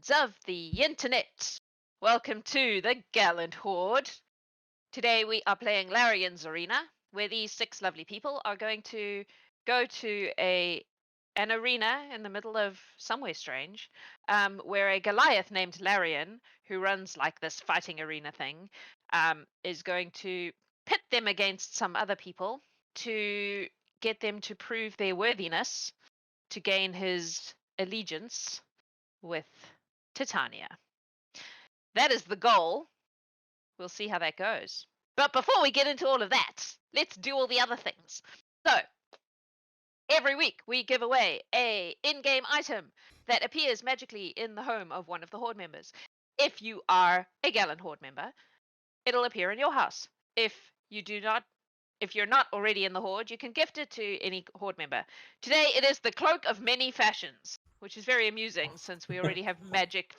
friends of the internet. Welcome to the Gallant Horde. Today we are playing Larien's Arena, where these 6 lovely people are going to go to an arena in the middle of somewhere strange, where a Goliath named Larien, who runs like this fighting arena thing, is going to pit them against some other people to get them to prove their worthiness to gain his allegiance with Titania. That is the goal. We'll see how that goes. But before we get into all of that, let's do all the other things. So, every week we give away a in-game item that appears magically in the home of one of the Horde members. If you are a Gallant Horde member, it'll appear in your house. If you're not already in the Horde, you can gift it to any Horde member. Today it is the Cloak of Many Fashions, which is very amusing since we already have magic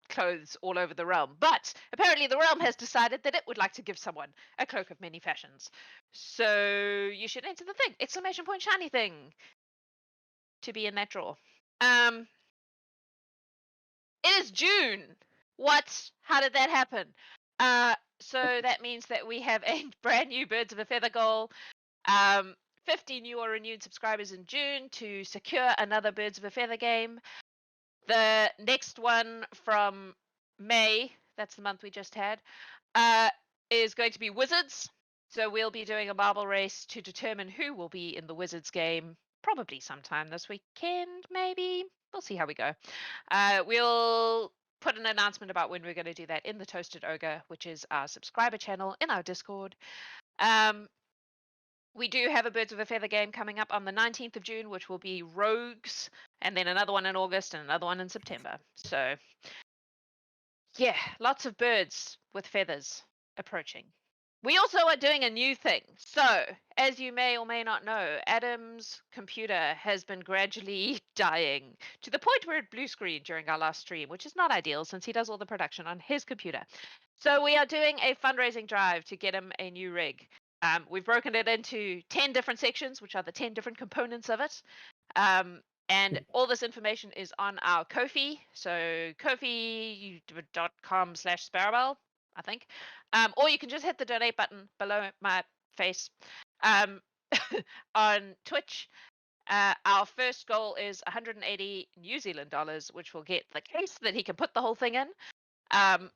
clothes all over the realm. But apparently the realm has decided that it would like to give someone a Cloak of Many Fashions. So you should enter the thing. Exclamation point shiny thing to be in that draw. It is June. What? How did that happen? So that means that we have a brand new Birds of a Feather goal. 50 new or renewed subscribers in June to secure another Birds of a Feather game. The next one from May, that's the month we just had, is going to be Wizards. So we'll be doing a marble race to determine who will be in the Wizards game, probably sometime this weekend, maybe. We'll see how we go. We'll put an announcement about when we're going to do that in the Toasted Ogre, which is our subscriber channel in our Discord. We do have a Birds of a Feather game coming up on the 19th of June, which will be Rogues, and then another one in August and another one in September. So, yeah, lots of birds with feathers approaching. We also are doing a new thing. So, as you may or may not know, Adam's computer has been gradually dying to the point where it blue screened during our last stream, which is not ideal since he does all the production on his computer. So we are doing a fundraising drive to get him a new rig. We've broken it into 10 different sections, which are the 10 different components of it. And all this information is on our Ko-fi. So kofi.com/Sparabel, I think. Or you can just hit the donate button below my face on Twitch. Our first goal is 180 New Zealand dollars, which will get the case that he can put the whole thing in. And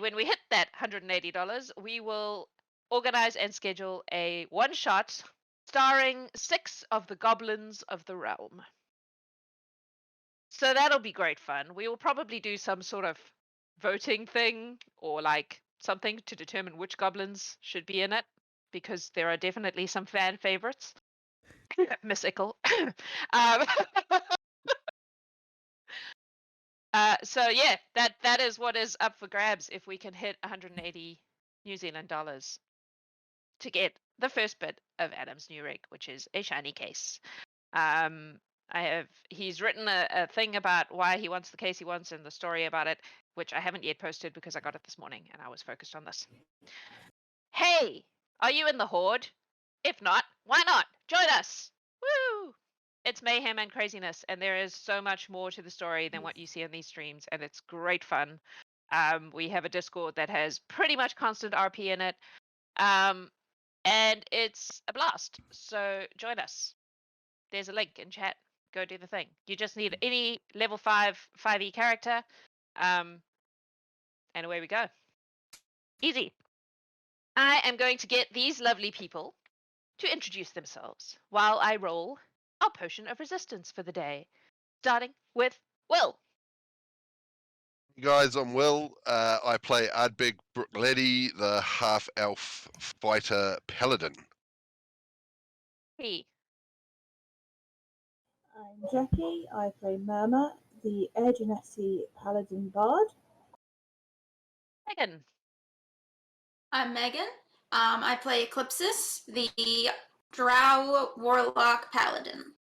when we hit that $180, we will organize and schedule a one-shot starring 6 of the goblins of the realm. So that'll be great fun. We will probably do some sort of voting thing or like something to determine which goblins should be in it, because there are definitely some fan favorites. Miss Ickle. So yeah, that is what is up for grabs if we can hit 180 New Zealand dollars to get the first bit of Adam's new rig, which is a shiny case. He's written a thing about why he wants the case he wants and the story about it, which I haven't yet posted because I got it this morning and I was focused on this. Hey, are you in the Horde? If not, why not? Join us! Woo! It's mayhem and craziness, and there is so much more to the story than what you see on these streams, and it's great fun. We have a Discord that has pretty much constant RP in it, and it's a blast. So join us. There's a link in chat. Go do the thing. You just need any level 5e character, and away we go. Easy. I am going to get these lovely people to introduce themselves while I roll our potion of resistance for the day, starting with Will. Guys, I'm Will. I play Ardbeg Bruichladdich, the half-elf fighter Paladin. Hey. I'm Jacqui. I play Murmur, the Genasi Paladin Bard. Megan. I'm Megan. I play Eclipsis, the Drow Warlock Paladin.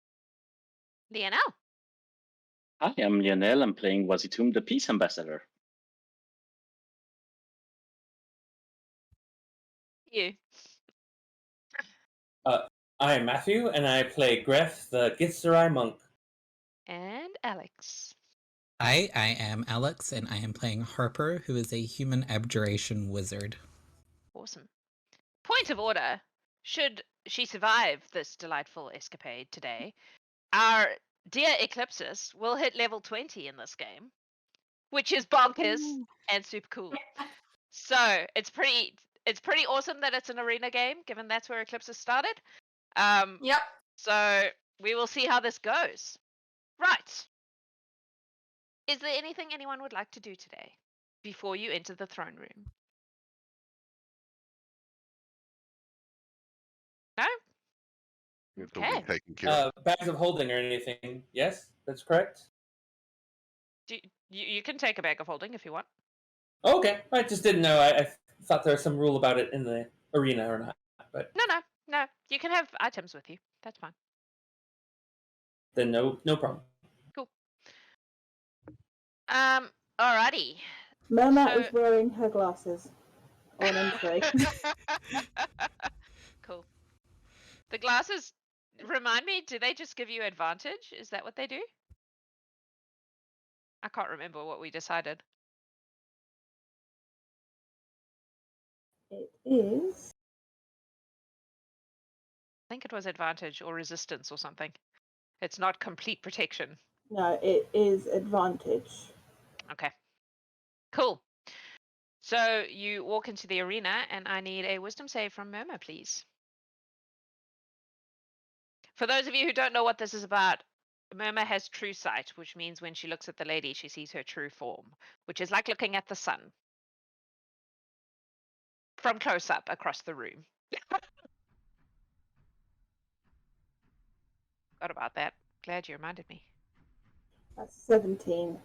Lionel. Hi, I'm Lionel. I'm playing Wasitum, the Peace Ambassador. You. I am Matthew, and I play Greth, the Githzerai monk. And Alex. I am Alex, and I am playing Harper, who is a human abjuration wizard. Awesome. Point of order. Should she survive this delightful escapade today, our dear Eclipsis will hit level 20 in this game, which is bonkers and super cool. So it's pretty awesome that it's an arena game, given that's where Eclipsis started. Yep. So we will see how this goes. Right. Is there anything anyone would like to do today before you enter the throne room? No? It's all Okay. been taken care of. Bags of holding or anything. Yes, that's correct. You can take a bag of holding if you want. Okay, I just didn't know. I thought there was some rule about it in the arena or not. But No. You can have items with you. That's fine. then no problem. Alrighty. Murmur So- is wearing her glasses on entry. Cool. The glasses, remind me, do they just give you advantage? Is that what they do? I can't remember what we decided. It is. I think it was advantage or resistance or something. It's not complete protection. No, it is advantage. Okay. Cool. So you walk into the arena, and I need a wisdom save from Murmur, please. For those of you who don't know what this is about, Murmur has true sight, which means when she looks at the lady, she sees her true form, which is like looking at the sun from close up across the room. Forgot about that. Glad you reminded me. That's 17.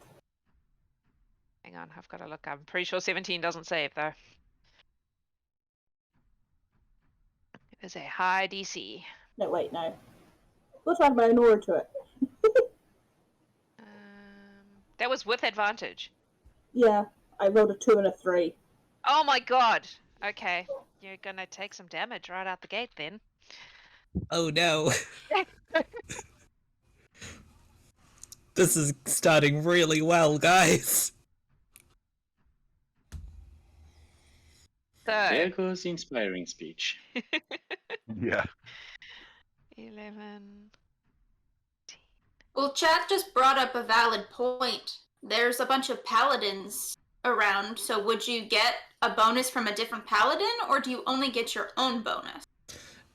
Hang on, I've got to look. I'm pretty sure 17 doesn't save, though. It is a high DC. No, wait, no. Let's add my own aura to it. That was with advantage. Yeah, I rolled a 2 and a 3. Oh my god. Okay. You're going to take some damage right out the gate then. Oh no. This is starting really well, guys. So, There goes the inspiring speech. Yeah. 11. Well, chat just brought up a valid point. There's a bunch of paladins around, so would you get a bonus from a different paladin, or do you only get your own bonus?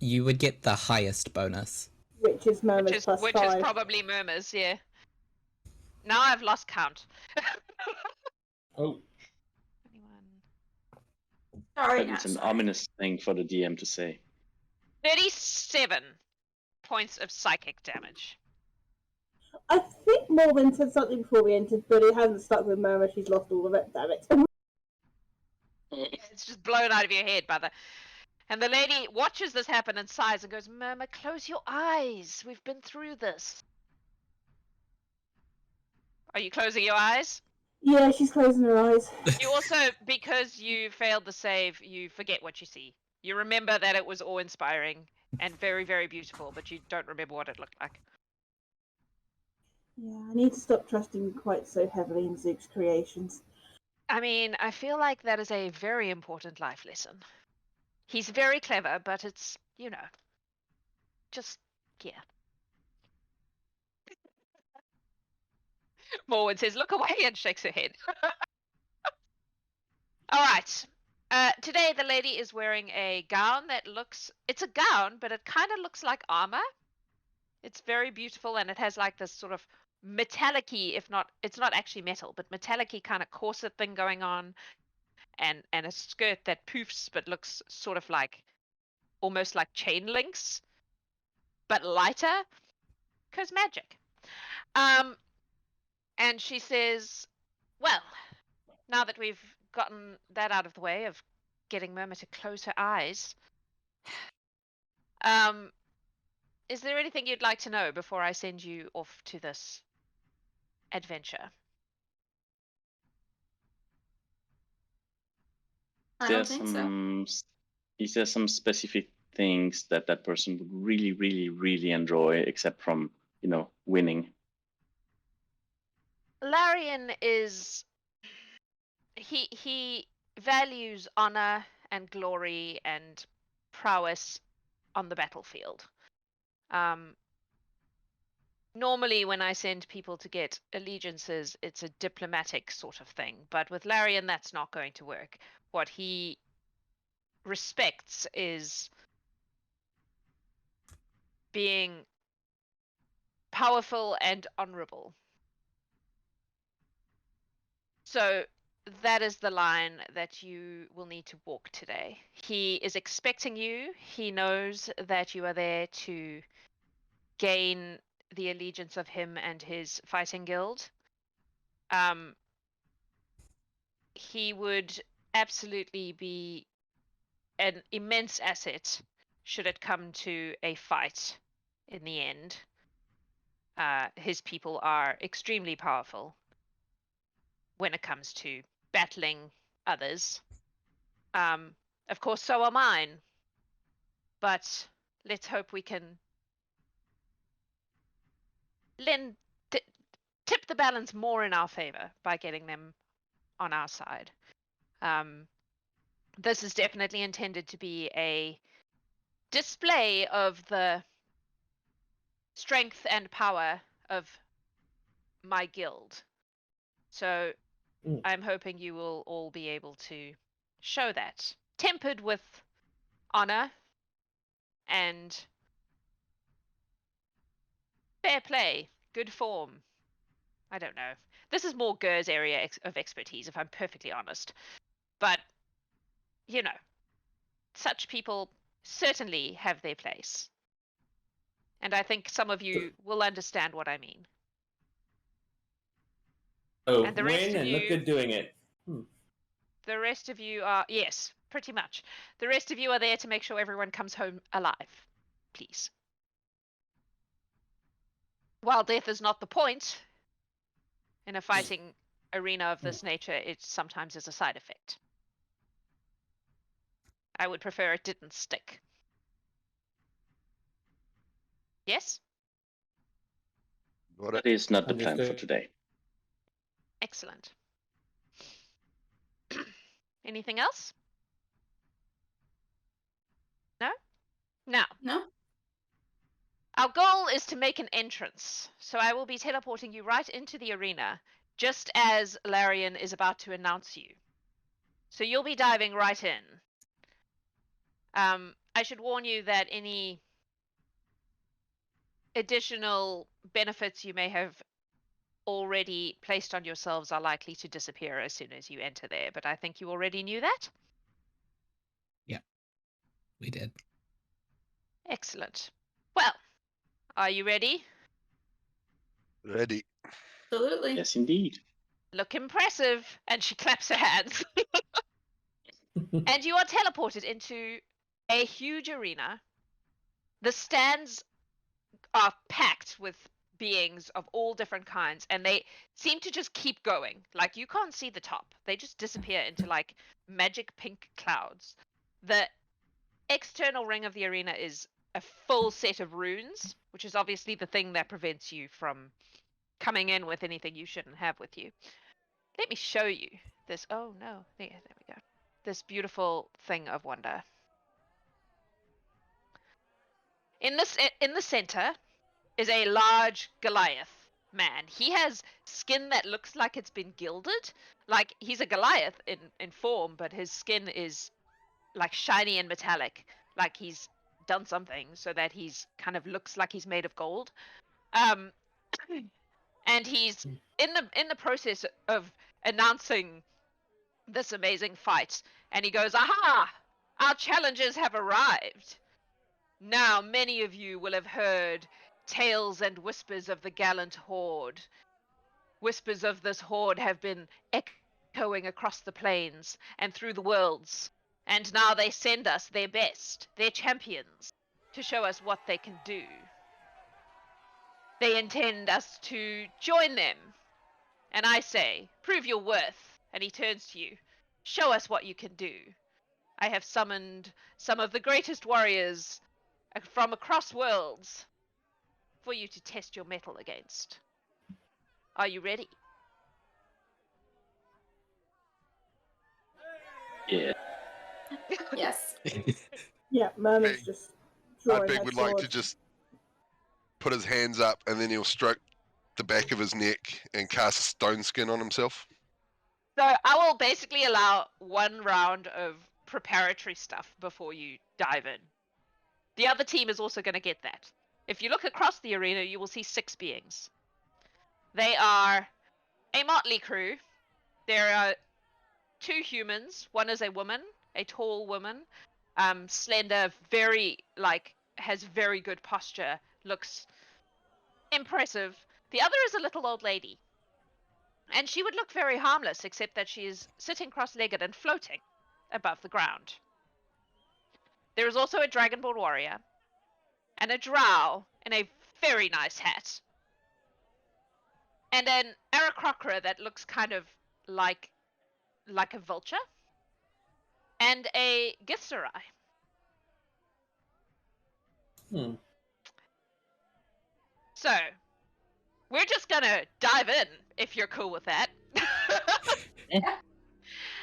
You would get the highest bonus. Which is Murmur's plus Which 5. is probably Murmur's, yeah. Now I've lost count. Oh, 21. Sorry, That is an Nat. ominous thing for the DM to say. 37 points of psychic damage. I think Morven said something before we entered, but it hasn't stuck with Murmur. She's lost all of it. Damn it. It's just blown out of your head by the... And the lady watches this happen and sighs and goes, Murmur, close your eyes. We've been through this. Are you closing your eyes? Yeah, she's closing her eyes. You also, because you failed the save, you forget what you see. You remember that it was awe-inspiring and very, very beautiful, but you don't remember what it looked like. Yeah, I need to stop trusting quite so heavily in Zook's creations. I mean, I feel like that is a very important life lesson. He's very clever, but it's, you know, just, yeah. Morwen says, look away, and shakes her head. All right. Today, the lady is wearing a gown that looks... It's a gown, but it kind of looks like armor. It's very beautiful, and it has like this sort of metallic-y, if not... It's not actually metal, but metallic-y kind of corset thing going on. And a skirt that poofs, but looks sort of like... Almost like chain links. But lighter. Because magic. And she says, well, now that we've gotten that out of the way of getting Murmur to close her eyes, is there anything you'd like to know before I send you off to this adventure? I don't think so. Is there some specific things that that person would really, really, really enjoy, except from, winning? Larien is he values honor and glory and prowess on the battlefield. Normally when I send people to get allegiances, it's a diplomatic sort of thing, but with Larien that's not going to work. What he respects is being powerful and honorable. So that is the line that you will need to walk today. He is expecting you. He knows that you are there to gain the allegiance of him and his fighting guild. He would absolutely be an immense asset should it come to a fight in the end. His people are extremely powerful when it comes to battling others. Of course, so are mine. But let's hope we can tip the balance more in our favor by getting them on our side. This is definitely intended to be a display of the strength and power of my guild. So I'm hoping you will all be able to show that, tempered with honor and fair play, good form. I don't know. This is more Ger's area of expertise, if I'm perfectly honest. But, you know, such people certainly have their place. And I think some of you will understand what I mean. Oh, And the rest win of and you, look good doing it. The rest of you are, yes, pretty much. The rest of you are there to make sure everyone comes home alive. Please. While death is not the point, in a fighting arena of this nature, it sometimes is a side effect. I would prefer it didn't stick. Yes? Got That it. is not the plan for Understood. today. Excellent. Anything else? No? Now, No? our goal is to make an entrance, so I will be teleporting you right into the arena, just as Larien is about to announce you. So you'll be diving right in. I should warn you that any additional benefits you may have already placed on yourselves are likely to disappear as soon as you enter there, but I think you already knew that. Yeah, we did. Excellent. Well, are you ready? Ready. Absolutely. Yes, indeed. Look impressive. And she claps her hands. And you are teleported into a huge arena. The stands are packed with beings of all different kinds, and they seem to just keep going. Like, you can't see the top. They just disappear into like magic pink clouds. The external ring of the arena is a full set of runes, which is obviously the thing that prevents you from coming in with anything you shouldn't have with you. Let me show you this. Oh no, there we go. This beautiful thing of wonder. In the center is a large Goliath man. He has skin that looks like it's been gilded. Like, he's a Goliath in form, but his skin is like shiny and metallic. Like he's done something so that he's kind of looks like he's made of gold. And he's in the process of announcing this amazing fight, and he goes, "Aha! Our challengers have arrived. Now many of you will have heard tales and whispers of the gallant Horde. Whispers of this Horde have been echoing across the plains and through the worlds, and now they send us their best, their champions, to show us what they can do. They intend us to join them. And I say, prove your worth." And he turns to you. "Show us what you can do. I have summoned some of the greatest warriors from across worlds for you to test your mettle against. Are you ready?" Yeah. Yes. Yeah, Murmur's Big- just drawing Ardbeg her would like to sword. just put his hands up and then he'll stroke the back of his neck and cast stone skin on himself. So I will basically allow one round of preparatory stuff before you dive in. The other team is also going to get that. If you look across the arena, you will see 6 beings. They are a motley crew. There are 2 humans. One is a woman, a tall woman, slender, has very good posture, looks impressive. The other is a little old lady. And she would look very harmless, except that she is sitting cross-legged and floating above the ground. There is also a Dragonborn warrior, and a Drow in a very nice hat, and an Aarakocra that looks kind of like a vulture, and a Githzerai. So, we're just gonna dive in, if you're cool with that.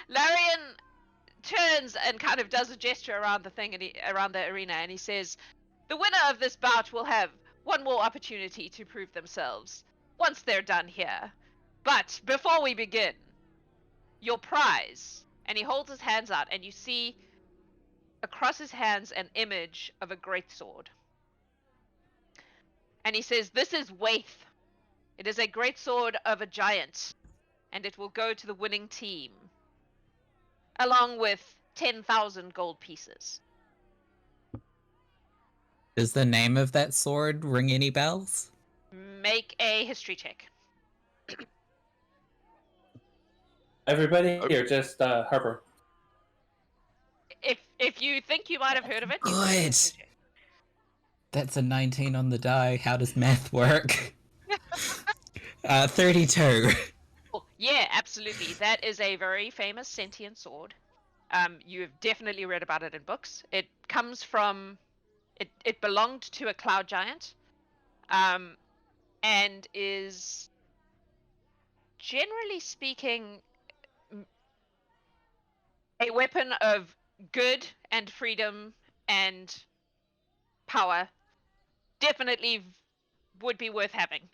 Larien turns and kind of does a gesture around the thing and around the arena, and he says, "The winner of this bout will have one more opportunity to prove themselves once they're done here. But before we begin, your prize." And he holds his hands out, and you see across his hands an image of a greatsword. And he says, "This is Waith. It is a greatsword of a giant, and it will go to the winning team, along with 10,000 gold pieces." Does the name of that sword ring any bells? Make a history check. Everybody here, just Harper. If you think you might have heard of it, you can Good. make a history check. That's a 19 on the die. How does math work? 32. Oh, yeah, absolutely. That is a very famous sentient sword. You've definitely read about it in books. It comes from... It belonged to a cloud giant, and is, generally speaking, a weapon of good and freedom and power. Definitely would be worth having.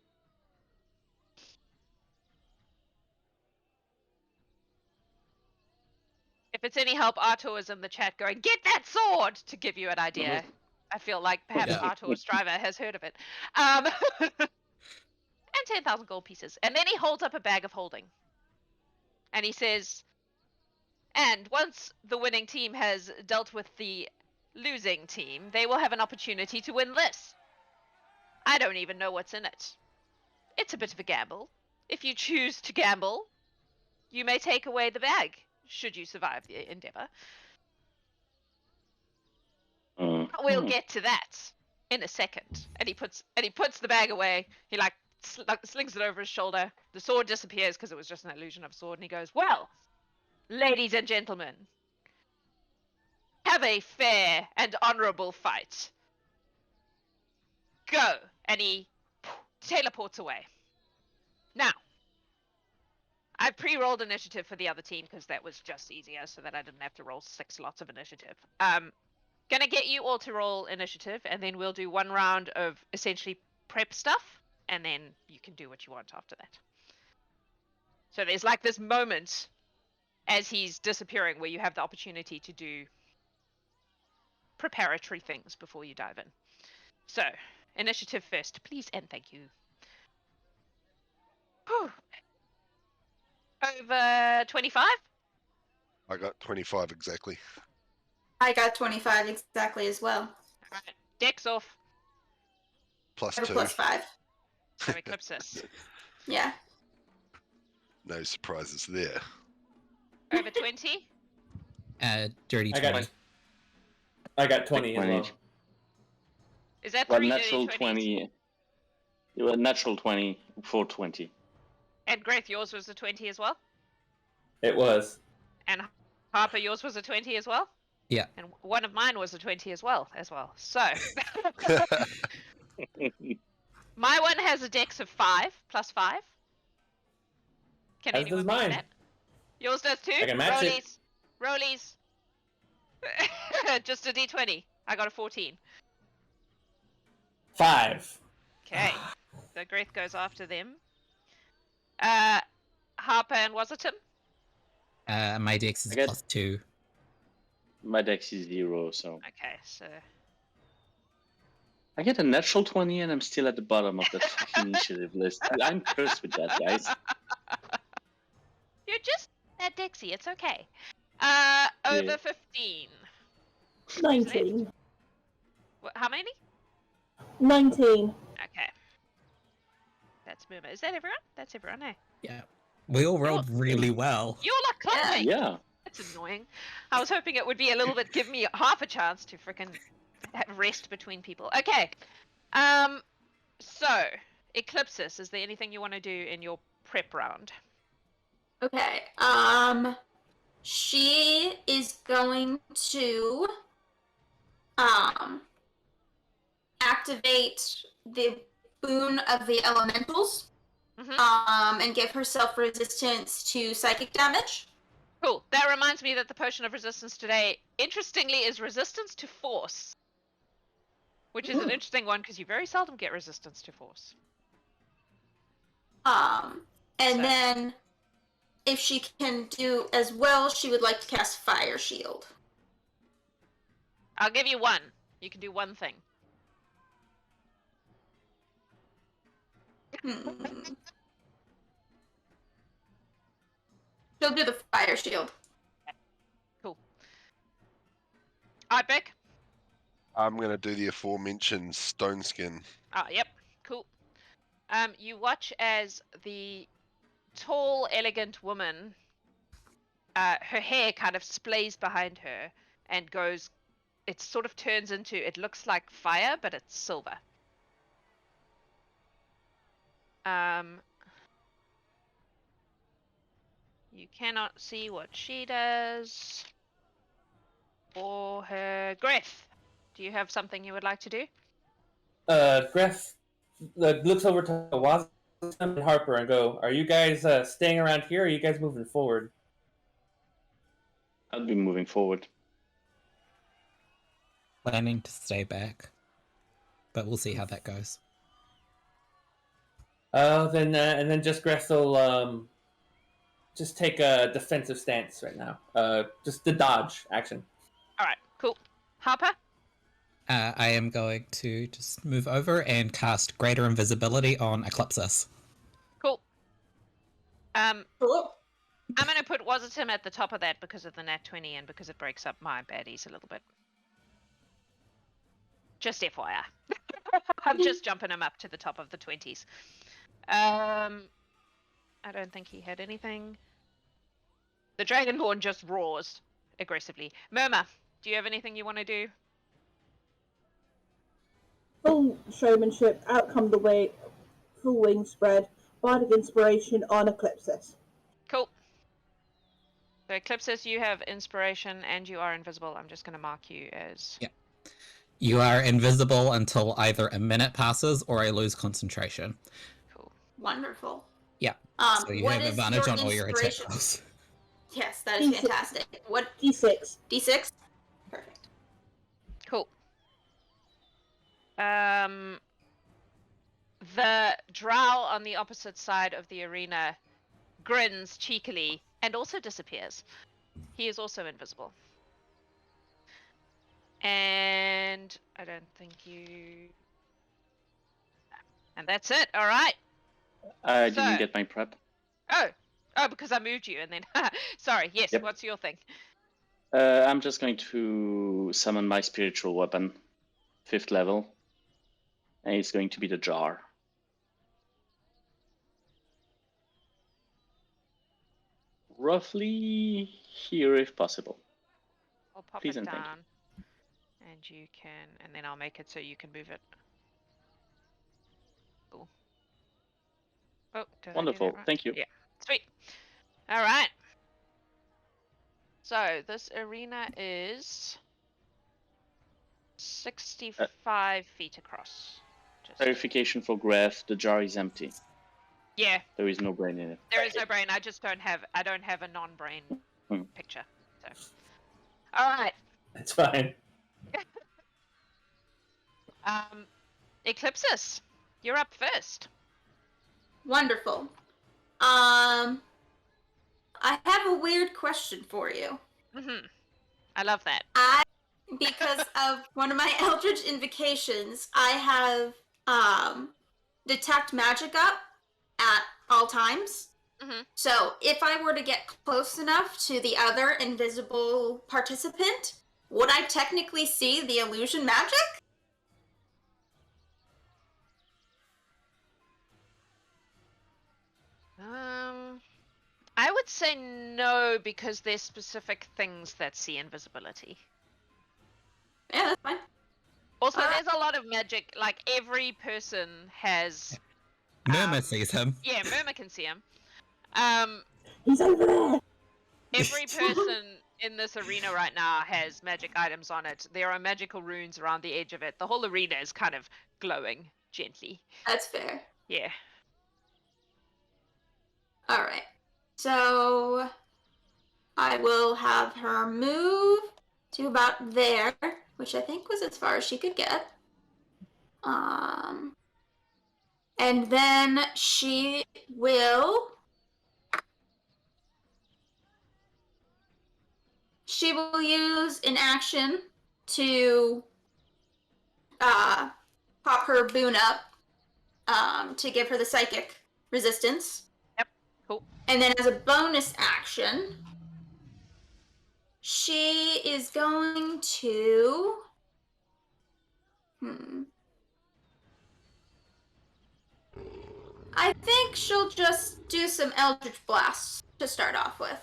If it's any help, Artur is in the chat going, "Get that sword!" to give you an idea. I feel like perhaps Yeah. Artur Striver has heard of it. And 10,000 gold pieces. And then he holds up a bag of holding. And he says, "And once the winning team has dealt with the losing team, they will have an opportunity to win this. I don't even know what's in it. It's a bit of a gamble. If you choose to gamble, you may take away the bag, should you survive the endeavor. We'll get to that in a second." And he puts the bag away. He slings it over his shoulder. The sword disappears because it was just an illusion of a sword. And he goes, "Well, ladies and gentlemen, have a fair and honorable fight. Go." And he teleports away. Now, I pre-rolled initiative for the other team because that was just easier, so that I didn't have to roll 6 lots of initiative. Gonna get you all to roll initiative, and then we'll do one round of essentially prep stuff, and then you can do what you want after that. So there's like this moment as he's disappearing where you have the opportunity to do preparatory things before you dive in. So, initiative first, please, and thank you. Whew. Over 25? I got 25 exactly. I got 25 exactly as well. Alright, Dex off. Plus I have a 2. +5. So Eclipsis. Yeah. No surprises there. Over 20? Dirty I 20. got 20 as 20. well. Is that Well, 3 natural dirty 20s? 20. It was natural 20 for 20. And Greth, yours was a 20 as well? It was. And Harper, yours was a 20 as well? Yeah. And one of mine was a 20 as well. So, my one has a dex of 5, +5. Can As anyone does beat mine. that? Yours does too? I can match it. Rollies. Rollies. Just a d20. I got a 14. 5. Okay. So Greth goes after them. Harper and Wasitum. My dex is I get- +2. My dex is 0, so Okay, so I get a natural 20 and I'm still at the bottom of the fucking initiative list. I'm cursed with that, guys. you're just that Dixie. It's okay. Over Yeah. 15. 19. How many? 19. Okay. That's Murmur. Is that everyone? That's everyone, eh? Yeah. We all rolled really well. You all are clumping. Yeah. That's annoying. I was hoping it would be a little bit, give me half a chance to frickin' rest between people. Okay. So, Eclipsis, is there anything you want to do in your prep round? Okay. She is going to activate the boon of the elementals. And give herself resistance to psychic damage. Cool. That reminds me that the potion of resistance today, interestingly, is resistance to force. Which is an interesting one because you very seldom get resistance to force. And So- then if she can do as well, she would like to cast Fire Shield. I'll give you one. You can do one thing. She'll do the Fire Shield. Cool. Ardbeg? I'm going to do the aforementioned stone skin. Yep. Cool. You watch as the tall, elegant woman, her hair kind of splays behind her and goes, it sort of turns into, it looks like fire, but it's silver. You cannot see what she does. Or her Greth. Do you have something you would like to do? Greth looks over to Wasitum and Harper and go, "Are you guys staying around here, or are you guys moving forward?" I'll be moving forward. Planning to stay back. But we'll see how that goes. Then just Greth will just take a defensive stance right now. Just the dodge action. Alright, cool. Harper? I am going to just move over and cast Greater Invisibility on Eclipsis. Cool. Cool. I'm going to put Wasitum at the top of that because of the nat 20 and because it breaks up my baddies a little bit. Just FYI. I'm just jumping him up to the top of the 20s. I don't think he had anything. The Dragonborn just roars aggressively. Murmur, do you have anything you want to do? Full showmanship, outcome the way, full wing spread, bardic inspiration on Eclipsis. Cool. So Eclipsis, you have inspiration and you are invisible. I'm just going to mark you as... Yeah. You are invisible until either a minute passes or I lose concentration. Cool. Wonderful. Yeah. So you what have is advantage your on all your attack inspiration? rolls. Yes, that is fantastic. What? D6. D6? Perfect. Cool. The Drow on the opposite side of the arena grins cheekily and also disappears. He is also invisible. And I don't think you... And that's it. All right. I So- didn't get my prep. Oh, because I moved you and then... Sorry, yes, Yep. what's your thing? I'm just going to summon my spiritual weapon, 5th level. And it's going to be the jar. Roughly here if possible. I'll pop Please it and thank you. down. And you can... And then I'll make it so you can move it. Cool. Oh, did I do that Wonderful, right? thank you. Yeah, sweet. All right. So this arena is 65 feet across. Just... Verification for Greth, the jar is empty. Yeah, There is no brain in it. there is no brain. I just don't have. I don't have a non-brain Hmm. picture. So So. All right. It's fine. Eclipsis, you're up first. Wonderful. I have a weird question for you. I love that. Because of one of my Eldritch invocations, I have detect magic up at all times. So if I were to get close enough to the other invisible participant, would I technically see the illusion magic? I would say no, because there's specific things that see invisibility. Yeah, that's fine. Also, there's a lot of magic. Like, every person has... Murmur sees him. Yeah, Murmur can see him. He's over there! Every person in this arena right now has magic items on it. There are magical runes around the edge of it. The whole arena is kind of glowing gently. That's fair. Yeah. Alright. So I will have her move to about there, which I think was as far as she could get. And then she will use an action to pop her boon up to give her the psychic resistance. Yep, cool. And then as a bonus action, she is going to... I think she'll just do some Eldritch Blasts to start off with.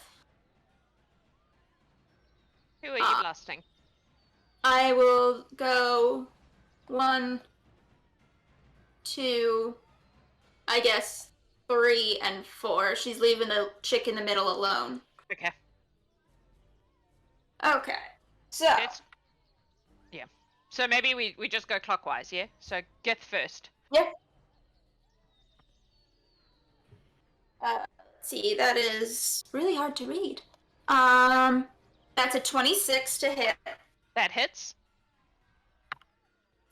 Who are you blasting? I will go 1, 2, I guess 3 and 4. She's leaving the chick in the middle alone. Okay. Okay. So. Yeah. So maybe we just go clockwise, yeah? So Gith first. Yep. Let's see, that is really hard to read. That's a 26 to hit. That hits.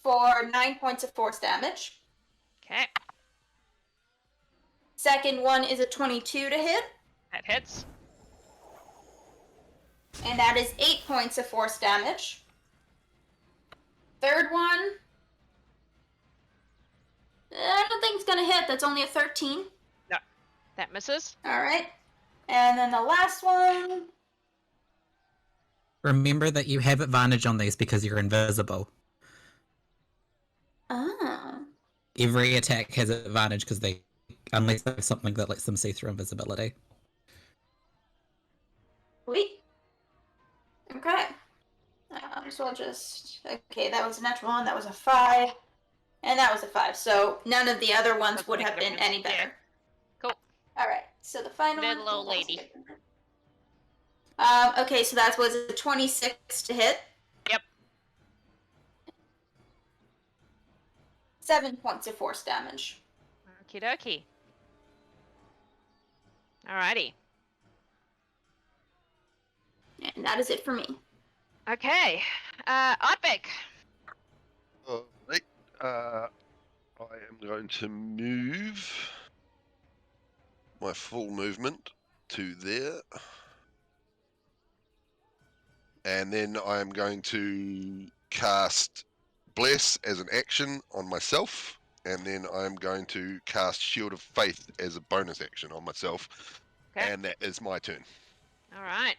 For 9 points of force damage. Okay. Second one is a 22 to hit. That hits. And that is 8 points of force damage. Third one, I don't think it's gonna hit. That's only a 13. No, that misses. Alright. And then the last one. Remember that you have advantage on these because you're invisible. Ah. Every attack has advantage because unless they have something that lets them see through invisibility. Sweet. Okay. So I'll just... Okay, that was a natural 1, that was a 5, and that was a 5. So none of the other ones would have been any better. Yeah. Cool. Alright, so the final Little one... old lady. Okay, so that was a 26 to hit. Yep. 7 points of force damage. Okie dokie. Alrighty. And that is it for me. Okay. Ardbeg. Alright. I am going to move my full movement to there. And then I am going to cast Bless as an action on myself. And then I'm going to cast Shield of Faith as a bonus action on myself. Okay. And that is my turn. Alright.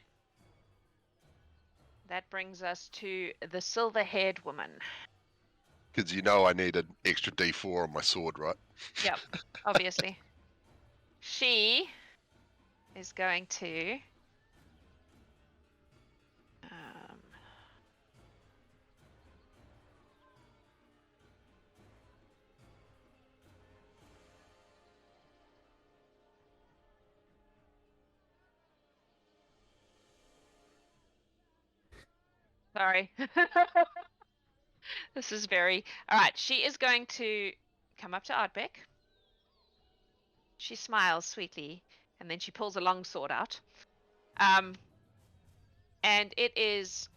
That brings us to the silver-haired woman. Because you know I need an extra D4 on my sword, right? Yep, obviously. She is going to... Sorry. This is very... Alright, she is going to come up to Ardbeg. She smiles sweetly, and then she pulls a long sword out. And it is...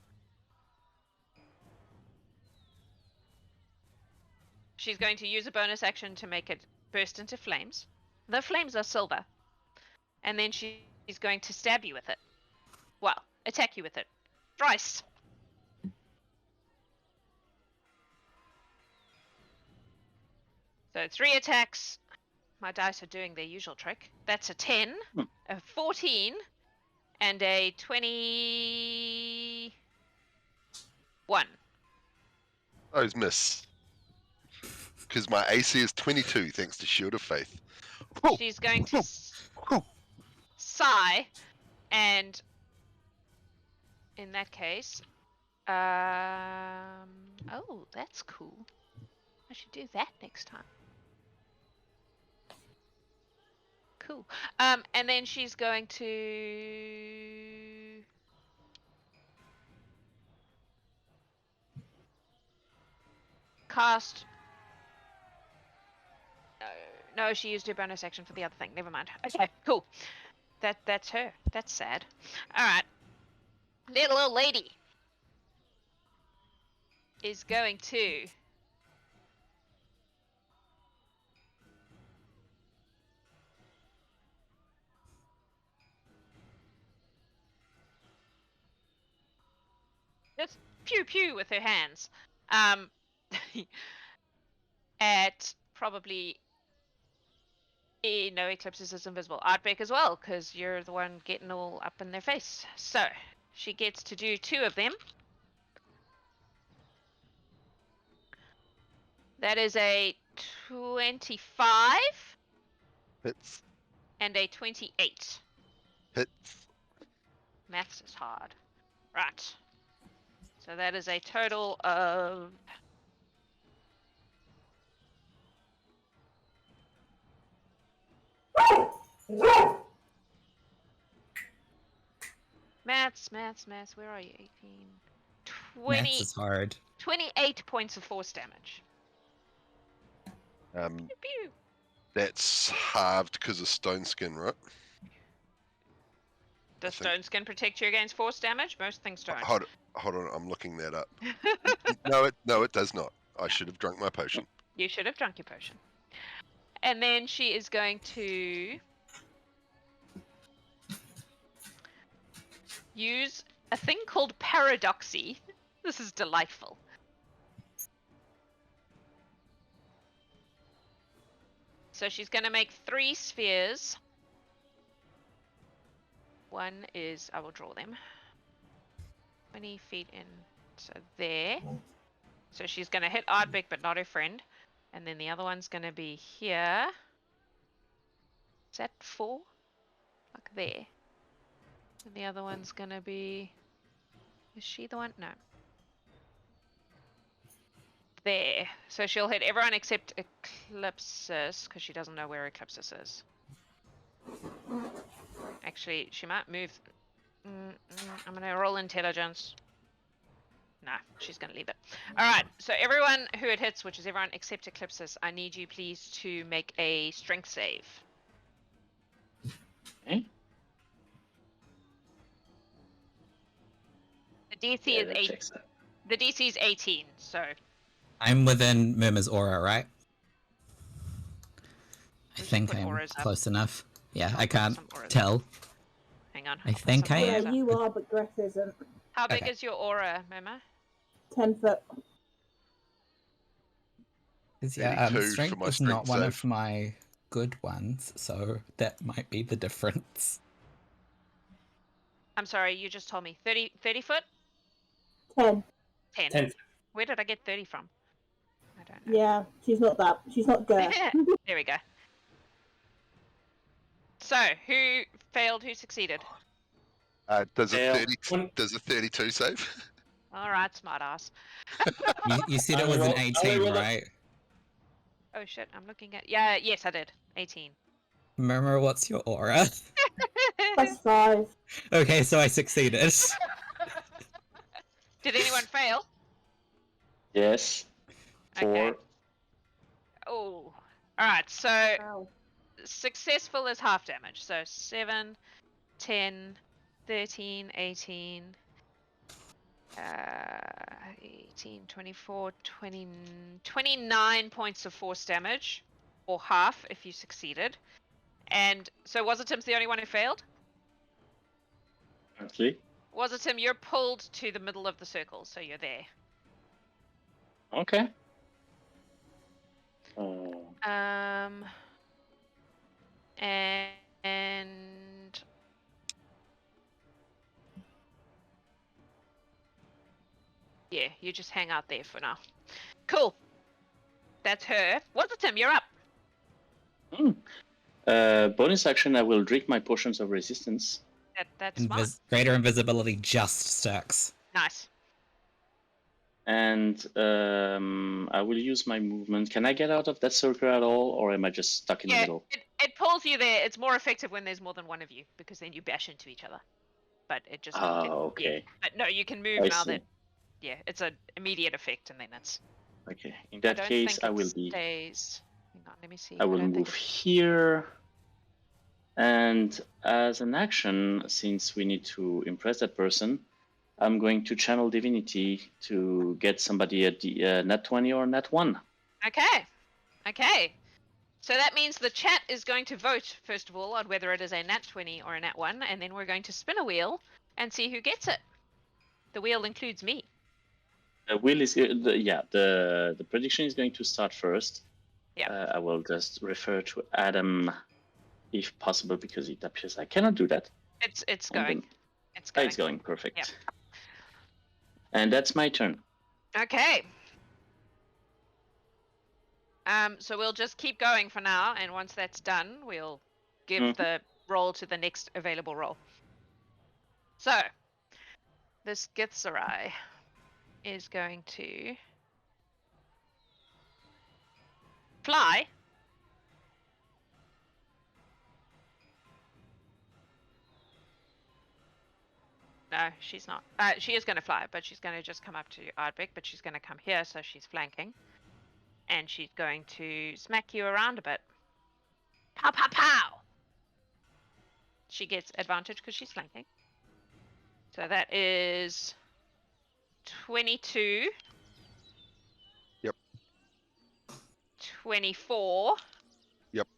She's going to use a bonus action to make it burst into flames. The flames are silver. And then she's going to stab you with it. Well, attack you with it. Thrice. So 3 attacks. My dice are doing their usual trick. That's a 10, a 14, and a 21. Those miss. Because my AC is 22, thanks to Shield of Faith. She's going to sigh, and in that case, oh, that's cool. I should do that next time. Cool. And then she's going to cast. No, she used her bonus action for the other thing. Never mind. Okay, cool. That's her. That's sad. All right. Little old lady is going to just pew pew with her hands. At probably no, Eclipsis is invisible. Ardbeg as well, because you're the one getting all up in their face. So she gets to do 2 of them. That is a 25 Hits. and a 28. Hits. Maths is hard. Right. So that is a total of... Maths, where are you? 18. 20. Maths is hard. 28 points of force damage. Pew, pew. That's halved because of stone skin, right? Does stone skin protect you against force damage? Most things don't. Hold on, I'm looking that up. No, it does not. I should have drunk my potion. You should have drunk your potion. And then she is going to use a thing called Paradoxy. This is delightful. So she's going to make 3 spheres. One is, I will draw them. 20 feet in, so there. So she's going to hit Ardbeg, but not her friend. And then the other one's going to be here. Is that 4? Like there. And the other one's going to be... Is she the one? No. There. So she'll hit everyone except Eclipsis, because she doesn't know where Eclipsis is. Actually, she might move... I'm going to roll intelligence. Nah, she's going to leave it. Alright, so everyone who it hits, which is everyone except Eclipsis, I need you please to make a strength save. Okay. The DC is 8. The DC is 18, so... I'm within Murmur's aura, right? I think put I'm auras up. close enough. Yeah, I'll I put can't some auras tell. Hang on. I think I Yeah, am. you are, but Greth isn't. How big Okay. is your aura, Murmur? 10 foot. 'Cause, 32 for strength my is not strength one save. of my good ones, so that might be the difference. I'm sorry, you just told me. 30 foot? 10. 10. 10. Where did I get 30 from? I don't know. Yeah, she's not Greth. There we go. So, who failed, who succeeded? Does a Fail. 32 save? Alright, smartass. You said it was an 18, right? Oh shit, I'm looking at... Yeah, yes, I did. 18. Murmur, what's your aura? Plus 5. Okay, so I succeeded. Did anyone fail? Yes. 4. Okay. Oh. Alright, so Wow. successful is half damage. So 7, 10, 13, 18, 18, 24, 20, 29 points of force damage, or half if you succeeded. And so Wasitum's the only one who failed? Apparently. Wasitum, you're pulled to the middle of the circle, so you're there. Okay. And yeah, you just hang out there for now. Cool. That's her. Wasitum, you're up. Bonus action, I will drink my potions of resistance. That's smart. Greater invisibility just sticks. Nice. And I will use my movement. Can I get out of that circle at all, or am I just stuck in the middle? It pulls you there. It's more effective when there's more than one of you, because then you bash into each other. But it just... okay. Yeah. But no, you can move I now see. that... Yeah, it's an immediate effect, and then it's... Okay, in that case, I will be... Stays. Hang on, let me see. I will move here. And as an action, since we need to impress that person, I'm going to channel divinity to get somebody at the nat 20 or nat 1. Okay. So that means the chat is going to vote, first of all, on whether it is a nat 20 or a nat 1, and then we're going to spin a wheel and see who gets it. The wheel includes me. The wheel is... the prediction is going to start first. Yeah. I will just refer to Adam, if possible, because it appears I cannot do that. It's going. It's going. It's going, perfect. Yep. And that's my turn. Okay. So we'll just keep going for now, and once that's done, we'll give the roll to the next available roll. So, this Githzerai is going to fly. No, she's not. She is going to fly, but she's going to just come up to Ardbeg, but she's going to come here, so she's flanking. And she's going to smack you around a bit. Pow, pow, pow! She gets advantage because she's flanking. So that is 22. Yep. 24. Yep.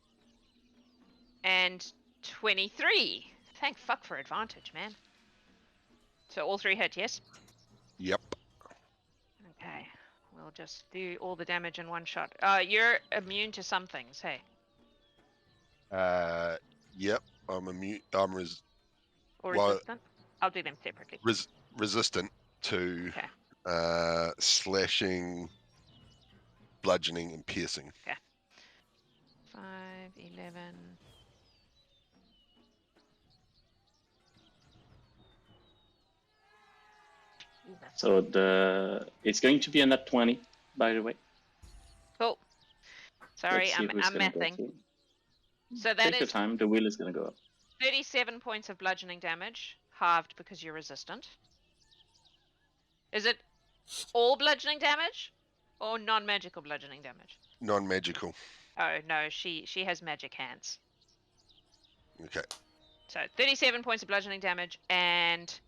And 23. Thank fuck for advantage, man. So all three hit, yes? Yep. Okay. We'll just do all the damage in one shot. You're immune to some things, hey? Yep. I'm immune. Or well, resistant? I'll do them separately. Resistant to slashing, bludgeoning, and piercing. Okay. 5, 11... So it's going to be a nat 20, by the way. Cool. Sorry, I'm mathing. So that Take your time. The wheel is going to go up. 37 points of bludgeoning damage, halved because you're resistant. Is it all bludgeoning damage or non-magical bludgeoning damage? Non-magical. Oh no, she has magic hands. Okay. So 37 points of bludgeoning damage and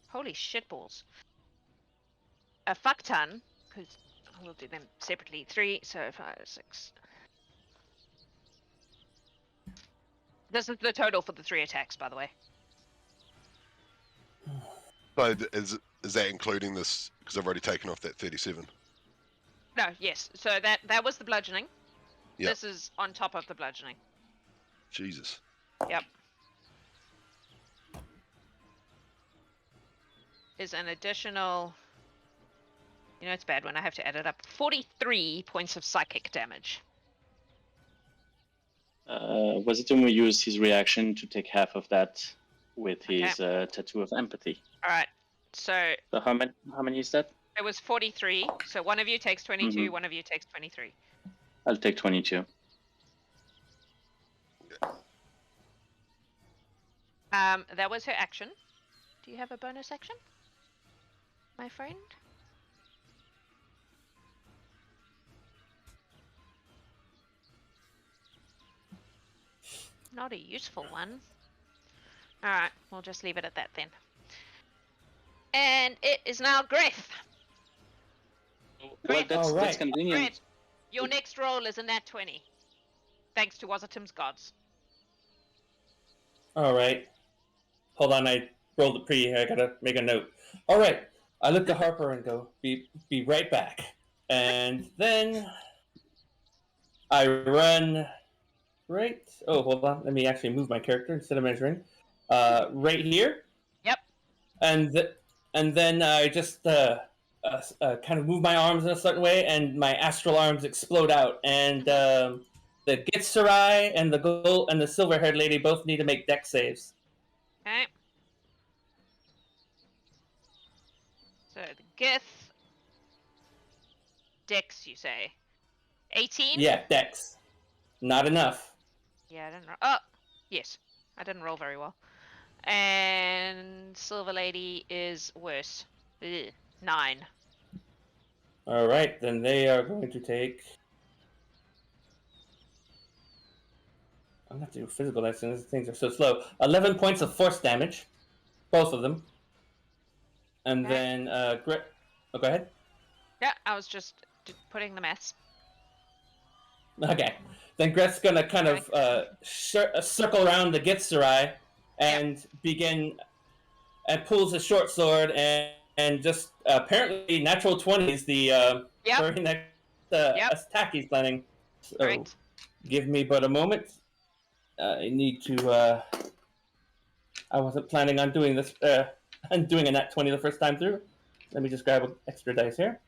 holy shitballs. A fuck ton, because we'll do them separately. 3, so 5, 6. This is the total for the 3 attacks, by the way. So is that including this? Because I've already taken off that 37. No, yes. So that was the bludgeoning. Yep. This is on top of the bludgeoning. Jesus. Yep. Is an additional... You know, it's bad when I have to add it up. 43 points of psychic damage. Wasitum will use his reaction to take half of that with his tattoo of empathy. All right. So how many is that? It was 43. So one of you takes 22, one of you takes 23. I'll take 22. That was her action. Do you have a bonus action, my friend? Not a useful one. Alright, we'll just leave it at that then. And it is now Greth. Well, Greth, that's Alright. convenient. Greth, your next roll is a nat 20. Thanks to Wasitum's gods. Alright. Hold on, I rolled it I gotta make a note. Alright. I look at Harper and go, be right back. And then I run right. Oh, hold on. Let me actually move my character instead of measuring. Right here. Yep. And then I just kind of move my arms in a certain way, and my astral arms explode out. And the Githzerai and the gold and the silver-haired lady both need to make dex saves. Okay. So the Gith. Dex, you say? 18? Yeah, dex. Not enough. Yeah, I didn't roll. Oh, yes. I didn't roll very well. And Silver Lady is worse. Ugh, 9. All right, then they are going to take. I'm not doing physical action. These things are so slow. 11 points of force damage, both of them. And Okay. then go ahead. Yeah, I was just putting the maths. Okay. Then Greth's gonna kind of circle around the Githzerai and begin and pulls a short sword and just apparently natural 20s the very next attack he's planning. So Right. give me but a moment. I need to. I wasn't planning on doing this. I'm doing a nat 20 the first time through. Let me just grab an extra dice here.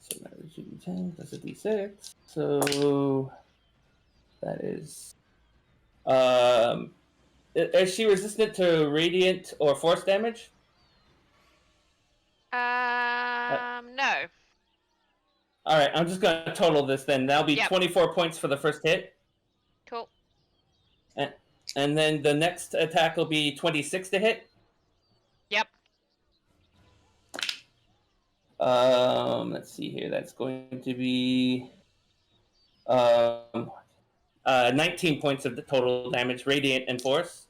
So that is a d10 plus a d6. So that is. Is she resistant to radiant or force damage? No. All right, I'm just gonna total this then. That'll be 24 points for the first hit. Cool. And then the next attack will be 26 to hit. Yep. Let's see here. That's going to be 19 points of the total damage, radiant and force.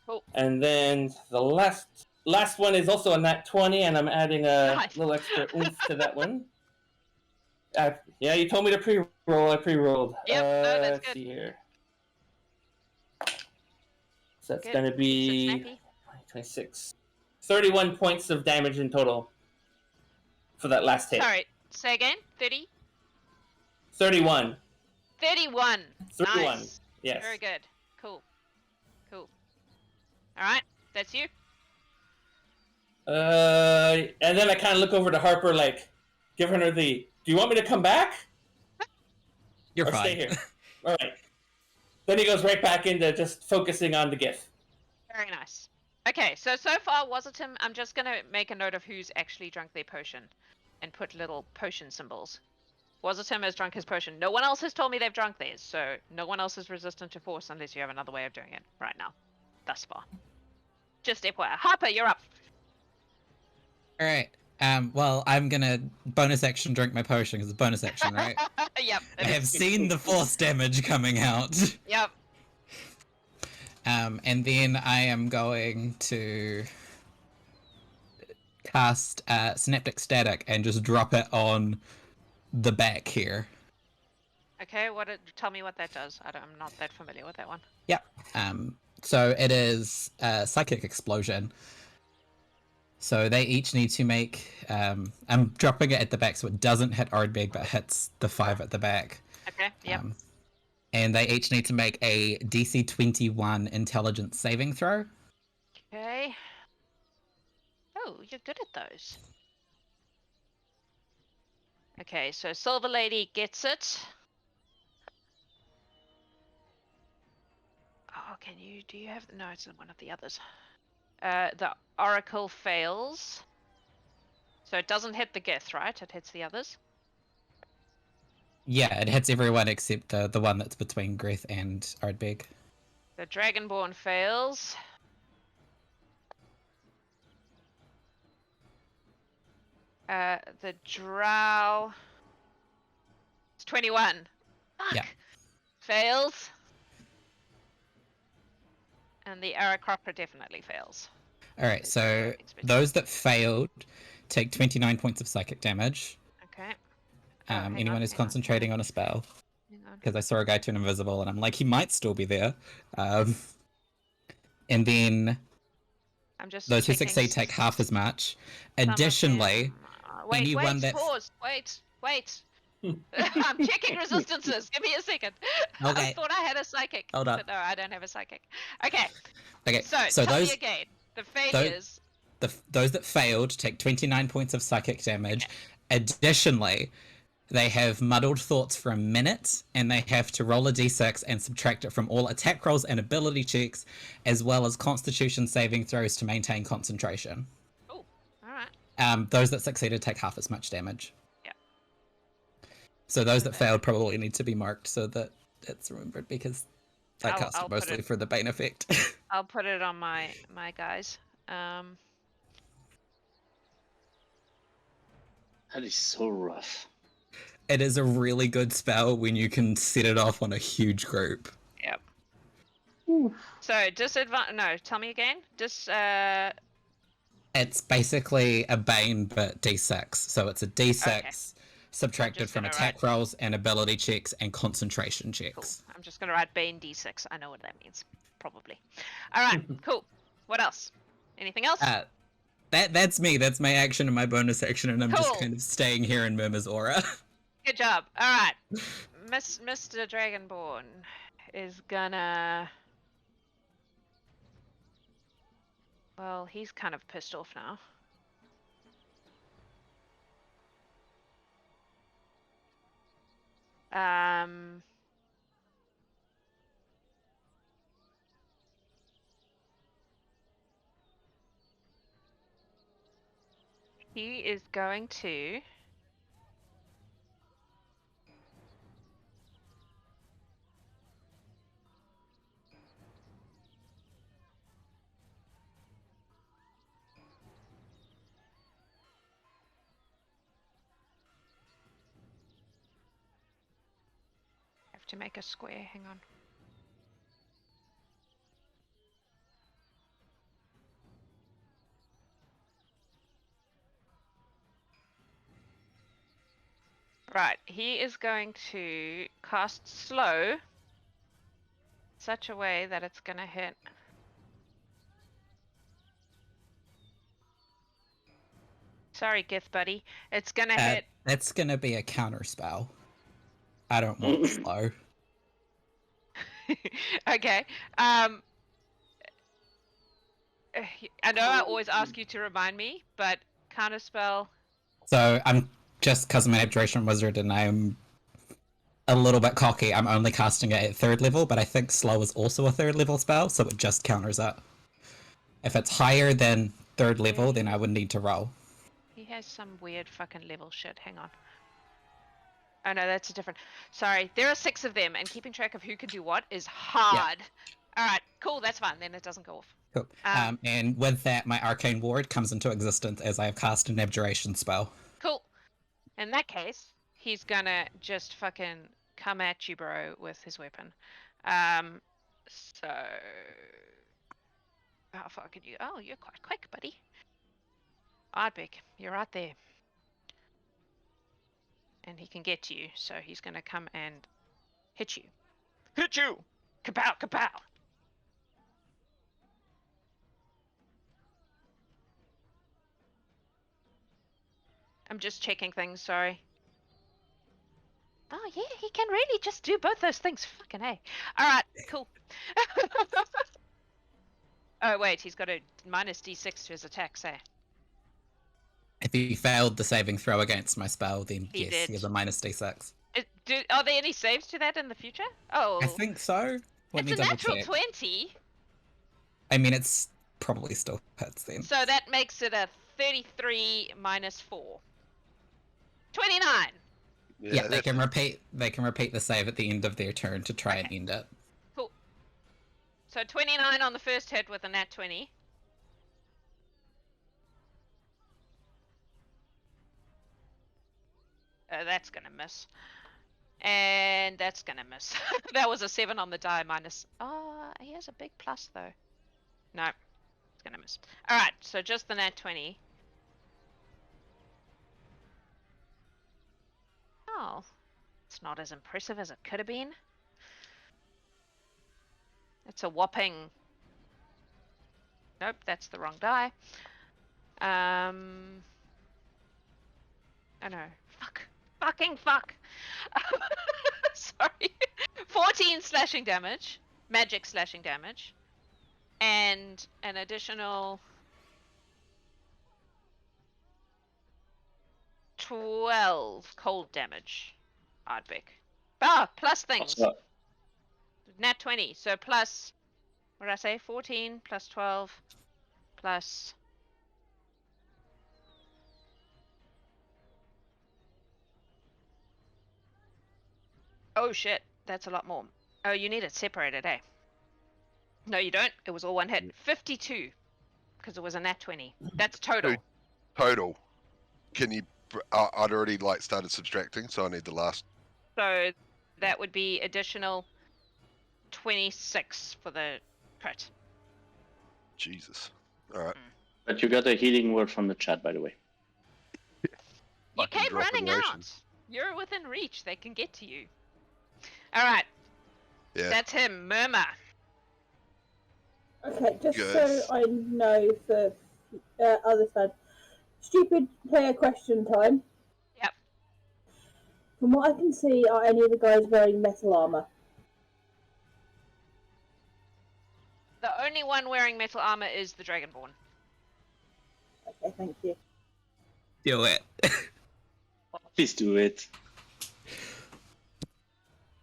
Cool. And then the last one is also a nat 20, and I'm adding a little extra oomph to that one. Yeah, you told me to pre-roll. I pre-rolled. Yep, no, that's let's good. see here. So that's Good. going to be 26. 31 points of damage in total for that last hit. Sorry, say again. 30? 31. 31. 31. Nice. Yes. Very good. Cool. Cool. Alright, that's you. And then I kind of look over to Harper, like, giving her the, do you want me to come back? You're or fine. stay here? All right. Then he goes right back into just focusing on the gift. Very nice. Okay, so far, Wasitum, I'm just going to make a note of who's actually drunk their potion and put little potion symbols. Wasitum has drunk his potion. No one else has told me they've drunk theirs, so no one else is resistant to force unless you have another way of doing it right now, thus far. Just FYI. Harper, you're up. All right. Well, I'm gonna bonus action drink my potion because it's bonus action, right? Yep. I have seen the force damage coming out. Yep. And then I am going to cast Synaptic Static and just drop it on the back here. Okay, tell me what that does. I'm not that familiar with that one. Yep. So it is a Psychic Explosion. So they each need to make... I'm dropping it at the back so it doesn't hit Ardbeg, but hits the 5 at the back. Okay, yep. And they each need to make a DC 21 Intelligence saving throw. Okay. Oh, you're good at those. Okay, so Silver Lady gets it. Oh, do you have... No, it's one of the others. The Oracle fails. So it doesn't hit the Gith, right? It hits the others? Yeah, it hits everyone except the one that's between Greth and Ardbeg. The Dragonborn fails. The Drow... It's 21. Fuck. Yeah. Fails. And the Aarakocra definitely fails. Alright, so Expected. those that failed take 29 points of psychic damage. Okay. hang Anyone on, who's hang on, concentrating on a spell. hang on. Because I saw a guy turn invisible and I'm like, he might still be there. And then I'm just those who checking succeed take half as much. some of Additionally, them. Wait, anyone wait, that's- pause, wait. I'm checking resistances. Give me a second. I Okay. thought I had a psychic. Hold on. But no, I don't have a psychic. Okay. Okay, So tell those me again. The failures. those that failed take 29 points of psychic damage. Additionally, they have muddled thoughts for a minute, and they have to roll a d6 and subtract it from all attack rolls and ability checks, as well as Constitution saving throws to maintain concentration. Oh, all right. Those that succeeded take half as much damage. Yeah. So those that failed probably need to be marked so that it's remembered, because I I'll cast it put mostly it- for the Bane effect. I'll put it on my guys. That is so rough. It is a really good spell when you can set it off on a huge group. Yep. So disadvantage. No, tell me again. It's basically a Bane, but d6. So it's a d6 Okay. subtracted just from gonna attack rolls and ability checks and concentration Cool. checks. I'm just gonna write Bane D6. I know what that means. Probably. All right. Cool. What else? Anything else? That's me. That's my action and my bonus action, and I'm just Cool. kind of staying here in Murmur's aura. Good job. All right. Mr. Dragonborn is gonna. Well, he's kind of pissed off now. He is going to. Have to make a square. Hang on. Right, he is going to cast slow such a way that it's gonna hit. Sorry, Gith buddy. It's gonna hit. That's gonna be a counter spell. I don't want slow. Okay. I know I always ask you to remind me, but counterspell. So I'm just because I'm an Abjuration Wizard and I'm a little bit cocky. I'm only casting it at 3rd level, but I think slow is also a 3rd level spell, so it just counters it. If it's higher than 3rd level, then I would need to roll. He has some weird fucking level shit. Hang on. Oh no, that's a different. Sorry, there are 6 of them, and keeping track of who can do what is hard. All right, cool. That's fine. Then it doesn't go off. Cool. And with that, my Arcane Ward comes into existence as I have cast an Abjuration spell. Cool. In that case, he's gonna just fucking come at you, bro, with his weapon. So how far can you? Oh, you're quite quick, buddy. Ardbeg, you're right there. And he can get to you, so he's gonna come and hit you. Hit you! Kapow, kapow! I'm just checking things, sorry. Oh yeah, he can really just do both those things. Fucking A. Alright, cool. Oh wait, he's got a minus D6 to his attack, say. If he failed the saving throw against my spell, then He yes, did. he has a minus d6. Are there any saves to that in the future? Oh, I think so. Let me it's a double natural check. 20. I mean, it's probably still hits then. So that makes it a 33 minus 4. 29. Yeah, they that's- can repeat. They can repeat the save at the end of their turn to try and Okay. end it. Cool. So 29 on the first hit with a nat 20. That's gonna miss. And that's gonna miss. That was a 7 on the die minus. Oh, he has a big plus though. No, it's gonna miss. Alright, so just the nat 20. Oh, it's not as impressive as it could have been. It's a whopping... Nope, that's the wrong die. Oh no. Fuck. Fucking fuck. Sorry. 14 slashing damage. Magic slashing damage. And an additional 12 cold damage. Ardbeg. Plus things. Nat 20. So plus, what did I say? 14 plus 12 plus... Oh shit, that's a lot more. Oh, you need it separated, eh? No, you don't. It was all one hit. 52. Because it was a nat 20. That's total. Total. Can you... I'd already started subtracting, so I need the last. So that would be additional 26 for the crit. Jesus. Alright. But you got a healing word from the chat, by the way. You came running out. You're within reach. They can get to you. Alright. Yeah. That's him. Murmur. Okay, just Good. so I know for other side. Stupid player question time. Yep. From what I can see, are any of the guys wearing metal armor? The only one wearing metal armor is the Dragonborn. Okay, thank you. Do it. Please do it.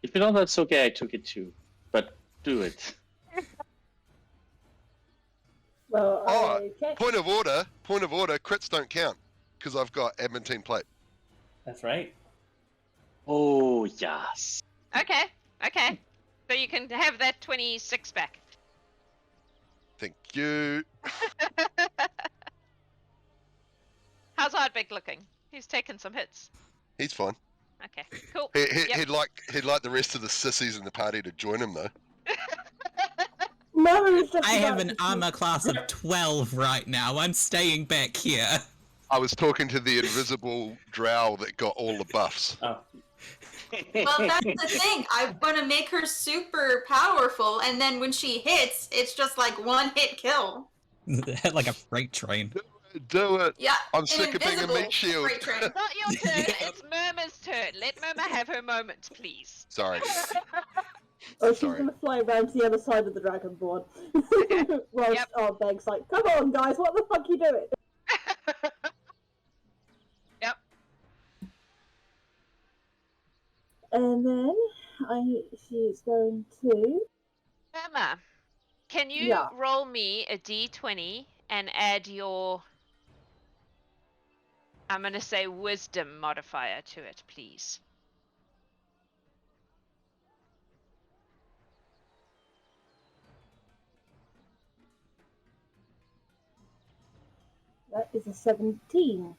If you don't, that's okay. I took it too. But do it. Well, Oh, okay. point of order, crits don't count, because I've got adamantine plate. That's right. Oh, yes. Okay. Okay. So you can have that 26 back. Thank you. How's Ardbeg looking? He's taken some hits. He's fine. Okay, cool. He'd like the rest of the sissies in the party to join him, though. Murmur is just I have about an to- armor class of 12 right now. I'm staying back here. I was talking to the invisible drow that got all the buffs. Oh, Well, that's the thing. I want to make her super powerful, and then when she hits, it's just like one hit kill. Like a freight train. Do it. Yeah. I'm sick of being a invisible meat shield. freight train. Not your turn, it's Murmur's turn. Let Murmur have her moment, please. Sorry. Oh, she's Sorry. gonna fly around to the other side of the Dragonborn. Whilst Yep. Ardbeg's like, come on guys, what the fuck you doing? Yep. And then she's going to... Murmur, can you Yeah. roll me a d20 and add your... I'm going to say wisdom modifier to it, please. That is a 17.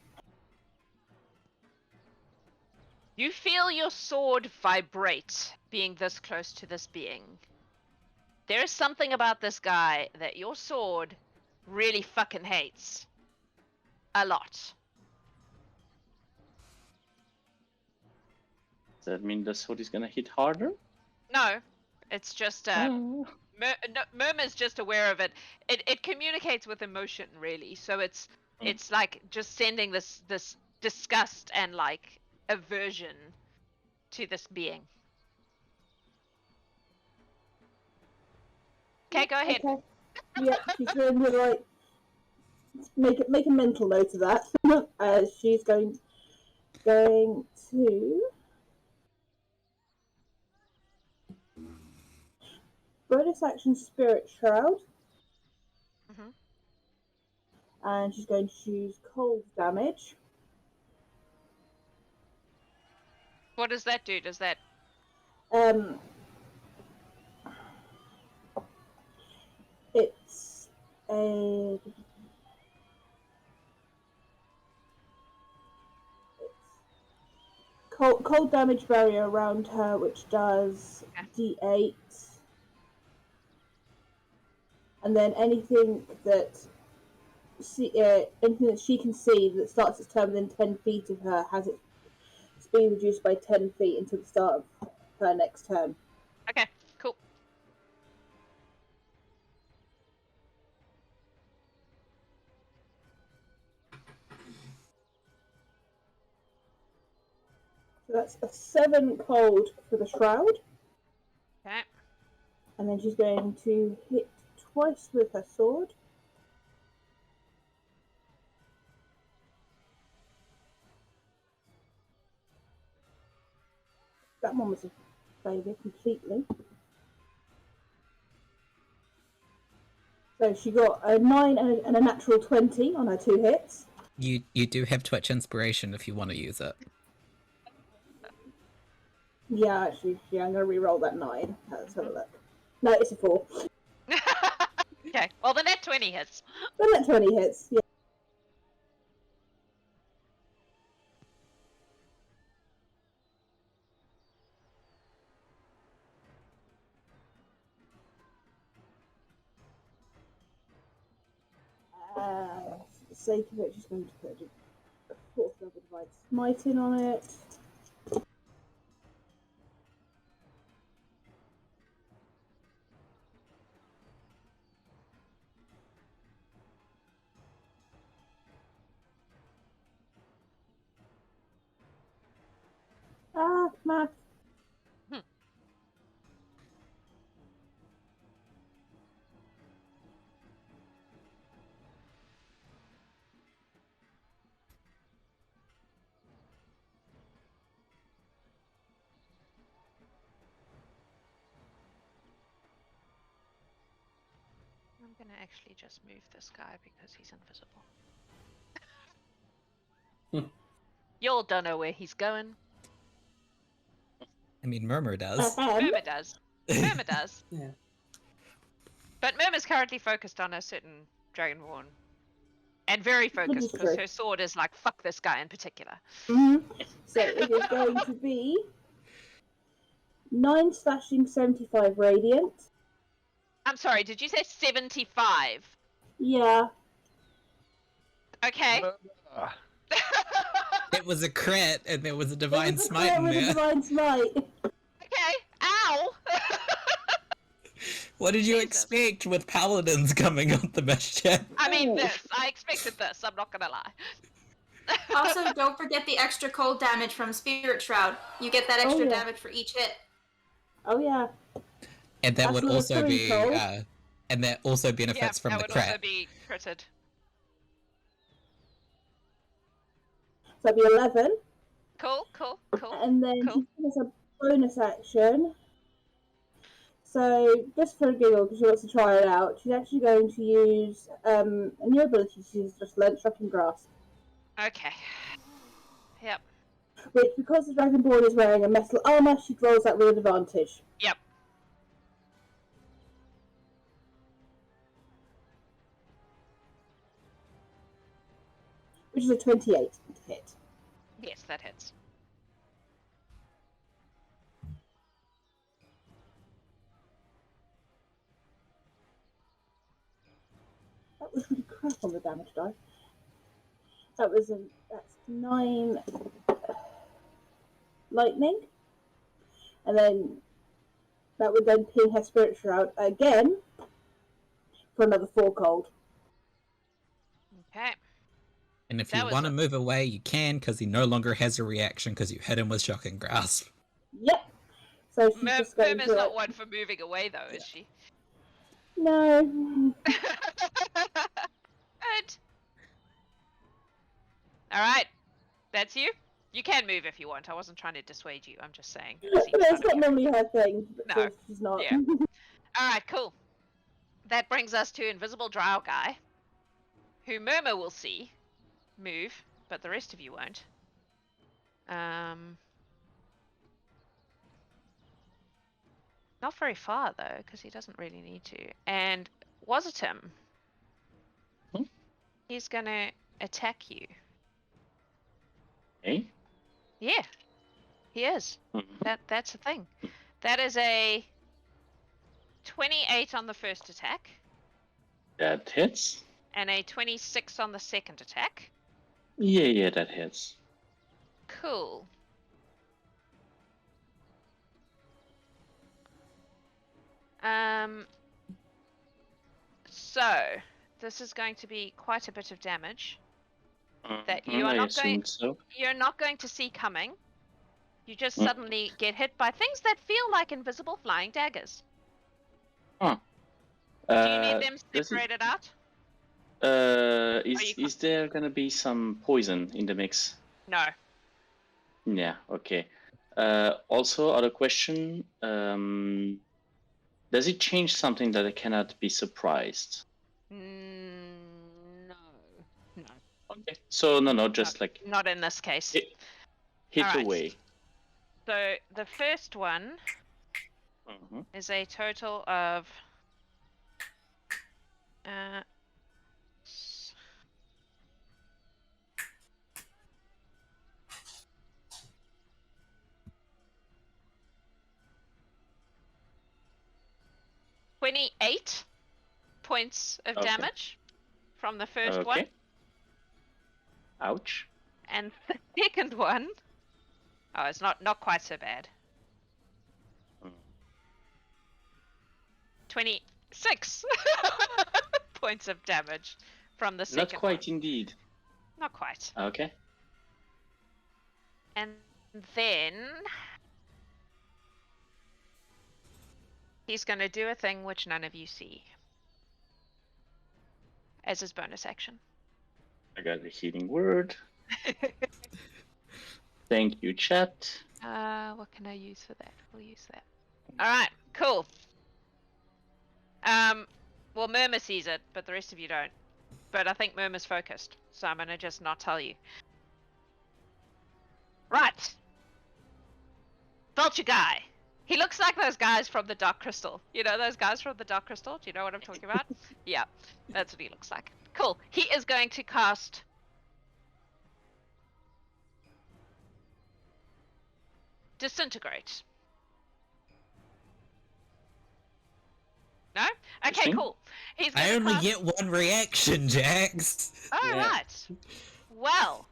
You feel your sword vibrate being this close to this being. There is something about this guy that your sword really fucking hates. A lot. Does that mean the sword is gonna hit harder? No, it's just Murmur's just aware of it. It communicates with emotion, really. So it's like just sending this disgust and like aversion to this being. Okay, go ahead. Okay. Yeah, she's going to make a mental note of that. As she's going to bonus action Spirit Shroud. Mhm. And she's going to choose cold damage. What does that do? Does that... It's a cold damage barrier around her, which does D8, and then anything that she can see that starts its turn within 10 feet of her has its speed reduced by 10 feet until the start of her next turn. Okay, cool. So that's a 7 cold for the shroud. Okay. And then she's going to hit twice with her sword. That one was a failure completely. So she got a 9 and a natural 20 on her 2 hits. You do have Twitch inspiration if you want to use it. Yeah, actually, I'm going to re-roll that 9. Let's have a look. No, it's a 4. Okay, well the net 20 hits. The net 20 hits, yeah. For the sake of it, just going to put a 4th level Divine Smiting on it. Math. I'm gonna actually just move this guy because he's invisible. Y'all don't know where he's going. I mean, Murmur does. Murmur does. Murmur does. Yeah. But Murmur's currently focused on a certain Dragonborn. And very focused because her sword is like, fuck this guy in particular. Mm-hmm. So it is going to be 9 slashing, 75 radiant. I'm sorry, did you say 75? Yeah. Okay. It was a crit, and there was a divine Smite smite in with a there. divine smite. Okay. Ow! What did you Jesus. expect with paladins coming up the mischief? I mean this. I expected this, I'm not gonna lie. Also, don't forget the extra cold damage from Spirit Shroud. You get that extra damage for each hit. Oh yeah. And that would another also 3 be, cold. and that also benefits from that the would crit. also be critted. So that'd be 11. Cool, cool, cool. And then cool. she has a bonus action. So, just for a giggle, because she wants to try it out, she's actually going to use a new ability she's just learnt, Shocking Grasp. Okay. Yep. Which, because the Dragonborn is wearing a metal armour, she rolls that with advantage. Yep. Which is a 28 to hit. Yes, that hits. That was really crap on the damage die. That's 9 lightning. And then that would then ping her Spirit Shroud again for another 4 cold. Okay. And if you want to move away, you can, because he no longer has a reaction because you hit him with Shocking Grasp. Yep. So she's just going Murmur's to, not one for moving away, though, is she? No. Good. Alright. That's you? You can move if you want. I wasn't trying to dissuade you. I'm just saying. It's not normally her thing. No. She's not. Yeah. Alright, cool. That brings us to Invisible Drow Guy, who Murmur will see move, but the rest of you won't. Not very far, though, because he doesn't really need to. And Wasitum, he's going to attack you. Eh? Yeah, he is. That's the thing. That is a 28 on the first attack. That hits. And a 26 on the second attack. Yeah, that hits. Cool. So this is going to be quite a bit of damage that you are I not going. assumed so. You're not going to see coming. You just suddenly get hit by things that feel like invisible flying daggers. Huh. Do you need them does it- separated out? Is there gonna be some poison in the mix? No. Yeah, okay. Also, other question. Does it change something that I cannot be surprised? No. No. Okay. So no, just like Not in this case. hit Alright. away. So the first one is a total of 28 points of damage from the first one. Ouch. And the second one, oh, it's not quite so bad. 26 points of damage from the second one. Not quite, indeed. Not quite. Okay. And then he's going to do a thing which none of you see as his bonus action. I got a healing word. Thank you, chat. What can I use for that? We'll use that. Alright, cool. Well, Murmur sees it, but the rest of you don't. But I think Murmur's focused, so I'm gonna just not tell you. Right. Vulture guy. He looks like those guys from the Dark Crystal. You know those guys from the Dark Crystal? Do you know what I'm talking about? Yeah, that's what he looks like. Cool. He is going to cast Disintegrate. No? Okay, cool. He's I gonna only cast... get one reaction, Jax. Oh, right. Well.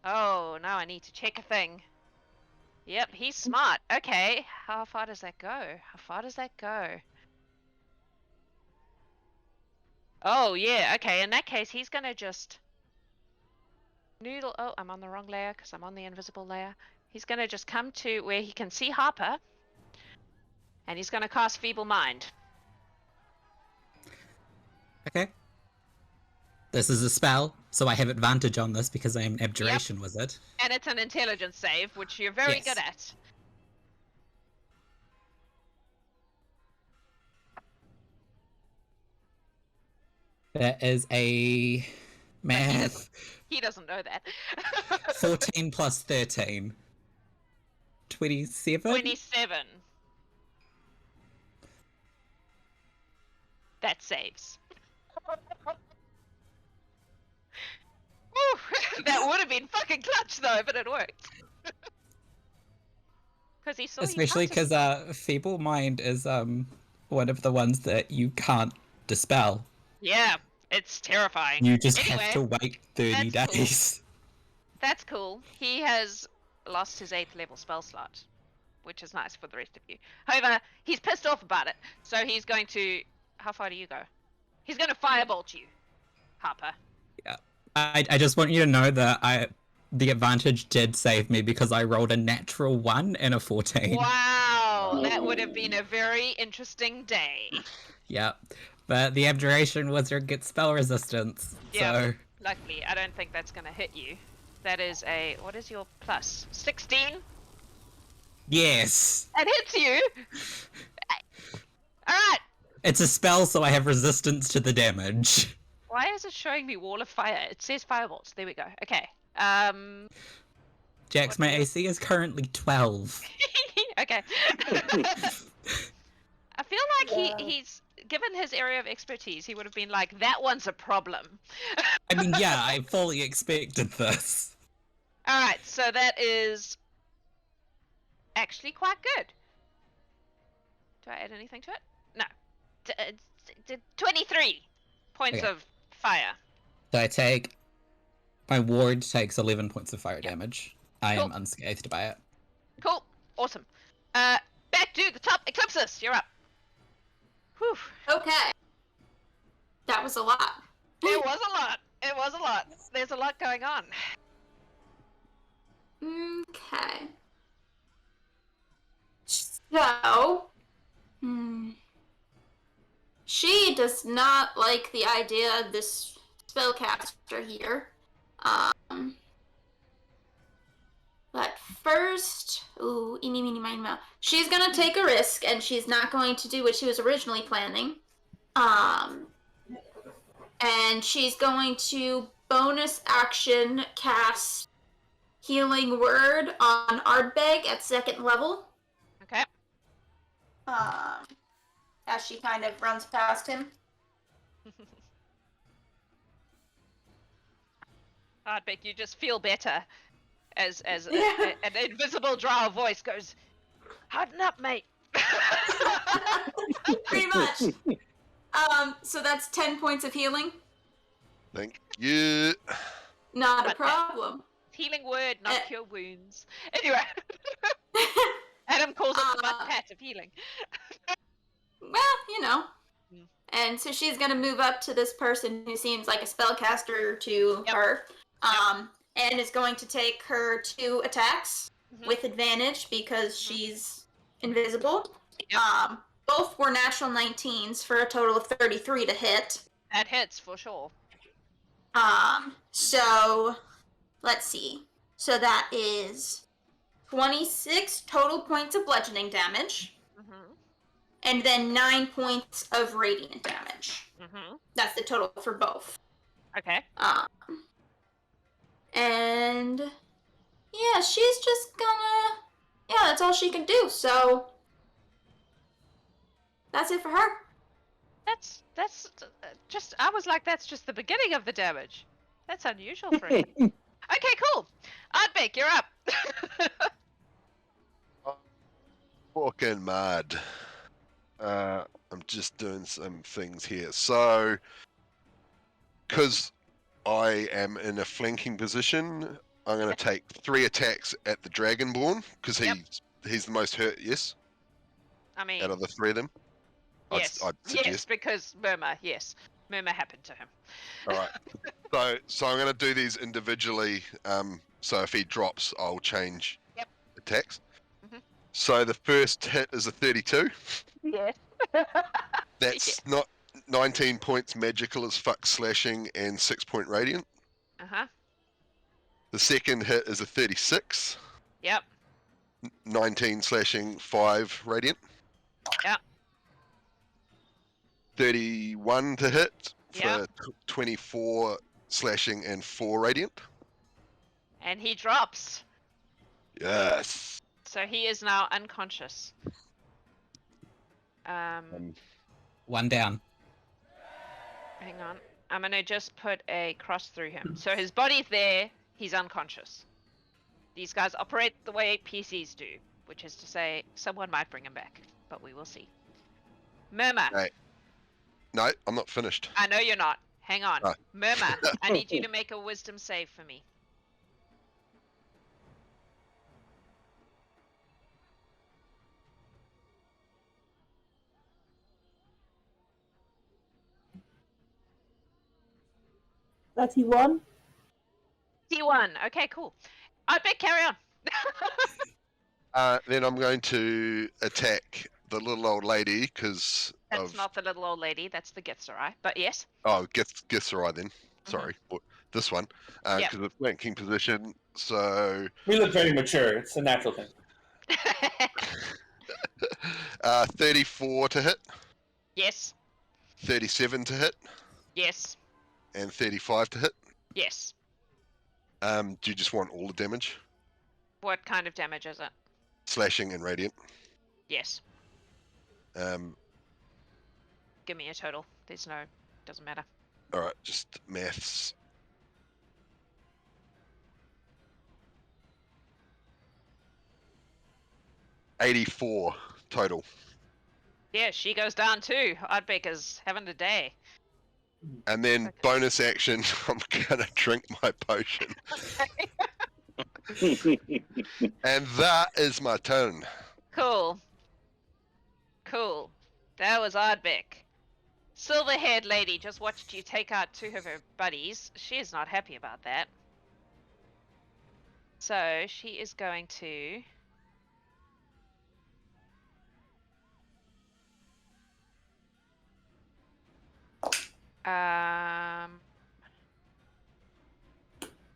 Oh, now I need to check a thing. Yep, he's smart. Okay, how far does that go? How far does that go? Oh, yeah, okay. In that case, he's going to just... Noodle... Oh, I'm on the wrong layer because I'm on the invisible layer. He's going to just come to where he can see Harper. And he's going to cast Feeble Mind. Okay. This is a spell, so I have advantage on this because I am an Abjuration wizard. And it's an intelligence save, which you're very good at. That is a math. He doesn't know that. 14 plus 13. 27? 27. That saves. Woo, that would have been fucking clutch though, but it worked. Because he saw. Especially because Feeble Mind is one of the ones that you can't dispel. Yeah, it's terrifying. You just have to wait 30 that's days. Cool. That's cool. He has lost his 8th level spell slot, which is nice for the rest of you. However, he's pissed off about it, so he's going to. How far do you go? He's going to firebolt you, Harper. Yeah. I just want you to know that the advantage did save me because I rolled a natural 1 and a 14. Wow, that would have been a very interesting day. Yep. But the Abjuration wizard gets spell resistance. Yeah, so... luckily, I don't think that's going to hit you. That is a... What is your plus? 16? Yes! That hits you! Alright! It's a spell, so I have resistance to the damage. Why is it showing me Wall of Fire? It says Firebolts. There we go. Okay. Jax, my AC is currently 12. Okay. I feel like he's... Given his area of expertise, he would have been like, that one's a problem. I mean, yeah, I fully expected this. Alright, so that is... actually quite good. Do I add anything to it? No. 23 points Okay. of fire. So I take. My ward takes 11 points of fire damage. I Cool. am unscathed by it. Cool. Awesome. Back to the top. Eclipsis, you're up. Whew. Okay. That was a lot. It was a lot. It was a lot. There's a lot going on. Okay. So, she does not like the idea of this spellcaster here. But first, eeny, meeny, miny, moe. She's gonna take a risk, and she's not going to do what she was originally planning. And she's going to bonus action cast Healing Word on Ardbeg at 2nd level. Okay. As she kind of runs past him. Ardbeg, you just feel better as Yeah. an invisible Drow voice goes, "Harden up, mate." Pretty much. So that's 10 points of healing. Thank you. Not a But problem. Healing Word, not cure wounds. Anyway, Adam calls it the mud pat of healing. Well, you know. Mm. And so she's gonna move up to this person who seems like a spellcaster to her. And is going to take her 2 attacks with advantage because she's invisible. Yep. Both were natural 19s for a total of 33 to hit. That hits for sure. So let's see. So that is 26 total points of bludgeoning damage. And then 9 points of radiant damage. That's the total for both. Okay. And yeah, she's just gonna, that's all she can do. So that's it for her. That's just, I was like, that's just the beginning of the damage. That's unusual for him. Okay, cool. Ardbeg, you're up. Fucking mad. I'm just doing some things here. So, because I am in a flanking position, I'm going to take 3 attacks at the Dragonborn, because he's the most hurt, yes? I mean, Out of the 3 of them? yes. I'd suggest. Yes, because Murmur, yes. Murmur happened to him. Alright. So I'm going to do these individually. So if he drops, I'll change attacks. So the first hit is a 32. Yes. That's not 19 points magical as fuck slashing and 6 point radiant. The second hit is a 36. Yep. 19 slashing, 5 radiant. Yep. 31 to hit for Yep. 24 slashing and 4 radiant. And he drops. Yes. So he is now unconscious. One down. Hang on. I'm gonna just put a cross through him. So his body's there, he's unconscious. These guys operate the way PCs do, which is to say someone might bring him back, but we will see. Murmur. Right. No, I'm not finished. I know you're not. Hang on. Oh. Murmur, I need you to make a wisdom save for me. T1. T1. Okay, cool. Ardbeg, carry on. Then I'm going to attack the little old lady because That's not the little old lady. That's the Githzerai. But yes. Oh, Githzerai then. Sorry. This one. Because of flanking position. So... We look very mature. It's a natural thing. 34 to hit. Yes. 37 to hit. Yes. And 35 to hit. Yes. Do you just want all the damage? What kind of damage is it? Slashing and radiant. Yes. Um. Give me a total. There's no... Doesn't matter. Alright, just maths. $84 total. Yeah, she goes down too. Ardbeg is having a day. And then Okay. bonus action, I'm gonna drink my potion. And that is my turn. Cool. Cool. That was Ardbeg. Silver-haired lady just watched you take out 2 of her buddies. She is not happy about that. So she is going to...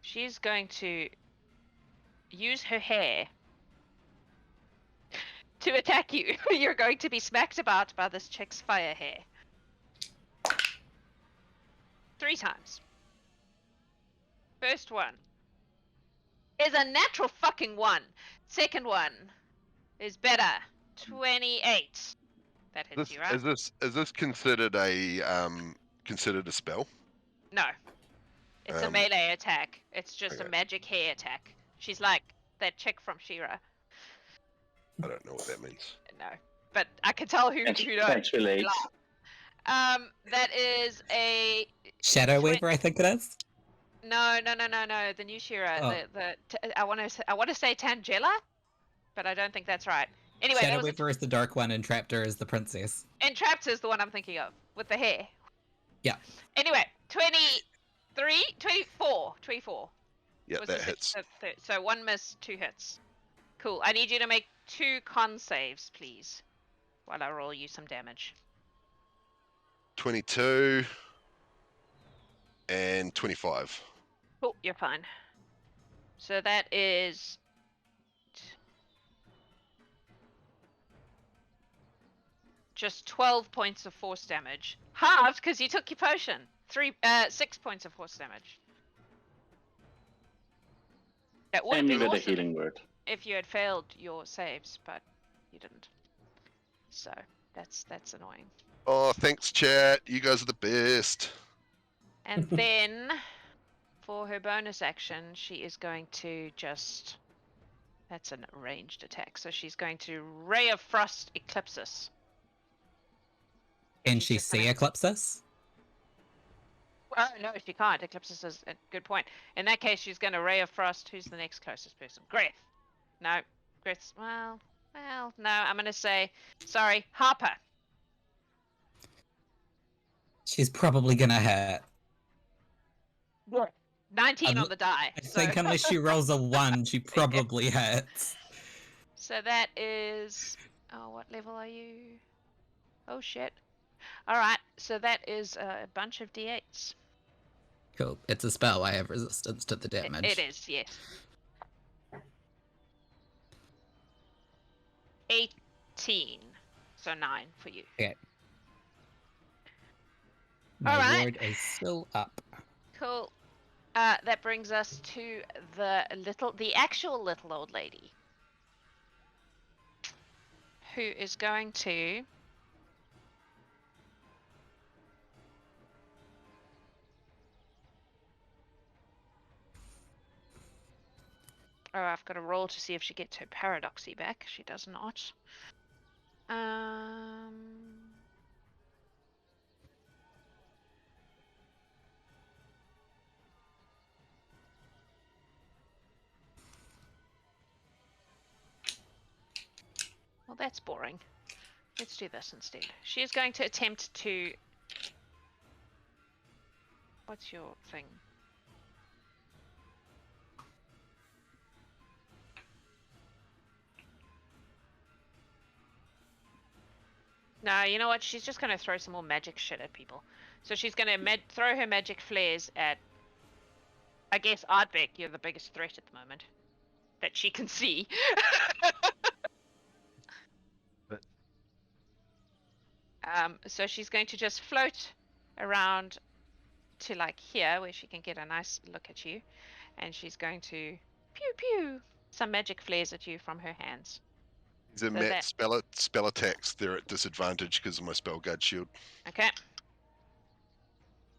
she's going to use her hair to attack you. You're going to be smacked about by this chick's fire hair. 3 times. First one is a natural fucking 1. Second one is better. 28. That hits you, right? Is this considered a spell? No. It's a Um, melee attack. It's just okay. a magic hair attack. She's like that chick from She-Ra. I don't know what that means. No. But I can tell who knows. Can't relate. That is a Shadow Weaver, I think it is. no. The new She-Ra. Oh. I want to say Tangela, but I don't think that's right. Anyway, Shadow that was Weaver is the dark one, and Traptor is the princess. Entrapped is the one I'm thinking of with the hair. Yeah. Anyway, 24. Yeah, Was that the hits. So 1 miss, 2 hits. Cool. I need you to make 2 con saves, please, while I roll you some damage. 22 and 25. Cool, you're fine. So that is just 12 points of force damage. Halved because you took your potion. 6 points of force damage. That would have And you been get a awesome healing word. if you had failed your saves, but you didn't. So that's annoying. Oh, thanks, chat. You guys are the best. And then for her bonus action, she is going to just... That's a ranged attack. So she's going to Ray of Frost Eclipsis. Can She's she just gonna- see Eclipsis? Oh, no, she can't. Eclipsis is a good point. In that case, she's going to Ray of Frost. Who's the next closest person? Greth. No. Greth's... Well, no. I'm going to say... Sorry, Harper. She's probably gonna hit. 19 on the die. I think unless she rolls a 1, she probably hits. So that is... Oh, what level are you? Oh, shit. Alright, so that is a bunch of d8s. Cool. It's a spell. I have resistance to the damage. It is, yes. 18. So 9 for you. Okay. My Alright. ward is still up. Cool. That brings us to the actual little old lady. Who is going to... Oh, I've got to roll to see if she gets her paradoxy back. She does not. Well, that's boring. Let's do this instead. She is going to attempt to... What's your thing? No, you know what? She's just going to throw some more magic shit at people. So she's going to throw her magic flares at... I guess Ardbeg, you're the biggest threat at the moment. That she can see. So she's going to just float around to like here where she can get a nice look at you. And she's going to pew pew some magic flares at you from her hands. These are spell attacks. They're at disadvantage because of my spell guard shield. Okay.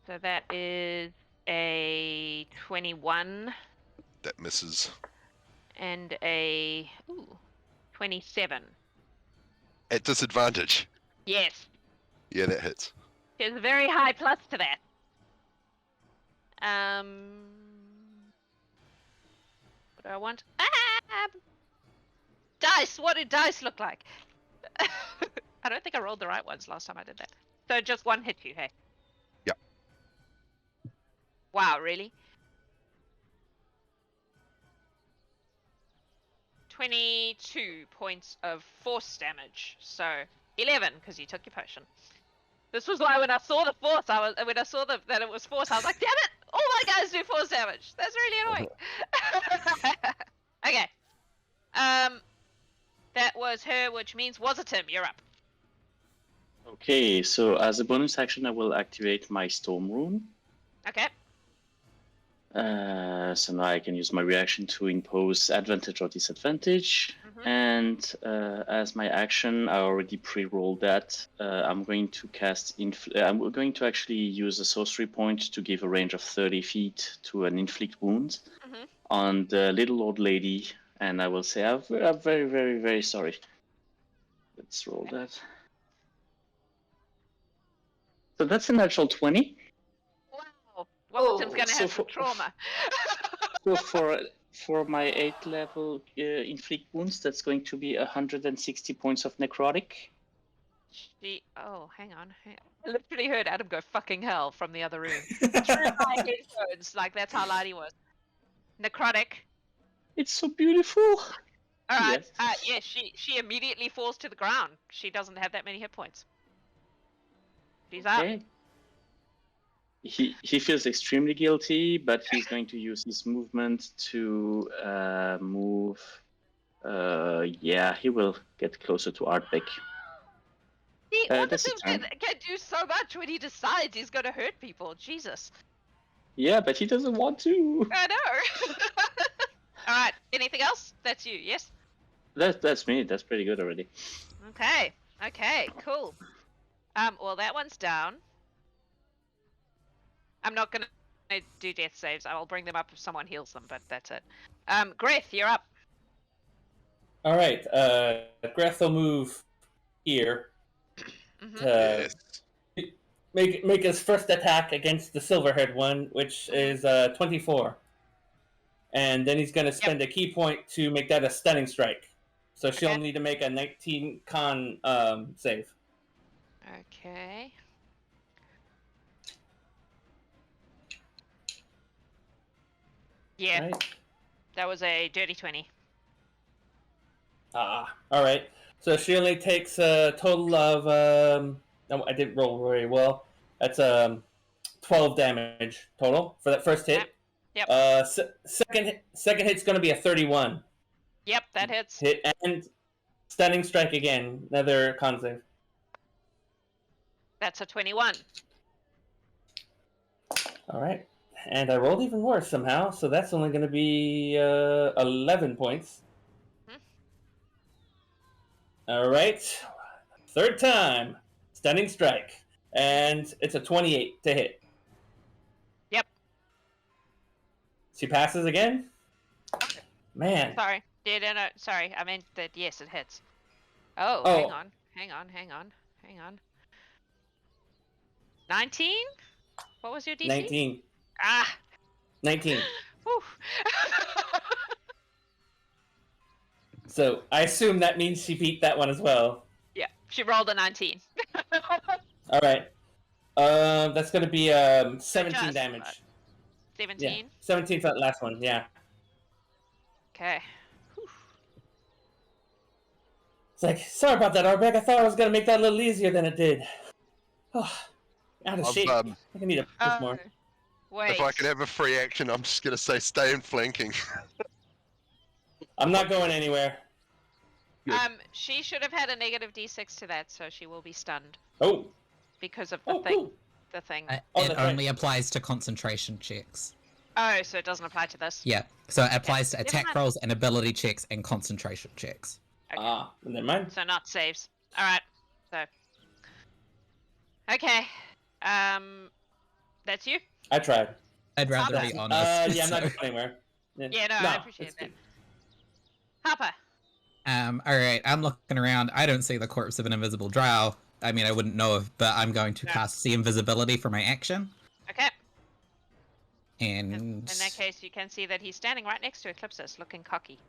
So that is a 21 That misses. and a 27. At disadvantage. Yes. Yeah, that hits. There's a very high plus to that. What do I want? Dice! What do dice look like? I don't think I rolled the right ones last time I did that. So just one hit you, hey? Yep. Wow, really? 22 points of force damage. So 11 because you took your potion. This was why when I saw the force, that it was force, I was like, damn it! All my guys do force damage. That's really annoying. Okay. That was her, which means Wasitum, you're up. Okay, so as a bonus action, I will activate my Storm Rune. Okay. So now I can use my reaction to impose advantage or disadvantage. And as my action, I already pre-rolled that. I'm going to cast. I'm going to actually use a sorcery point to give a range of 30 feet to an inflict wound on the little old lady, and I will say I'm very, very, very sorry. Let's roll that. So that's a natural 20. Wow. Wasitum's gonna have some trauma. So for my 8th level inflict wounds, that's going to be 160 points of necrotic. Oh, hang on. I literally heard Adam go fucking hell from the other room. Through my headphones, like that's how loud he was. Necrotic. It's so beautiful. All right. Yes. Yeah, she immediately falls to the ground. She doesn't have that many hit points. She's out. Okay. He feels extremely guilty, but he's going to use his movement to move. Yeah, he will get closer to Ardbeg. Wasitum can do so much when he decides he's going to hurt people. Jesus. Yeah, but he doesn't want to. I know. All right. Anything else? That's you. Yes. That's me. That's pretty good already. Okay. Okay. Cool. Well, that one's down. I'm not gonna do death saves. I will bring them up if someone heals them, but that's it. Greth, you're up. All right. Greth will move here to make his first attack against the silver-haired one, which is 24. And then he's going to spend a key point to make that a stunning strike. So she'll need to make a 19 con save. Okay. Yeah, Right. That was a dirty 20. All right. So she only takes a total of no, I didn't roll very well. That's 12 damage total for that first hit. Yep. Second hit's going to be a 31. Yep, that hits. Hit and stunning strike again. Another con save. That's a 21. All right. And I rolled even worse somehow, so that's only going to be 11 points. All right. Third time. Stunning strike. And it's a 28 to hit. Yep. She passes again? Man. Sorry. No, sorry. I meant that, yes, it hits. Oh, hang on. 19? What was your DC? 19. 19. Whew. So I assume that means she beat that one as well. Yeah, she rolled a 19. All right. That's going to be 17 Just, damage. 17? Yeah, 17 for that last one, yeah. Okay. It's like, sorry about that, Ardbeg. I thought I was going to make that a little easier than it did. Oh, out of shape. I think I need to push more. Wait. If I could have a free action, I'm just going to say stay in flanking. I'm not going anywhere. Good. She should have had a negative D6 to that, so she will be stunned. Oh. Because of the thing. Cool. The thing. It only applies to concentration checks. Oh, so it doesn't apply to this? Yeah, so it applies to Never attack mind. rolls and ability checks and concentration checks. Okay. Never mind. So not saves. Alright. So. Okay. That's you? I tried. I'd rather be honest. Yeah, I'm not so- going anywhere. Yeah, no, I appreciate that. Harper. Alright, I'm looking around. I don't see the corpse of an invisible drow. I mean, I wouldn't know if, but I'm going to No. cast See Invisibility for my action. Okay. And In that case, you can see that he's standing right next to Eclipsis, looking cocky.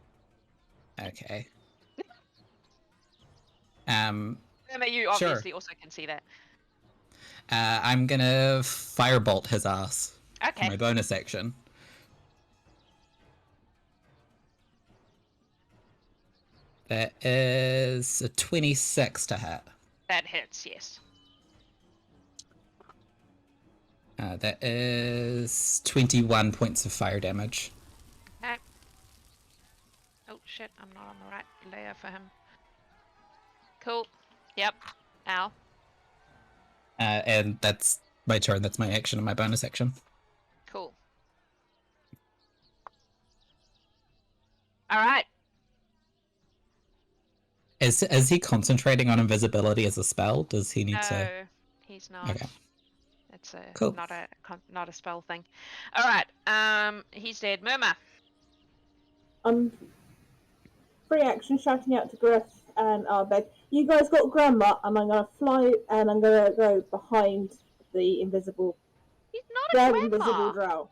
okay. You Sure. obviously also can see that. I'm gonna firebolt his ass for Okay. my bonus action. That is a 26 to hit. That hits, yes. That is 21 points of fire damage. Okay. Oh shit, I'm not on the right layer for him. Cool. Yep. Ow. And that's my turn. That's my action and my bonus action. Cool. Alright. Is he concentrating on invisibility as a spell? Does he need No, to? he's not. Okay. It's Cool. not a spell thing. Alright, he's dead. Murmur. I'm free action shouting out to Greth and Ardbeg. You guys got Grandma, and I'm gonna fly, and I'm gonna go behind the invisible, He's not a invisible grandma. drow.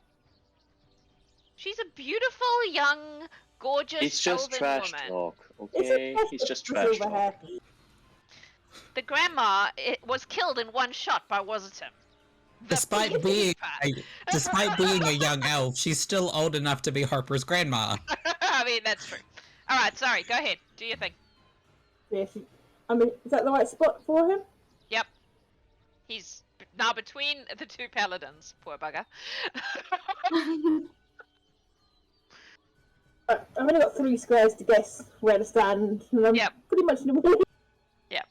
She's a beautiful, young, gorgeous It's just elven trash woman. talk, It's a okay? He's just trash silver hair. talk. The grandma was killed in one shot by Wasitum. Despite being a young elf, she's still old enough to be Harper's grandma. I mean, that's true. Alright, sorry, go ahead. Do your thing. Yeah, I mean, is that the right spot for him? Yep. He's now between the two paladins. Poor bugger. I've only got 3 squares to guess where to stand, and I'm Yep. pretty much in the middle. Yep.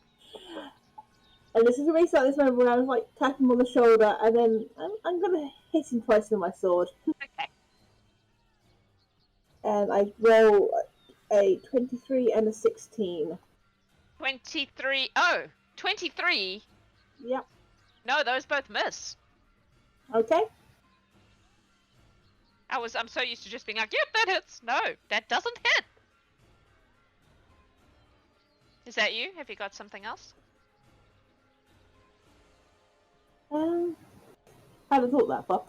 And this is a race at this moment where I was like tapping him on the shoulder, and then I'm gonna hit him twice with my sword. Okay. And I roll a 23 and a 16. 23. Oh, 23? Yep. No, those both miss. Okay. I'm so used to just being like, yep, that hits. No, that doesn't hit. Is that you? Have you got something else? Haven't thought that far.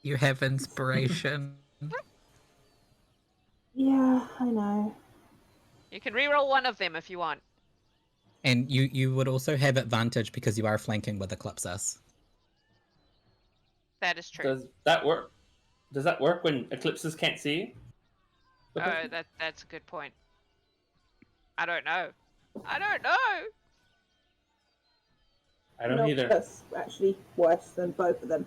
You have inspiration. Yeah, I know. You can reroll one of them if you want. And you would also have advantage because you are flanking with Eclipsis. That is true. Does that work? Does that work when Eclipses can't see you? Oh, that's a good point. I don't know. I don't No, either. That's actually worse than both of them.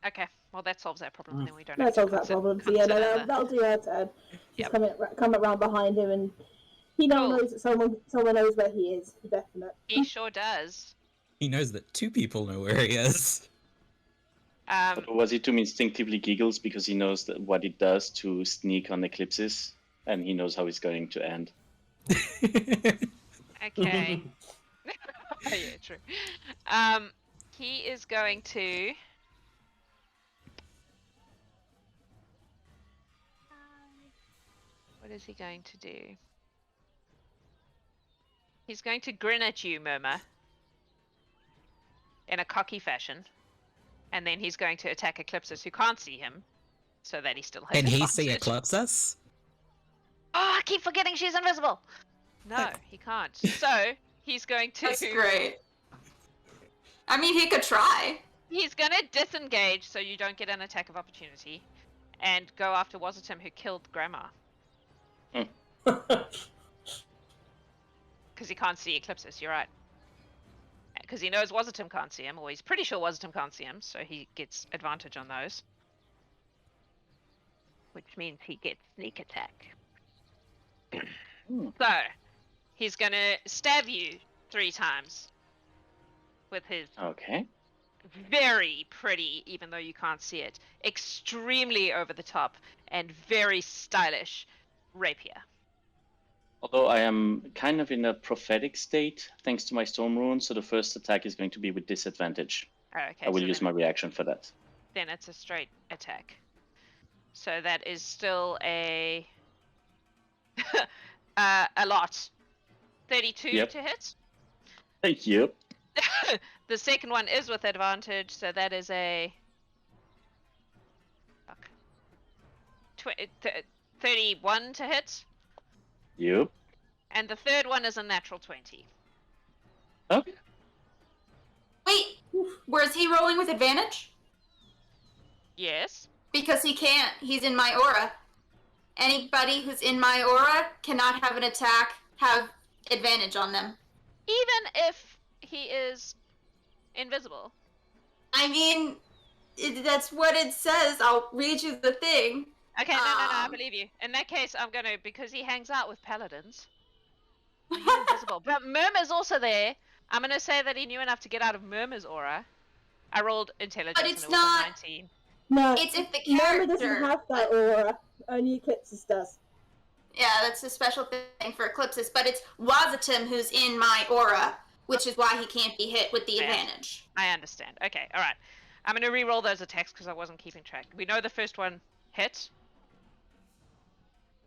Okay, well that solves that problem, and then we don't That have to solves that problem. So yeah, consider that'll do her turn. Yep. Just come around behind him, and he now Cool. knows that someone knows where he is. For definite. He sure does. He knows that 2 people know where he is. Wasitum instinctively giggles because he knows that what it does to sneak on Eclipses, and he knows how it's going to end. Okay. Yeah, true. He is going to. What is he going to do? He's going to grin at you, Murmur, in a cocky fashion, and then he's going to attack Eclipsis, who can't see him, so that he still has. Can he see advantage. Eclipsis? Oh, I keep forgetting she's invisible. No, he can't. So he's going to. That's great. I mean, he could try. He's going to disengage, so you don't get an attack of opportunity, and go after Wasitum, who killed Grandma, because he can't see Eclipsis. You're right. Because he knows Wasitum can't see him, or he's pretty sure Wasitum can't see him, so he gets advantage on those. Which means he gets sneak attack. So, he's gonna stab you 3 times with his Okay. very pretty, even though you can't see it, extremely over the top, and very stylish rapier. Although I am kind of in a prophetic state thanks to my Storm Rune, so the first attack is going to be with disadvantage. Okay, I will so use my reaction for that. then it's a straight attack. So that is still a lot. 32 Yep. to hit. Yep. The second one is with advantage, so that is a 31 to hit. Yep. And the third one is a natural 20. Okay. Wait, was he rolling with advantage? Yes. Because he can't. He's in my aura. Anybody who's in my aura cannot have an attack have advantage on them. Even if he is invisible. I mean, that's what it says. I'll read you the thing. Okay, no, I believe you. In that case, I'm gonna, because he hangs out with paladins. He's invisible. But Murmur's also there. I'm gonna say that he knew enough to get out of Murmur's aura. I rolled intelligence But it's and it was not- a 19. No, It's if the Murmur character. doesn't have that aura. Only Eclipsis does. Yeah, that's a special thing for Eclipsis, but it's Wasitum who's in my aura, which is why he can't be hit with the advantage. I understand. Okay, alright. I'm gonna re-roll those attacks because I wasn't keeping track. We know the first one hit.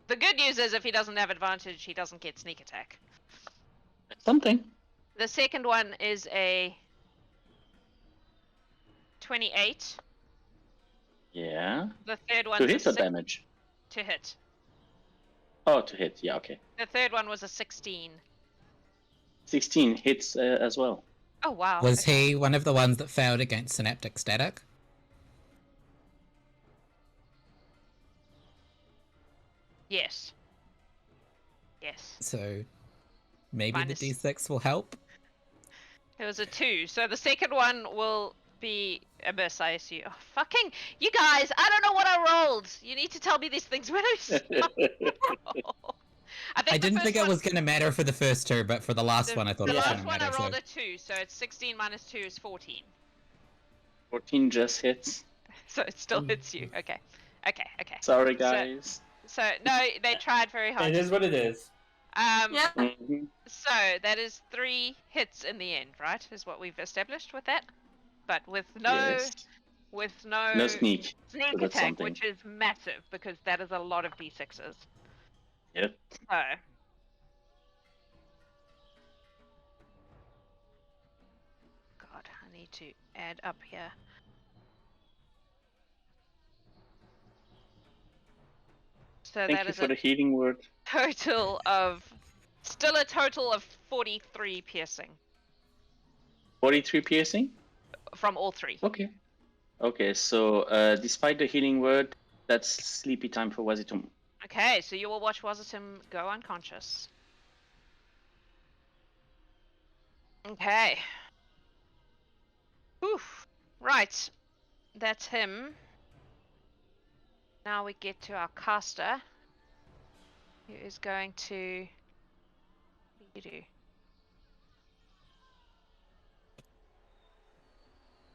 The good news is if he doesn't have advantage, he doesn't get sneak attack. Something. The second one is a 28. Yeah. The third one To is hit a or damage? to hit. Oh, to hit. Yeah, okay. The third one was a 16. 16 hits as well. Oh wow. Was okay. he one of the ones that failed against synaptic static? Yes. Yes. So maybe Minus- the d6 will help. It was a 2. So the second one will be a miss, I assume. Oh, fucking you guys! I don't know what I rolled. You need to tell me these things when I start. I didn't think it was going to matter for the first two, but for the last one I thought the it was last going to one matter. I rolled So. a 2, so it's 16 minus 2 is 14. 14 just hits. So it still hits you. Okay. Okay. Sorry, guys. So no, they tried very hard. It is what it is. Yeah. Mhm. So that is 3 hits in the end, right? Is what we've established with that. But with no Yes. No sneak. sneak so that's attack, something. which is massive because that is a lot of d6s. Yep. So God, I need to add up here. So Thank that you is for a the healing word. total of still a total of 43 piercing 43 piercing? from all 3. Okay. Okay, so despite the healing word, that's sleepy time for Wasitum. Okay, so you will watch Wasitum go unconscious. Okay. Whew. Right. That's him. Now we get to our caster, who is going to... What do you do?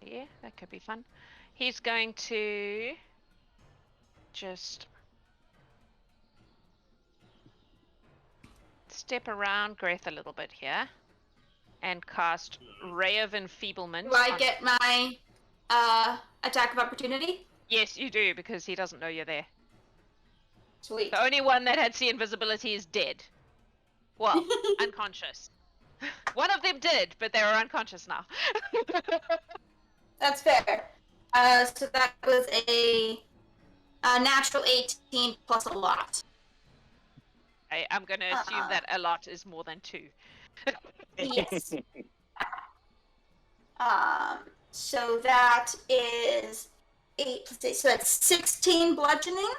Yeah, that could be fun. He's going to just step around Greth a little bit here and cast Ray of Enfeeblement. Do I on- get my attack of opportunity? Yes, you do, because he doesn't know you're there. Sweet. The only one that had see invisibility is dead. Well, unconscious. One of them did, but they were unconscious now. That's fair. So that was a natural 18 plus a lot. I'm going to assume that a lot is more than 2. Yes. So that is 8 plus 8. So that's 16 bludgeoning.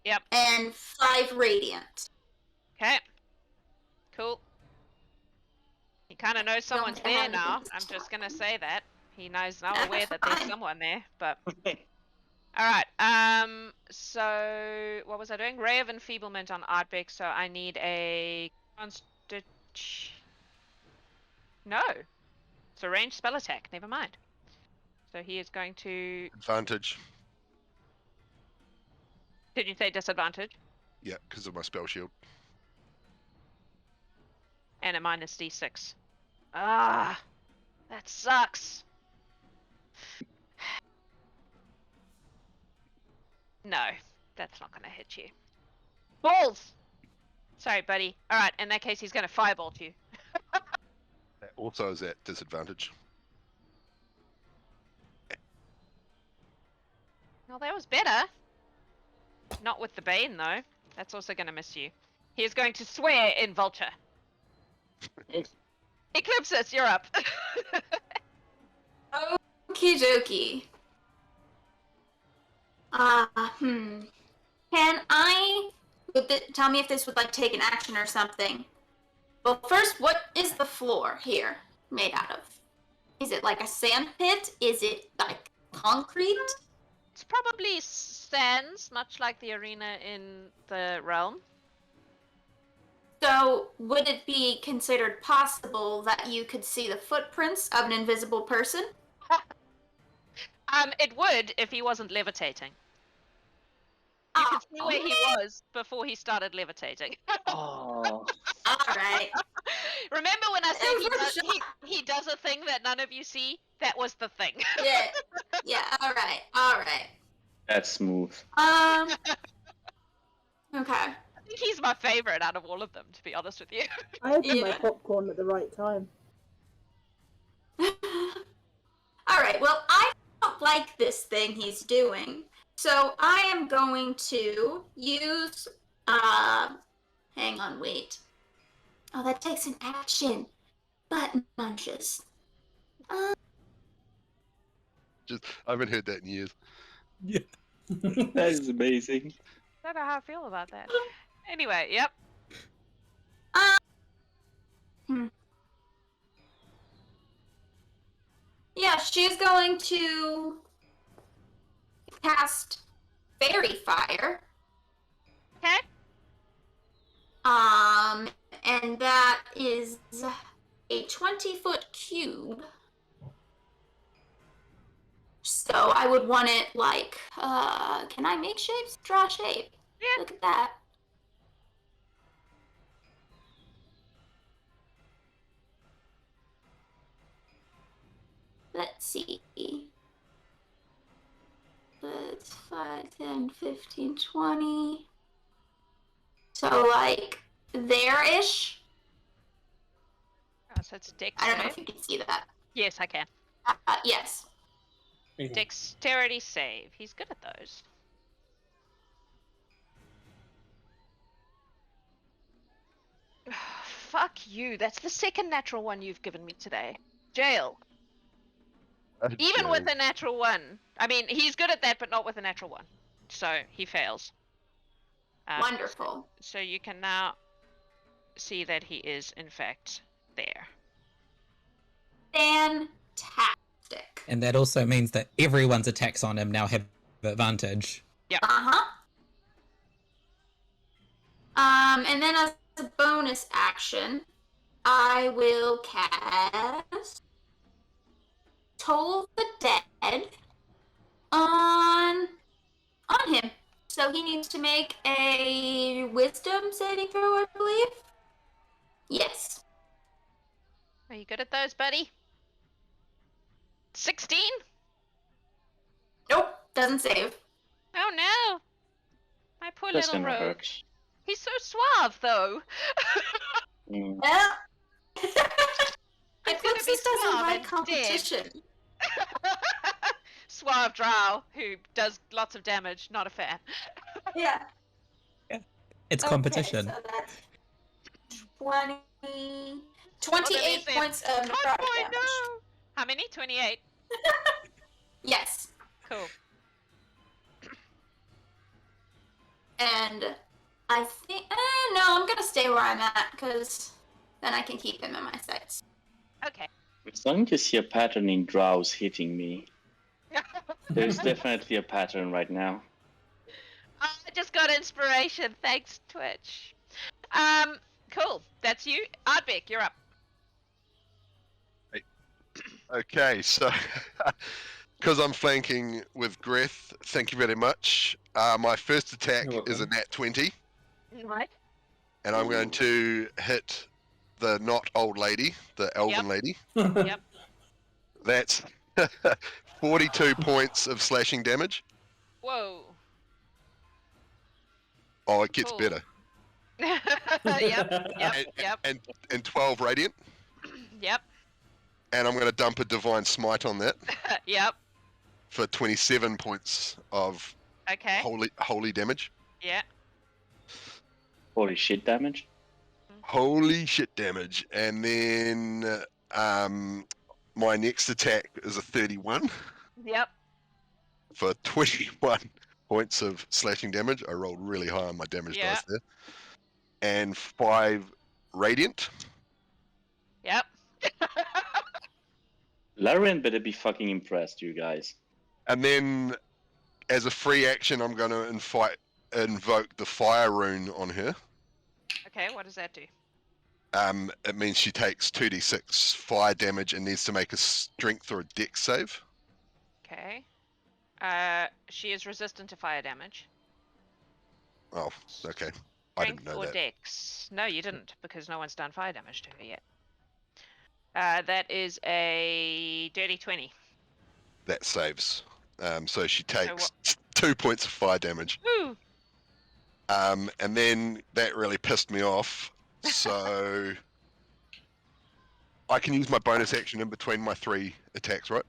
Yep. And 5 radiant. Okay. Cool. He kind of knows someone's think I there have now. anything I'm to just going to say that. He knows now That's aware that there's fine. someone there, but... Alright, so... What was I doing? Ray of Enfeeblement on Ardbeg, so I need a... No! It's a ranged spell attack, never mind. So he is going to... Advantage. Did you say disadvantage? Yeah, because of my spell shield. And a minus d6. Ah! That sucks! No, that's not gonna hit you. Balls! Sorry, buddy. Alright, in that case, he's gonna firebolt you. That also is at disadvantage. Well, that was better. Not with the Bane, though. That's also going to miss you. He is going to swear in Vulture. Eclipsis, you're up. Okie dokie. Can I... tell me if this would, like, take an action or something. Well, first, what is the floor here made out of? Is it like a sand pit? Is it, like, concrete? It's probably sands, much like the arena in the realm. So, would it be considered possible that you could see the footprints of an invisible person? It would if he wasn't levitating. You could see where he was before he started levitating. Oh, Alright. Remember when I said he does a thing that none of you see? That was the thing. Yeah, alright. that's smooth. Okay. I think he's my favorite out of all of them, to be honest with you. I opened my Yeah. popcorn at the right time. Alright, well, I don't like this thing he's doing. So I am going to use, hang on, wait. Oh, that takes an action. Button punches. I haven't heard that in years. That is amazing. I don't know how I feel about that. Anyway, yep. Yeah, she's going to cast Fairy Fire. Okay. And that is a 20-foot cube. So I would want it like, can I make shapes? Draw a shape. Yeah. Look at that. Let's see. That's 5, 10, 15, 20. So like there-ish. Oh, so it's dex I don't know save. if you can see that. Yes, I can. Yes. Dexterity save. He's good at those. Fuck you. That's the second natural one you've given me today. Jail. Even with a natural one. I mean, he's good at that, but not with a natural one. So he fails. Wonderful. So you can now see that he is, in fact, there. Fantastic. And that also means that everyone's attacks on him now have advantage. Uh-huh. And then as a bonus action, I will cast Toll the Dead on him. So he needs to make a Wisdom saving throw, I believe. Yes. Are you good at those, buddy? 16? Nope, doesn't save. Oh no! My poor That's little gonna rogue. hurt. He's so suave, though. Mm. Well, He's gonna be Eclipsis doesn't suave like and competition. Suave Drow, who does lots of damage, not a fan. Yeah. It's competition. Okay, so that's 28 points of necrotic damage. No! How many? 28. Yes. Cool. And I think, no, I'm gonna stay where I'm at, because then I can keep him in my sights. Okay. I'm starting to see a pattern in Drows hitting me. There's definitely a pattern right now. I just got inspiration. Thanks, Twitch. Cool. That's you. Ardbeg, you're up. Okay, so because I'm flanking with Greth, thank you very much. My first attack You're is a welcome. nat 20, Right. and I'm going to hit the not old lady, the elven lady. Yep. That's 42 points of slashing damage. Whoa. Oh, it gets Cool. better. Yep. And 12 radiant. Yep. And I'm going to dump a Divine Smite on that Yep. for 27 points of Okay. holy damage. Yeah. Holy shit damage. Holy shit damage. And then my next attack is a 31 Yep. for 21 points of slashing damage. I rolled really high on my damage Yeah. dice there. And 5 radiant. Yep. Larien better be fucking impressed, you guys. And then, as a free action, I'm going to invoke the fire rune on her. Okay, what does that do? It means she takes 2d6 fire damage and needs to make a strength or a dex save. Okay. She is resistant to fire damage. Oh, okay. I didn't Strength know or that. dex? No, you didn't, because no one's done fire damage to her yet. That is a dirty 20. That saves. So she takes 2 points of fire damage. Woo! And then that really pissed me off. So I can use my bonus action in between my 3 attacks, right?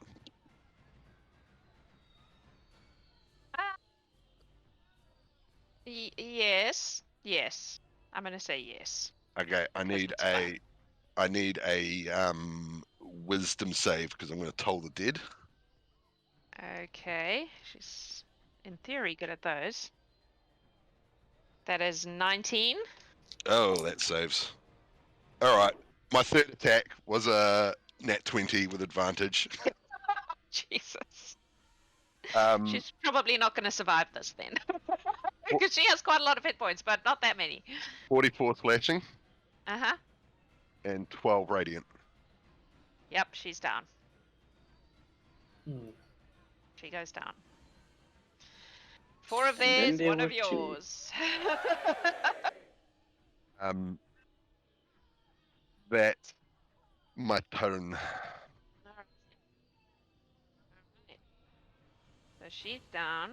Yes. Yes. I'm gonna say yes. Okay, I need it's fine. a wisdom save because I'm going to toll the dead. Okay. She's, in theory, good at those. That is 19. Oh, that saves. All right, my 3rd attack was a nat 20 with advantage. Jesus. Um, She's probably not going to survive this then. Because she has quite a lot of hit points, but not that many. 44 slashing Uh-huh. and 12 radiant. Yep, she's down. Hmm. She goes down. 4 of And then theirs, there 1 of were two. yours. That's my turn. Alright. So she's down.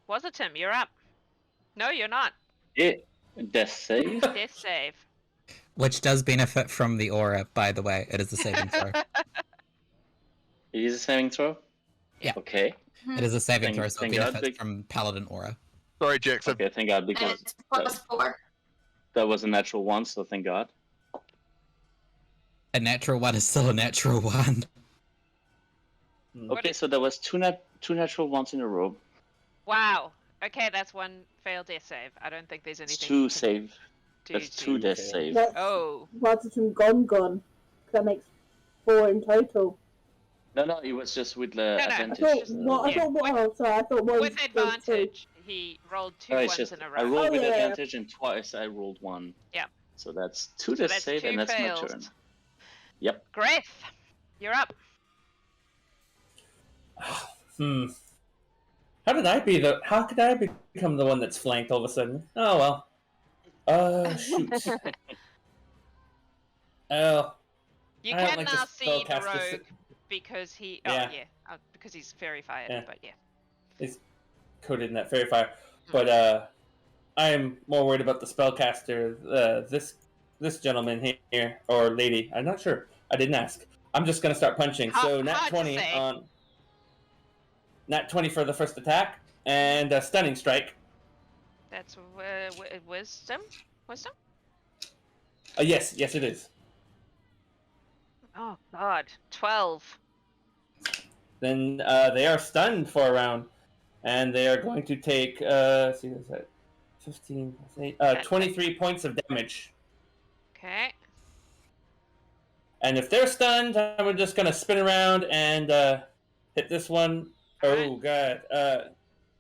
Wasitum, you're up. No, you're not. Yeah, death save. Death save. Which does benefit from the aura, by the way. It is a saving throw. It is a saving throw? Yeah. Okay. It is a saving Thank- throw, so it thank God, benefits big- from Paladin aura. Sorry, Jackson. Okay, thank God, And because it's +4. that was a natural 1, so thank God. A natural 1 is still a natural 1. Okay, so there was two natural 1s in a row. Wow. Okay, that's 1 failed death save. I don't think there's It's anything. 2 you can save. do That's to- 2 death Okay. save. That's Oh. Wasitum gone. That makes 4 in total. No, it was just with the No, no. I advantage. thought, Yeah. I thought one With advantage, he rolled 2 No, it's ones just in a I row. rolled Oh, with yeah, yeah. advantage and twice I rolled 1. Yeah. So that's 2 So death that's save 2 and that's fails. my turn. Yep. Greth, you're up. Hmm. How could I become the one that's flanked all of a sudden? Oh well. Shoot. Oh. You I don't can like to now see the spellcast this- rogue because he. Yeah. Oh yeah, because he's fairy fired. Yeah. But yeah. It's coded in that fairy fire. But I am more worried about the spellcaster. This gentleman here or lady. I'm not sure. I didn't ask. I'm just gonna start punching. So nat hard to 20 say. on nat 20 for the first attack and a stunning strike. That's wisdom. Wisdom. Yes, it is. Oh God, 12. Then they are stunned for a round, and they are going to take. See, what's that? 15, 23 points of damage. Okay. And if they're stunned, I'm just gonna spin around and hit this one. Oh God!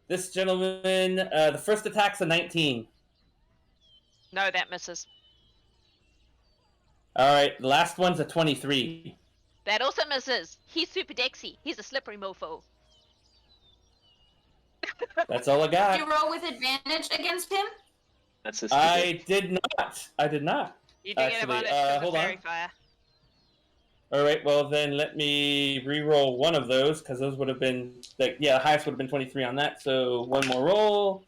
This gentleman, the first attack's a 19. No, that misses. All right, the last one's a 23. That also misses. He's super dexy. He's a slippery mofo. That's all I Did got. you roll with advantage against him? That's a I did not. You do get Actually, advantage because of hold on. fairy fire. All right, well then let me re-roll one of those because those would have been the highest would have been 23 on that. So one more roll.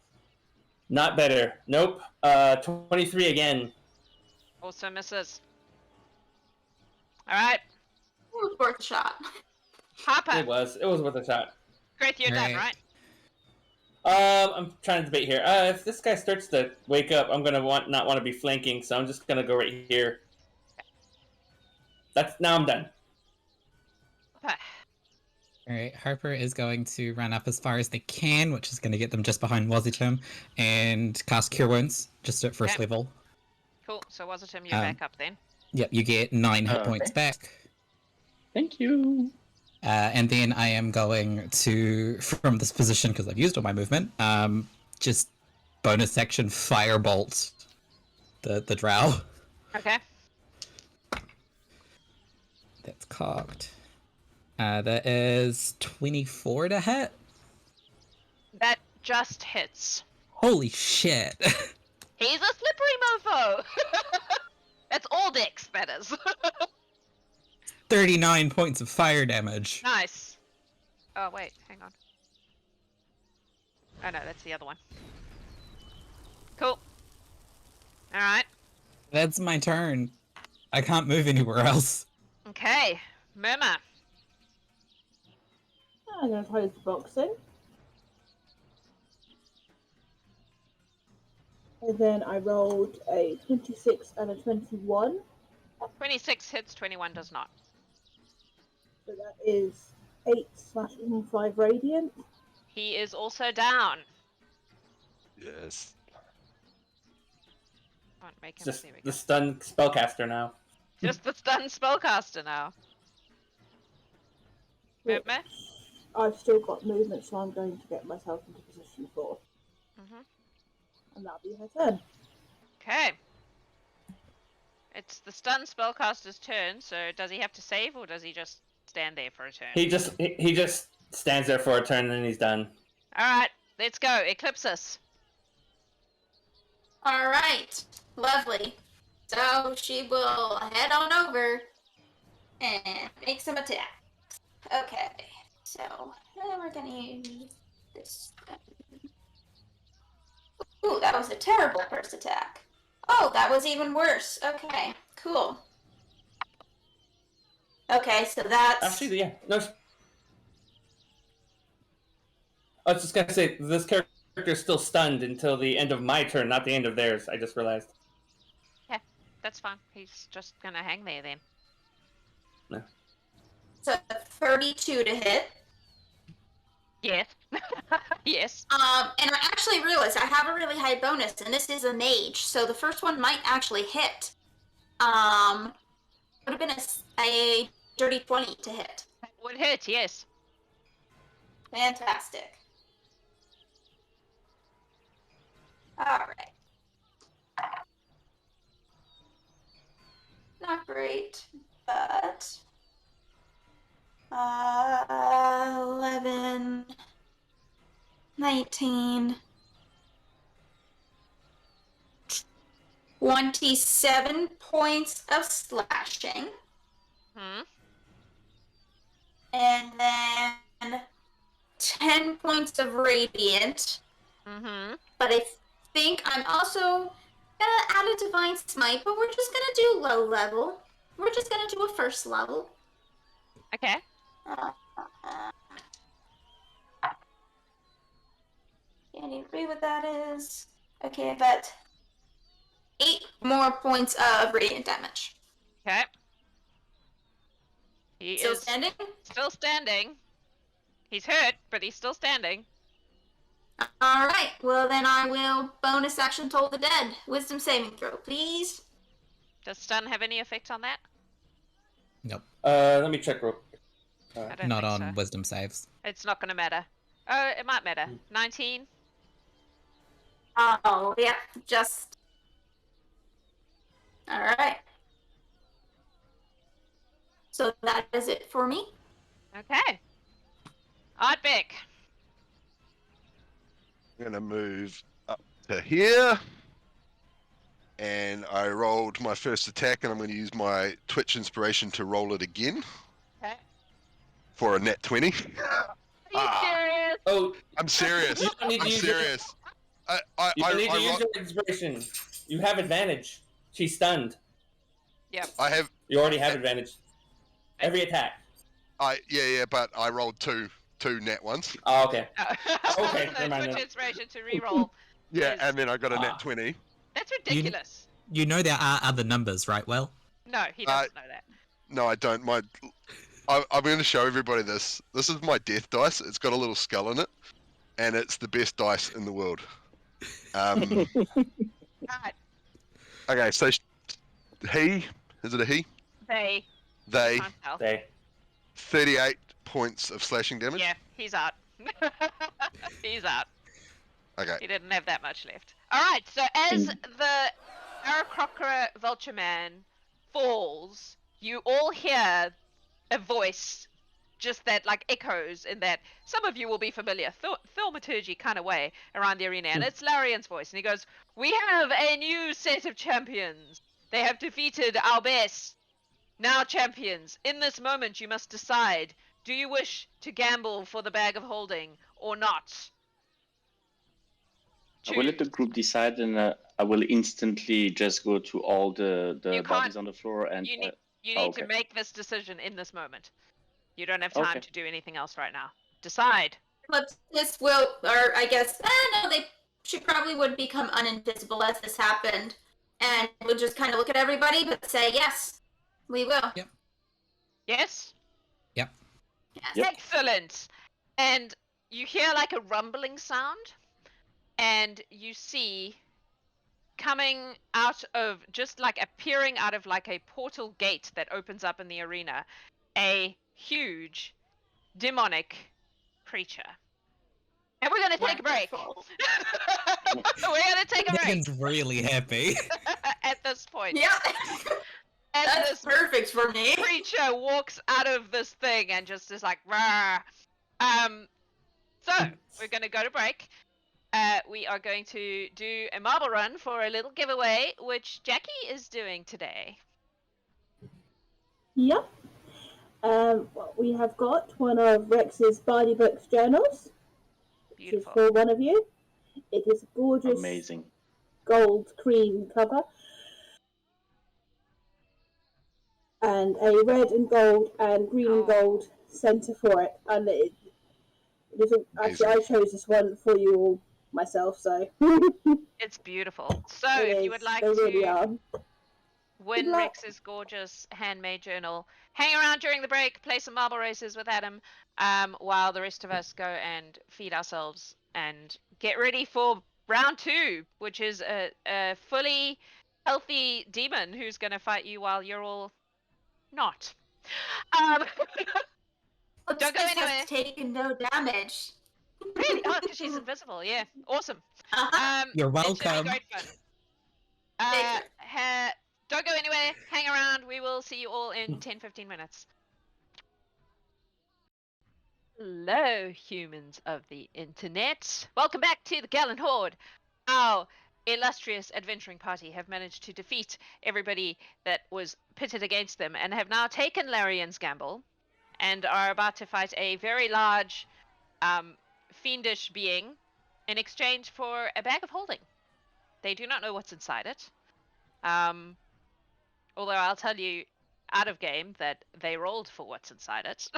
Not better. Nope. 23 again. Also misses. All right. It was worth a shot. Harper. It was worth a shot. Greth, you're done, Right. right? I'm trying to debate here. If this guy starts to wake up, I'm gonna not want to be flanking, so I'm just gonna go right here. Now I'm done. Harper. Alright, Harper is going to run up as far as they can, which is going to get them just behind Wasitum, and cast Cure Wounds, just at first Okay. level. Cool. So Wasitum, you're Um, back up then. Yep, you get 9 hit Okay. points back. Thank you. And then I am going to, from this position, because I've used all my movement, just bonus action Firebolt the Drow. Okay. That's cocked. That is 24 to hit. That just hits. Holy shit. He's a slippery mofo. That's all dex, that is. 39 points of fire damage. Nice. Oh, wait, hang on. Oh no, that's the other one. Cool. Alright. That's my turn. I can't move anywhere else. Okay. Murmur. I'm going to close the box in. And then I rolled a 26 and a 21. 26 hits, 21 does not. So that is 8/5 radiant. He is also down. Yes. Can't make him. Just There we the go. stun spellcaster now. Just the stunned spellcaster now. Which Murmur? I've still got movement, so I'm going to get myself into position for. Mhm. And that'll be her turn. Okay. It's the stunned spellcaster's turn, so does he have to save or does he just stand there for a turn? He just stands there for a turn and then he's done. Alright, let's go. Eclipsis. All right, lovely. So she will head on over and make some attacks. Okay, so we're gonna use this. Ooh, that was a terrible first attack. Oh, that was even worse. Okay, cool. Okay, so that's... Actually, yeah. No. I was just gonna say this character is still stunned until the end of my turn, not the end of theirs. I just realized. That's fine. He's just gonna hang there then. No. So 32 to hit. Yes. Yes. And I actually realized I have a really high bonus, and this is a mage, so the first one might actually hit. Would have been a dirty 20 to hit. That would hit, yes. Fantastic. Alright. Not great, but... 11... 19... 27 points of slashing. Hmm. And then 10 points of radiant. Mm-hmm. But I think I'm also gonna add a divine smite, but we're just gonna do low level. We're just gonna do a first level. Okay. Can't even read what that is. Okay, but 8 more points of radiant damage. Okay. He Still is standing? still standing. He's hurt, but he's still standing. Alright, well then I will bonus action Toll the Dead. Wisdom saving throw, please. Does stun have any effect on that? Nope, Let me check real quick. I don't not think on so. wisdom saves. It's not gonna matter. Oh, it might matter. 19. Oh, yeah, just... Alright. So that is it for me. Okay. Ardbeg. I'm gonna move up to here. And I rolled my first attack, and I'm going to use my Twitch inspiration to roll it again Okay. for a net 20. Are you serious? Oh, I'm serious. you don't need to I'm use serious. I you don't need to use ro- your inspiration. You have advantage. She's stunned. Yep. I have You already have advantage. Every attack. Yeah, but I rolled two nat ones. Oh, okay. Okay, So never mind Twitch then. inspiration to reroll. Yeah, is- and then I got a nat Ah. 20. That's ridiculous. You know there are other numbers, right? Well, No, he doesn't know that. No, I don't. I'm going to show everybody this. This is my death dice. It's got a little skull in it, and it's the best dice in the world. Right. Okay, so he, is it a he? They. They, Can't tell. They. 38 points of slashing damage. Yeah, he's out. He's out. Okay. He didn't have that much left. Alright, so as the Aarakocra Vulture Man falls, you all hear a voice just that like echoes in that some of you will be familiar thaumaturgy kind of way around the arena, and it's Larien's voice, and he goes, "We have a new set of champions. They have defeated our best. Now champions, in this moment you must decide, do you wish to gamble for the bag of holding or not?" I will let the group decide, and I will instantly just go to all the You bodies can't- on the floor and. You need okay. to make this decision in this moment. You don't have time Okay. to do anything else right now. Decide. Eclipsis will, or I guess, no, she probably would become uninvisible as this happened, and we'll just kind of look at everybody, but say yes, we will. Yep. Yes? Yes. Yep. Excellent. And you hear like a rumbling sound, and you see coming out of, just like appearing out of like a portal gate that opens up in the arena, a huge demonic creature. And we're going to take a break. Wonderful. We're going to take a break Megan's really happy. at this point. Yeah, And that's this perfect for me. creature walks out of this thing and just is like, rah. So we're going to go to break. We are going to do a marble run for a little giveaway, which Jacqui is doing today. Yep. We have got one of Rex's Bardi Books journals, which is Beautiful. for one of you. It is a gorgeous Amazing. gold cream cover. And a red and gold and green and gold centre for it. And it is actually, I chose this one for you all myself, so. It's beautiful. So It if you is. would like They really to are. win Good luck. Rex's gorgeous handmade journal, hang around during the break, play some marble races with Adam, while the rest of us go and feed ourselves and get ready for round 2, which is a fully healthy demon who's going to fight you while you're all not. Don't go Eclipsis anywhere. has taken no damage. Really? Oh, because she's invisible. Yeah, awesome. Uh-huh. You're It should be welcome. great fun. Thank Don't go anywhere. Hang around. We will see you all in 10-15 minutes. Hello, humans of the internet. Welcome back to the Gallant Horde. Our illustrious adventuring party have managed to defeat everybody that was pitted against them and have now taken Larien's gamble and are about to fight a very large, fiendish being in exchange for a bag of holding. They do not know what's inside it. Although I'll tell you out of game that they rolled for what's inside it.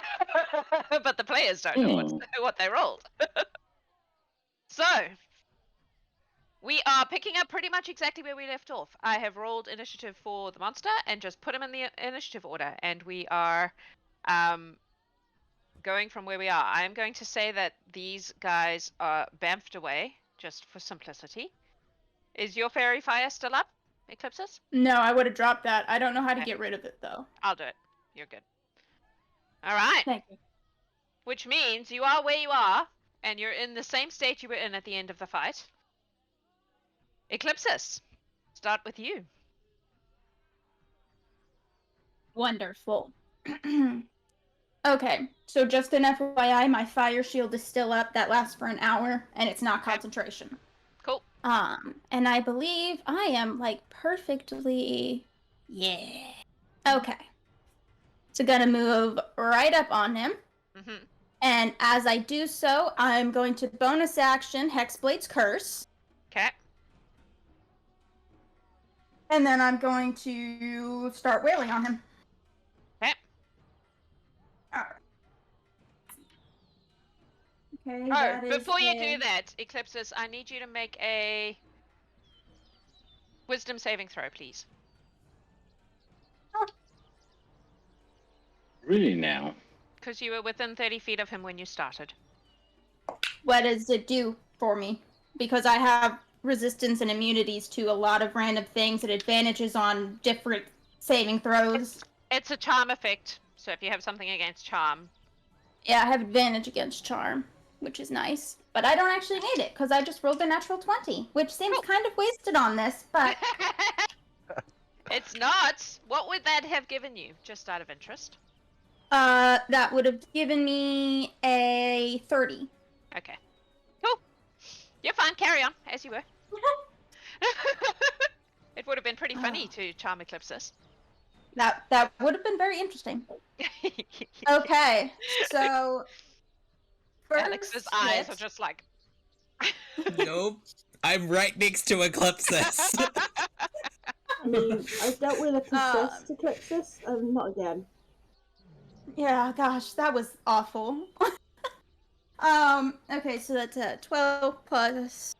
But the players don't know what they rolled. So, we are picking up pretty much exactly where we left off. I have rolled initiative for the monster and just put him in the initiative order. And we are going from where we are. I am going to say that these guys are bamfed away, just for simplicity. Is your fairy fire still up, Eclipsis? No, I would have dropped that. I don't know how to Okay. get rid of it, though. I'll do it. You're good. All right. Thank you. Which means you are where you are, and you're in the same state you were in at the end of the fight. Eclipsis, start with you. Wonderful. Okay, so just an FYI, my fire shield is still up. That lasts for an hour, and it's not concentration. Cool. And I believe I am, like, perfectly... Yeah. Okay. So gonna move right up on him. Mm-hmm. And as I do so, I'm going to bonus action Hexblade's Curse. Okay. And then I'm going to start wailing on him. Okay. Okay. Oh, that is before you a- do that, Eclipsis, I need you to make a wisdom saving throw, please. Really now? Because you were within 30 feet of him when you started. What does it do for me? Because I have resistance and immunities to a lot of random things and advantages on different saving throws. It's a charm effect, so if you have something against charm. Yeah, I have advantage against charm, which is nice. But I don't actually need it, because I just rolled a natural 20, which seems kind of wasted on this, but... It's not! What would that have given you, just out of interest? That would have given me a 30. Okay. Cool. You're fine, carry on, as you were. It would have been pretty funny to charm Eclipsis. That would have been very interesting. Okay, so... Alex's eyes are just like... Nope. I'm right next to Eclipsis. I mean, I've dealt with a possessed Eclipsis, not again. Yeah, gosh, that was awful. Okay, so that's 12 plus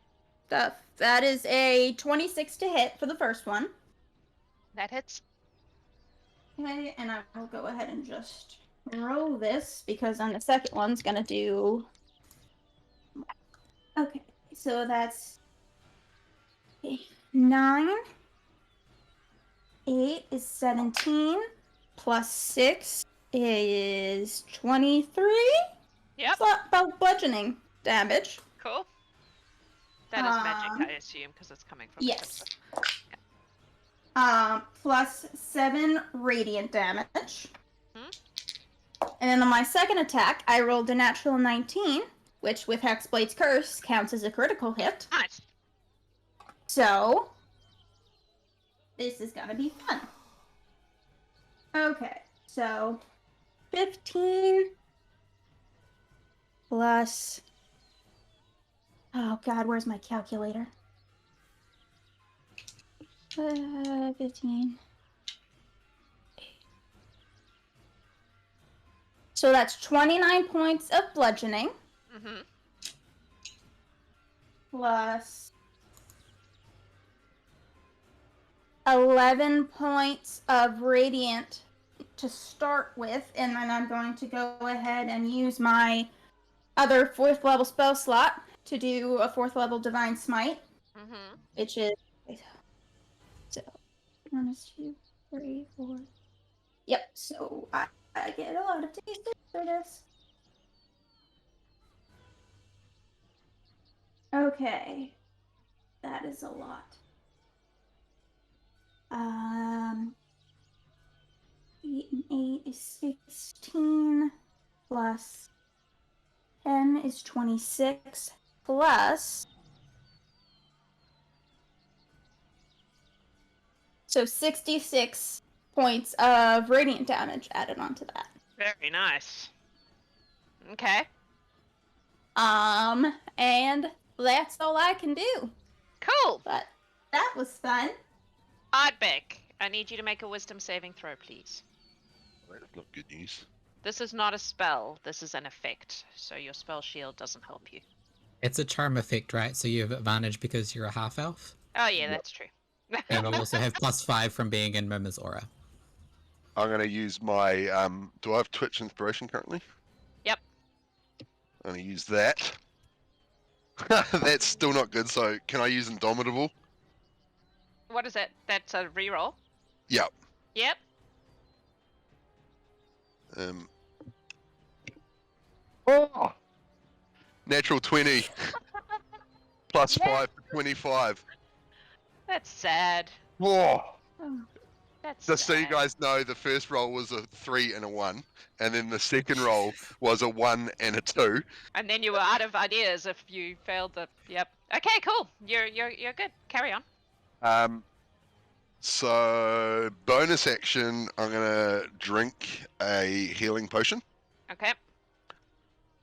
stuff. That is a 26 to hit for the first one. That hits. Okay, and I will go ahead and just roll this, because then the second one's gonna do... Okay, so that's 9. 8 is 17, plus 6 is 23? Yep. About bludgeoning damage. Cool. That is magic, I assume, because it's coming from Yes. Eclipsis. Plus 7 radiant damage. Hmm? And then on my second attack, I rolled a natural 19, which with Hexblade's Curse counts as a critical hit. Nice. So, this is gonna be fun. Okay, so 15 plus... Oh god, where's my calculator? 15. So that's 29 points of bludgeoning. Mm-hmm. Plus 11 points of radiant to start with, and then I'm going to go ahead and use my other 4th level spell slot to do a 4th level Divine Smite, Mm-hmm. which is... So, 1, 2, 3, 4... Yep, so I get a lot of taste for this. Okay. That is a lot. 8 and 8 is 16, plus 10 is 26, plus... So 66 points of radiant damage added onto that. Very nice. Okay. And that's all I can do. Cool. But that was fun. Ardbeg, I need you to make a wisdom saving throw, please. That's not good news. This is not a spell, this is an effect, so your spell shield doesn't help you. It's a charm effect, right? So you have advantage because you're a half-elf? Oh yeah, that's true. And I'll also have +5 from being in Murmur's aura. I'm going to use my... do I have Twitch Inspiration currently? Yep. I'm going to use that. That's still not good, so can I use Indomitable? What is it? That's a reroll? Yep. Yep. Oh! Natural 20. Plus 5 for 25. That's sad. Whoa! That's Just so you sad. guys know, the first roll was a 3 and a 1, and then the second roll was a 1 and a 2. And then you were out of ideas if you failed the... Yep. Okay, cool. You're good. Carry on. So bonus action, I'm gonna drink a healing potion. Okay.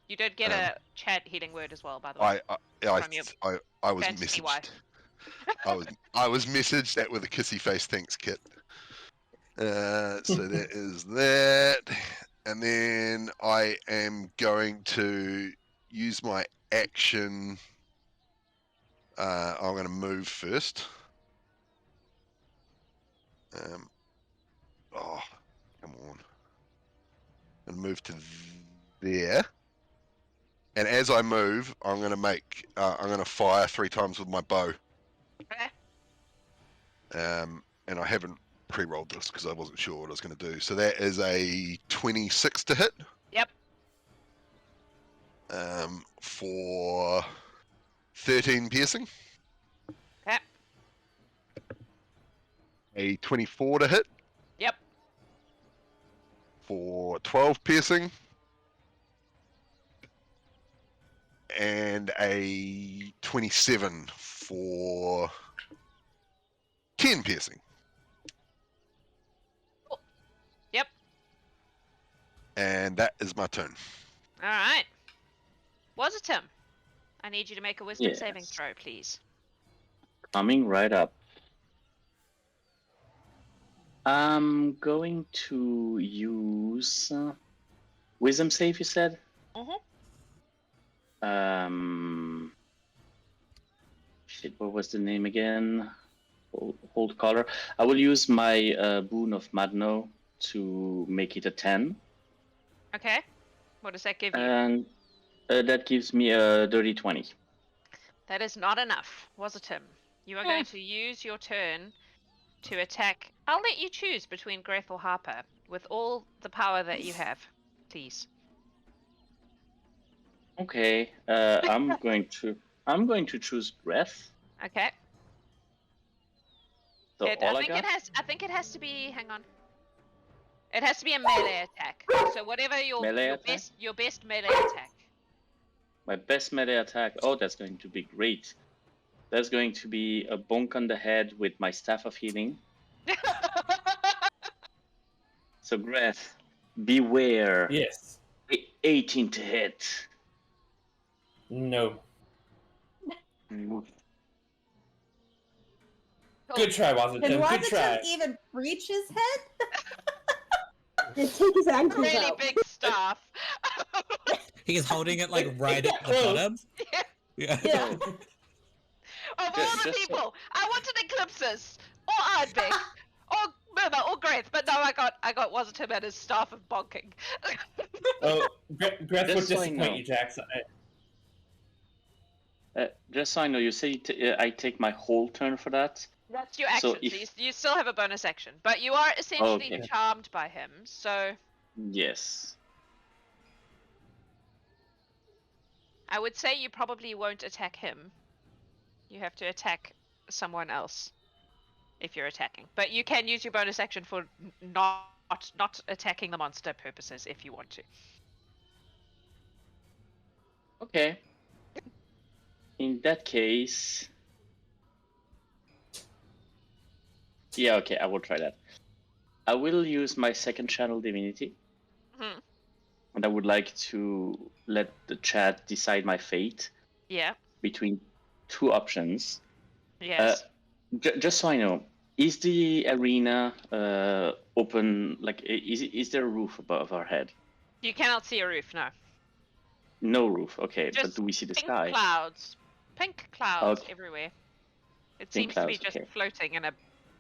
You did get a chat healing word as well, by the way. From your I was fantasy messaged. wife. I was messaged that with a kissy face thanks kit. So that is that, and then I am going to use my action. I'm going to move first. Oh, come on. I'm going to move to there. And as I move, I'm going to fire 3 times with my bow. Okay. And I haven't pre-rolled this because I wasn't sure what I was going to do. So that is a 26 to hit. Yep. For 13 piercing. Okay. A 24 to hit. Yep. For 12 piercing. And a 27 for 10 piercing. Cool. Yep. And that is my turn. All right. Wasitum, I need you to make a wisdom Yes. saving throw, please. Coming right up. I'm going to use wisdom save, you said? Shit, what was the name again? Hold color. I will use my boon of Madno to make it a 10. Okay. What does that give you? And that gives me a dirty 20. That is not enough. Wasitum, you are going to use your turn to attack. I'll let you choose between Greth or Harper with all the power that you have, please. Okay, I'm going to choose Greth. Okay. So all I got? I think it has to be. Hang on. It has to be a melee attack. So whatever your best melee attack. My best melee attack. Oh, that's going to be great. That's going to be a bonk on the head with my staff of healing. So Greth, beware. Yes. 18 to hit. No. Cool. Good try, Wasitum. Did Good try. Wasitum even reach his head? Yeah, take his ankles Really out. big staff. He's holding it like right at the Close. bottom. Yeah. Yeah. Of all the Just- people, I wanted Eclipsis or Ardbeg or Murmur or Greth, but no, I got Wasitum and his staff of bonking. Oh, Greth would Just so I disappoint know. you, Jax. Just so I know, you say I take my whole turn for that? That's your action. So if- So you still have a bonus action, but you are essentially Okay. charmed by him. So Yes. I would say you probably won't attack him. You have to attack someone else if you're attacking. But you can use your bonus action for not attacking the monster purposes if you want to. Okay. In that case... Yeah, okay, I will try that. I will use my second channel divinity. Mhm. And I would like to let the chat decide my fate Yeah. between 2 options. Yes. Just so I know, is the arena open? Like, is there a roof above our head? You cannot see a roof, no. No roof. Okay, but Just do we see the pink sky? clouds. Pink clouds Okay. everywhere. It Pink seems to be clouds, just okay. floating in a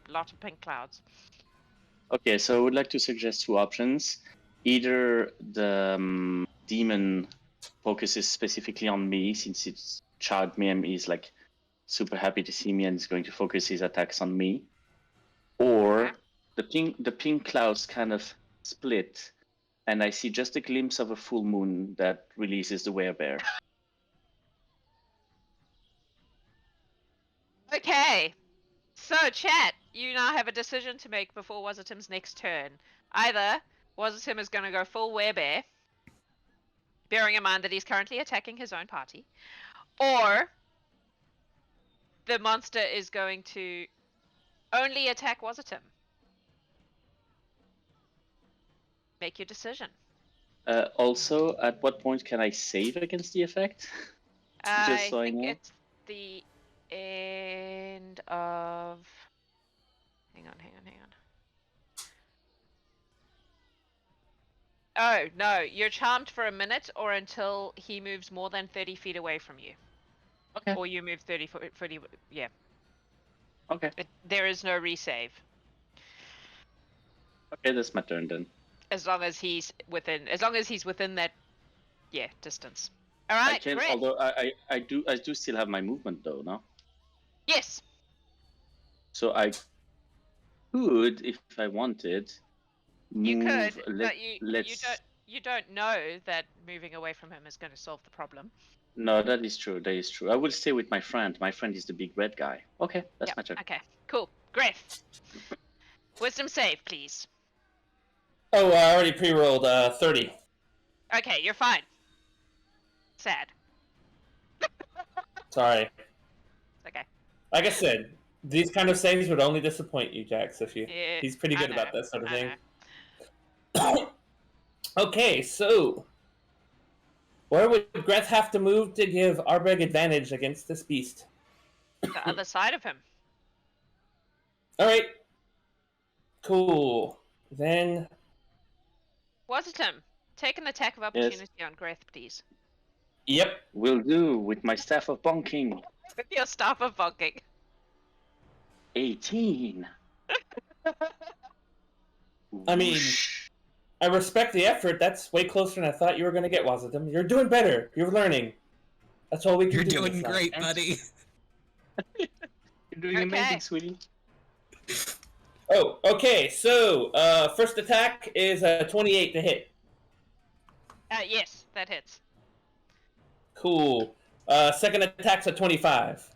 lot of pink clouds. Okay, so I would like to suggest 2 options. Either the demon focuses specifically on me, since it's charged me and is like super happy to see me and is going to focus his attacks on me. Or Okay. the pink clouds kind of split, and I see just a glimpse of a full moon that releases the werebear. Okay. So, chat, you now have a decision to make before Wasitum's next turn. Either Wasitum is going to go full werebear, bearing in mind that he's currently attacking his own party, or the monster is going to only attack Wasitum. Make your decision. Also, at what point can I save against the effect? Just so I think know. it's the end of. Hang on. Oh, no. You're charmed for a minute or until he moves more than 30 feet away from you. Okay. Or you move 30 foot. Yeah. Okay. There is no resave. Okay, that's my turn then. As long as he's within that, distance. All right, I can, Greth. although I do still have my movement though, no? Yes. So I could, if I wanted, move. You could, but let's. you don't know that moving away from him is going to solve the problem. No, that is true. That is true. I will stay with my friend. My friend is the big red guy. Okay, that's Yep, my turn. Okay, cool. Greth. Wisdom save, please. Oh, I already pre-rolled 30. Okay, you're fine. Sad. Sorry. It's okay. Like I said, these kind of saves would only disappoint you, Jax. Yeah, He's pretty I good know, about that sort of I thing. know. Okay, so where would Greth have to move to give Ardbeg advantage against this beast? The other side of him. All right. Cool. Then Wasitum, take an attack of opportunity on Greth, please. Yep. Will do with my staff of bonking. With your staff of bonking. 18. I mean, Whoosh. I respect the effort. That's way closer than I thought you were going to get, Wasitum. You're doing better. You're learning. That's all we can You're do. doing this time. great, buddy. You're doing Okay. amazing, sweetie. Oh, okay. So, first attack is a 28 to hit. Yes, that hits. Cool. Second attack's a 25.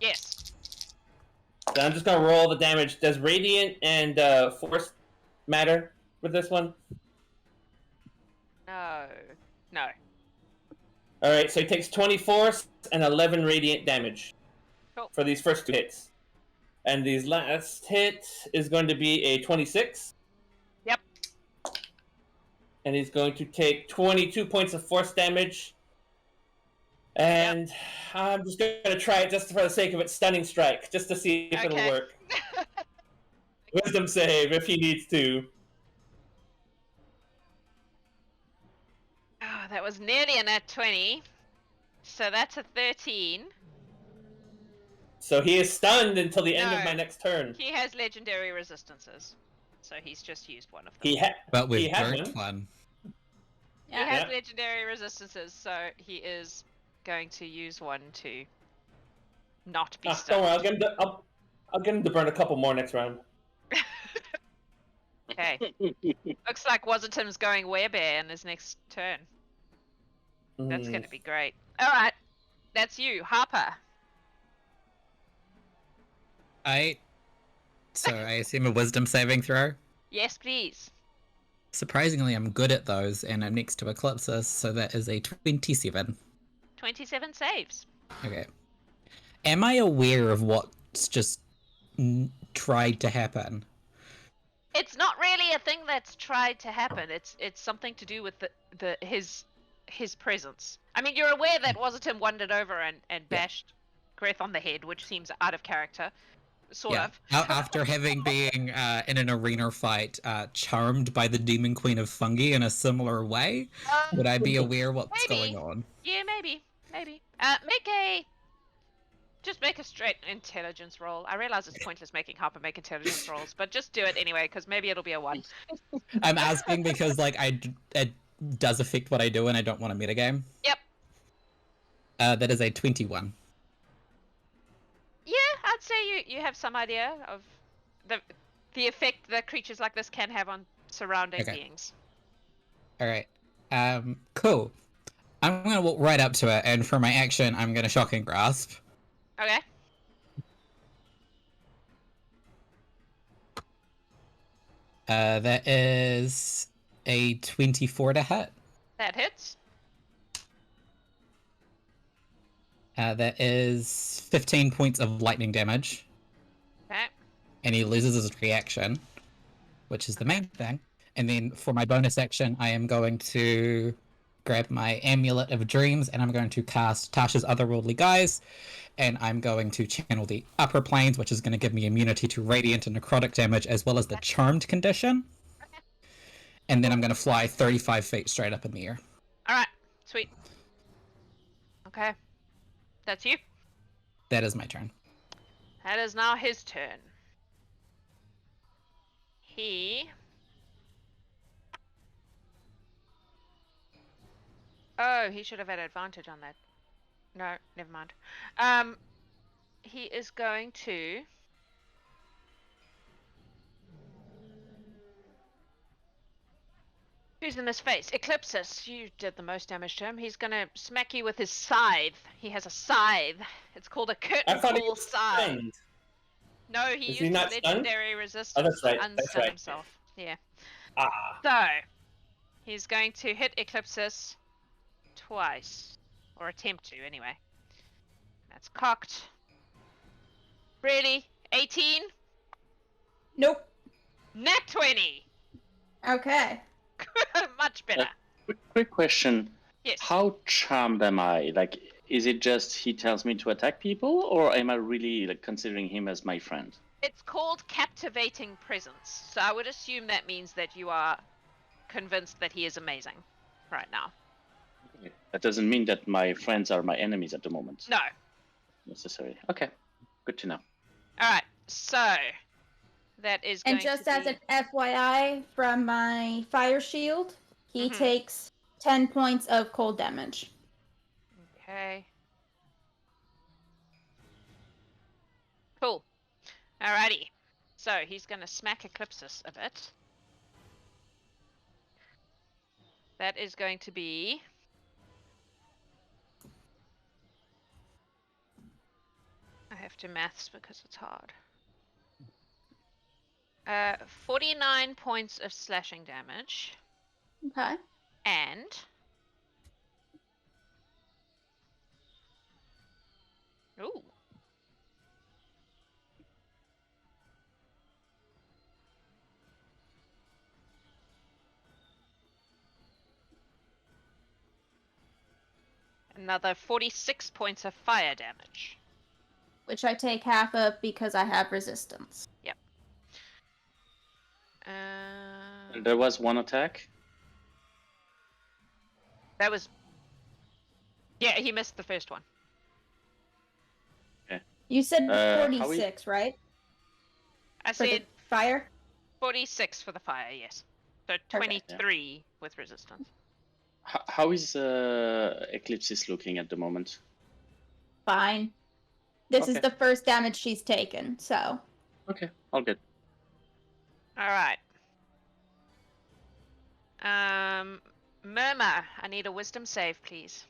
Yes. So I'm just gonna roll the damage. Does radiant and force matter with this one? No. No. All right. So he takes 20 force and 11 radiant damage Cool. for these first two hits. And these last hit is going to be a 26. Yep. And he's going to take 22 points of force damage. And I'm just going to try it just for the sake of it. Stunning strike, just to see if it'll Okay. work. Wisdom save if he needs to. Oh, that was nearly a nat 20. So that's a 13. So he is stunned until the end of No. my next turn. He has legendary resistances. So he's just used one of them. But He we've has burnt one. one. He has Yeah. legendary resistances, so he is going to use one to not be Don't stunned. worry, I'll get him to burn a couple more next round. Okay. Looks like Wasitum's going werebear in his next turn. That's going to be great. Alright. That's you, Harper. So I assume a wisdom saving throw? Yes, please. Surprisingly, I'm good at those, and I'm next to Eclipsis, so that is a 27. 27 saves. Okay. Am I aware of what's just tried to happen? It's not really a thing that's tried to happen. It's something to do with his presence. I mean, you're aware that Wasitum wandered over and bashed Greth on the head, which seems out of character. Sort of. After having been in an arena fight, charmed by the Demon Queen of Fungi in a similar way, would I be aware what's Maybe. going on? Yeah, maybe. Just make a straight intelligence roll. I realize it's pointless making Harper make intelligence rolls, but just do it anyway, because maybe it'll be a 1. I'm asking because, like, it does affect what I do, and I don't want to metagame. Yep. That is a 21. Yeah, I'd say you have some idea of the effect that creatures like this can have on surrounding beings. Alright. Cool. I'm gonna walk right up to it, and for my action, I'm gonna Shocking Grasp. Okay. That is a 24 to hit. That hits. That is 15 points of lightning damage. Okay. And he loses his reaction, which is the main thing. And then for my bonus action, I am going to grab my Amulet of Dreams, and I'm going to cast Tasha's Otherworldly Guise, and I'm going to channel the Upper Planes, which is going to give me immunity to radiant and necrotic damage, as well as the Charmed condition. and then I'm going to fly 35 feet straight up in the air. All right, sweet. Okay, that's you. That is my turn. That is now his turn. He... Oh, he should have had advantage on that. No, never mind. He is going to... Who's in his face? Eclipsis, you did the most damage to him. He's gonna smack you with his scythe. He has a scythe. It's called a curtain call scythe. Stunned. No, he Is used not legendary resistance Oh, that's right. to That's unstun right. himself. Yeah. Ah. So, he's going to hit Eclipsis twice. Or attempt to, anyway. That's cocked. Really? 18? Nope. Nat 20! Okay. Much better. Quick question. Yes. How charmed am I? Like, is it just he tells me to attack people, or am I really like considering him as my friend? It's called captivating presence. So I would assume that means that you are convinced that he is amazing right now. That doesn't mean that my friends are my enemies at the moment. No. Necessarily. Okay. Good to know. Alright, so that is going And just to as be... an FYI, from my fire shield, he Mhm. takes 10 points of cold damage. Okay. Cool. Alrighty. So he's going to smack Eclipsis a bit. That is going to be... I have to maths because it's hard. 49 points of slashing damage. Okay. And... Ooh. Another 46 points of fire damage. Which I take half of because I have resistance. Yep. And there was one attack. That was... Yeah, he missed the first one. You said Howie? 46, right? I For the said fire? 46 for the fire, yes. So Perfect. 23 with resistance. How is Eclipsis looking at the moment? Fine. This is Okay. the first damage she's taken, so. Okay, all good. Alright. Murmur, I need a wisdom save, please.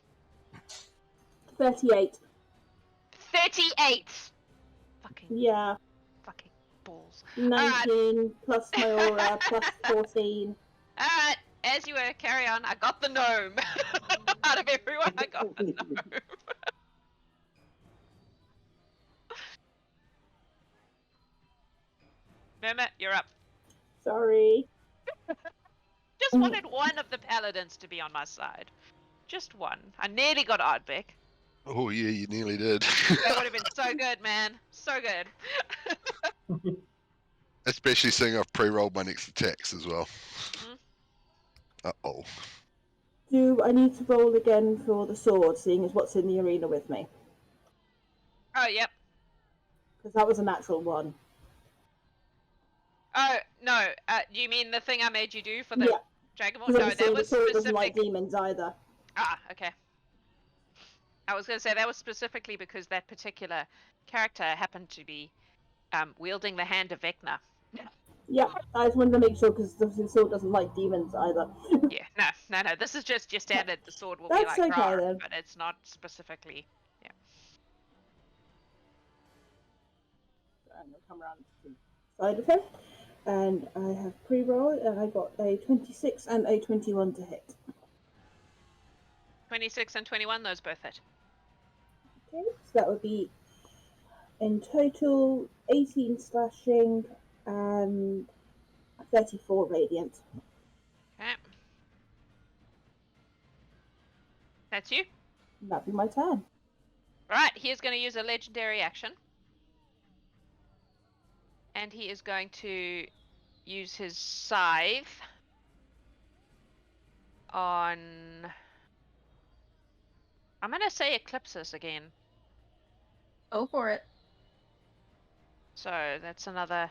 38. 38! Fucking Yeah. balls. 19 plus my aura plus 14. Alright, as you were, carry on. I got the gnome. Out of everyone, I got the gnome. Murmur, you're up. Sorry. Just wanted one of the paladins to be on my side. Just one. I nearly got Ardbeg. Oh yeah, you nearly did. That would have been so good, man. So good. Especially seeing I've pre-rolled my next attacks as well. Mhm. Uh-oh. Do I need to roll again for the sword, seeing as what's in the arena with me? Oh, yep. Because that was a natural one. Oh, no. Do you mean the thing I made you do for the Yeah. Dragon Ball? Because No, obviously that the was sword doesn't like specific. demons either. Ah, okay. I was going to say that was specifically because that particular character happened to be wielding the hand of Vecna. Yeah, I just wanted to make sure because the sword doesn't like demons either. Yeah, no. This is just your standard. The sword will That's be like okay, rawr, then. but it's not specifically. Yeah. I'm going to come around to the side of him. And I have pre-rolled, and I got a 26 and a 21 to hit. 26 and 21, those both hit. Okay, so that would be in total 18 slashing and 34 radiant. Okay. That's you. That'd be my turn. Right, he is going to use a legendary action. And he is going to use his scythe on... I'm going to say Eclipsis again. Go for it. So that's another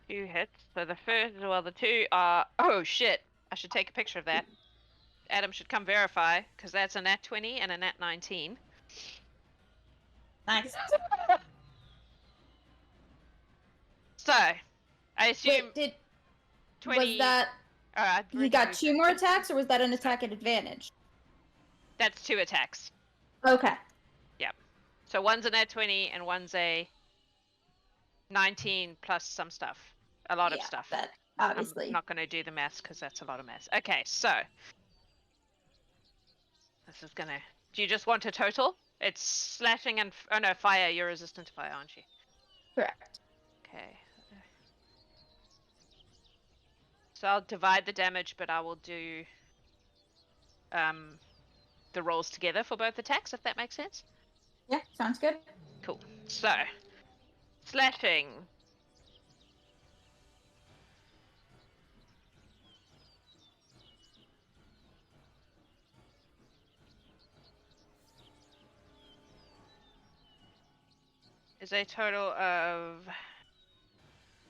2 hits. So the first, well, the 2 are... Oh, shit. I should take a picture of that. Adam should come verify, because that's a nat 20 and a nat 19. Nice. So, I assume Wait, 20... was that... he got 2 more attacks, or was that an attack at advantage? That's 2 attacks. Okay. Yep. So one's a nat 20 and one's a 19 plus some stuff. A lot of stuff. That, obviously. I'm not going to do the maths because that's a lot of maths. Okay, so... This is going to... Do you just want a total? It's slashing and... Oh no, fire. You're resistant to fire, aren't you? Correct. Okay. So I'll divide the damage, but I will do the rolls together for both attacks, if that makes sense. Yeah, sounds good. Cool. So, slashing. Is a total of...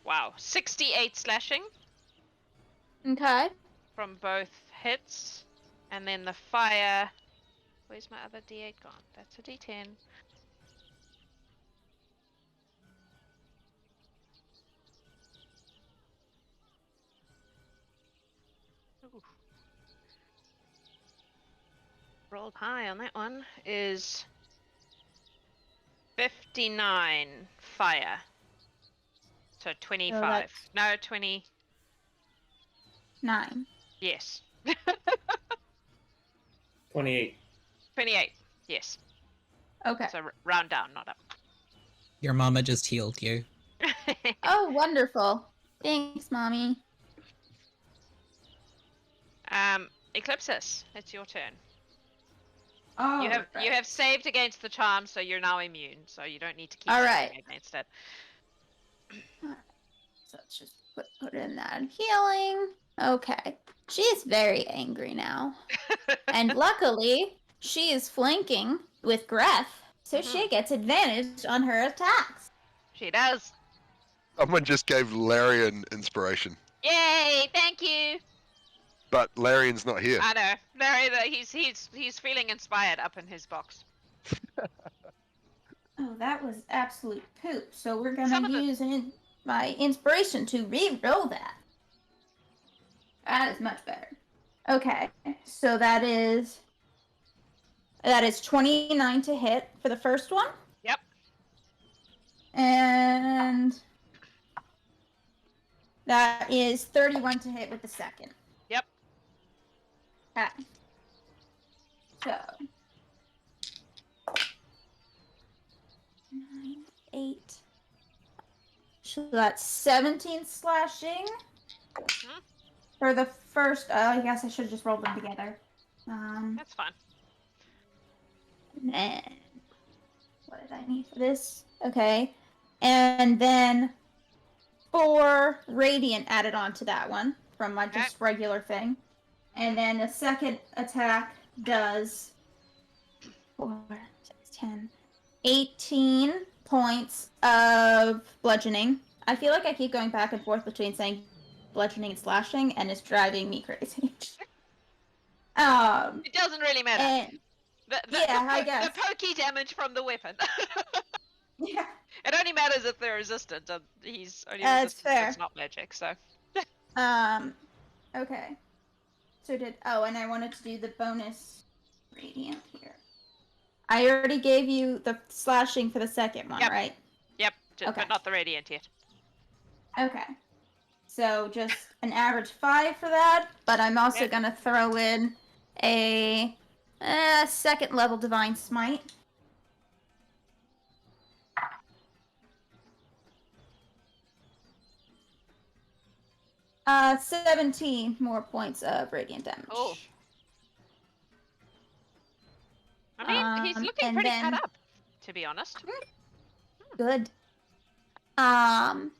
Wow, 68 slashing. Okay. From both hits. And then the fire... Where's my other d8 gone? That's a d10. Ooh. Rolled high on that one. Is 59 fire. So 25. No, 20. 9. Yes. 28. 28. Yes. Okay. So round down, not up. Your mama just healed you. Oh, wonderful. Thanks, Mommy. Eclipsis, it's your turn. Oh, You have saved against the charm, so you're now immune. So you don't need to keep All saving right. against it. So let's just put in that healing. Okay. She's very angry now. And luckily, she is flanking with Greth, so she gets advantage on her attacks. She does. Someone just gave Larien inspiration, Yay! Thank you. but Larien's not here. I know. Larry, he's feeling inspired up in his box. Oh, that was absolute poop. So we're gonna use my inspiration to re-roll that. That is much better. Okay, so that is 29 to hit for the first one. Yep. And that is 31 to hit with the second. Yep. Okay. So 9, 8. So that's 17 slashing. For the first, I guess I should have just rolled them together. That's fine. And what did I need for this? Okay. And then 4 radiant added on to that one from my just regular thing. And then the second attack does 4, 6, 10, 18 points of bludgeoning. I feel like I keep going back and forth between saying bludgeoning and slashing, and it's driving me crazy. It doesn't really matter. And, I guess. The pokey damage from the weapon. Yeah. It only matters if they're resistant. He's only That's resistant. fair. It's not magic, so. Okay. So and I wanted to do the bonus radiant here. I already gave you the slashing for the second one, right? Yep, Okay. but not the radiant yet. Okay. So just an average 5 for that, but I'm also going to throw in a second level divine smite. 17 more points of radiant damage. Oh. I mean, he's looking pretty cut up, to be honest. Good. And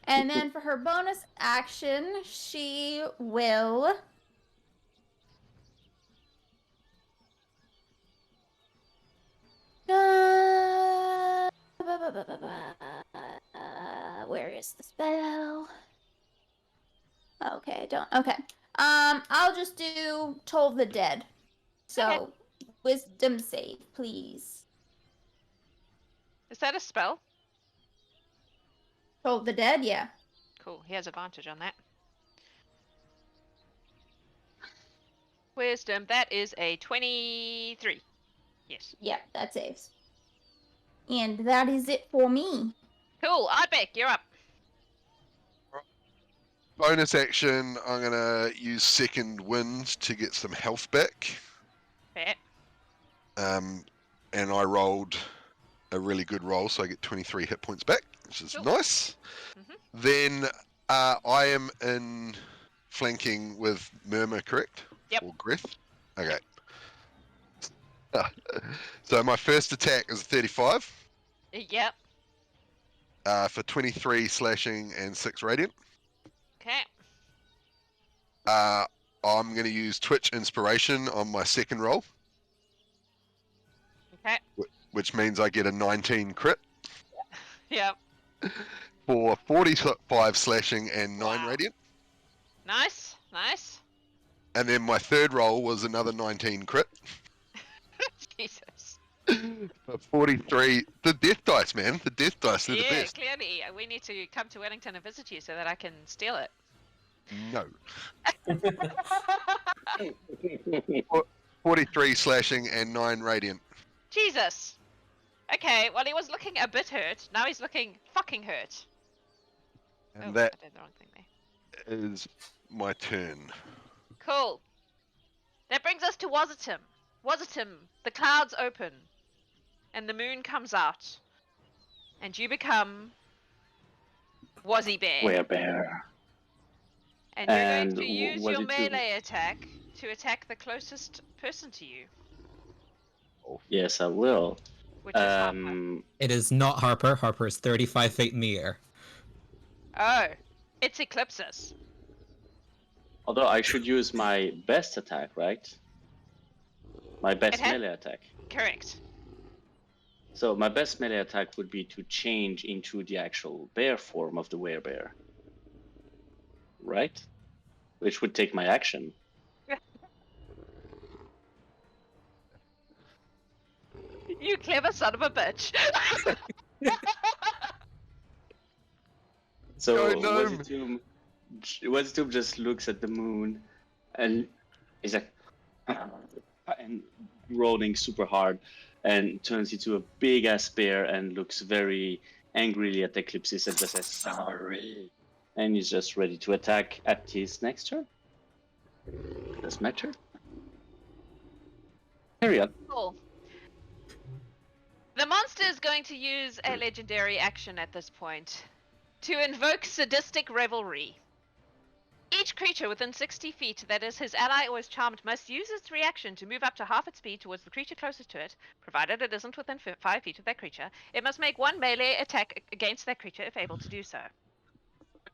then for her bonus action, she will Where is the spell? Okay, Okay. I'll just do Toll the Dead. So, wisdom save, please. Is that a spell? Toll the Dead, yeah. Cool. He has advantage on that. Wisdom. That is a 23. Yes. Yeah, that saves. And that is it for me. Cool. Ardbeg, you're up. Bonus action, I'm going to use Second Wind to get some health back. Fair. And I rolled a really good roll, so I get 23 hit points back, which is Cool. nice. Mhm. Then I am in flanking with Murmur, correct? Yep. Or Greth? Okay. So my first attack is 35 Yep. for 23 slashing and 6 radiant. Okay. I'm going to use Twitch Inspiration on my second roll, Okay. which means I get a 19 crit Yep. for 45 slashing and 9 Wow. radiant. Nice. Nice. And then my third roll was another 19 crit Jesus. for 43. The death dice, man. The death dice, they're the Yeah, best. clearly. We need to come to Wellington and visit you so that I can steal it. No. 43 slashing and 9 radiant. Jesus. Okay, well, he was looking a bit hurt. Now he's looking fucking hurt. And Oh, that I did the wrong thing there. is my turn. Cool. That brings us to Wasitum. Wasitum, the clouds open, and the moon comes out, and you become Wazzy Bear. Werebear. And you're going And to use what your did you- melee attack to attack the closest person to you, Yes, I will. which is Harper. It is not Harper. Harper is 35 feet in the air. Oh, it's Eclipsis. Although I should use my best attack, right? My best had- melee attack. Correct. So my best melee attack would be to change into the actual bear form of the werebear. Right? Which would take my action. You clever son of a bitch. So Go, Gnome. Wasitum just looks at the moon and he's like and rolling super hard and turns into a big ass bear and looks very angrily at Eclipsis and just says sorry. And he's just ready to attack at his next turn. That's my turn. Carry on. Cool. The monster is going to use a legendary action at this point to invoke Sadistic Revelry. Each creature within 60 feet that is his ally or is charmed must use its reaction to move up to half its speed towards the creature closest to it, provided it isn't within 5 feet of that creature. It must make one melee attack against that creature if able to do so.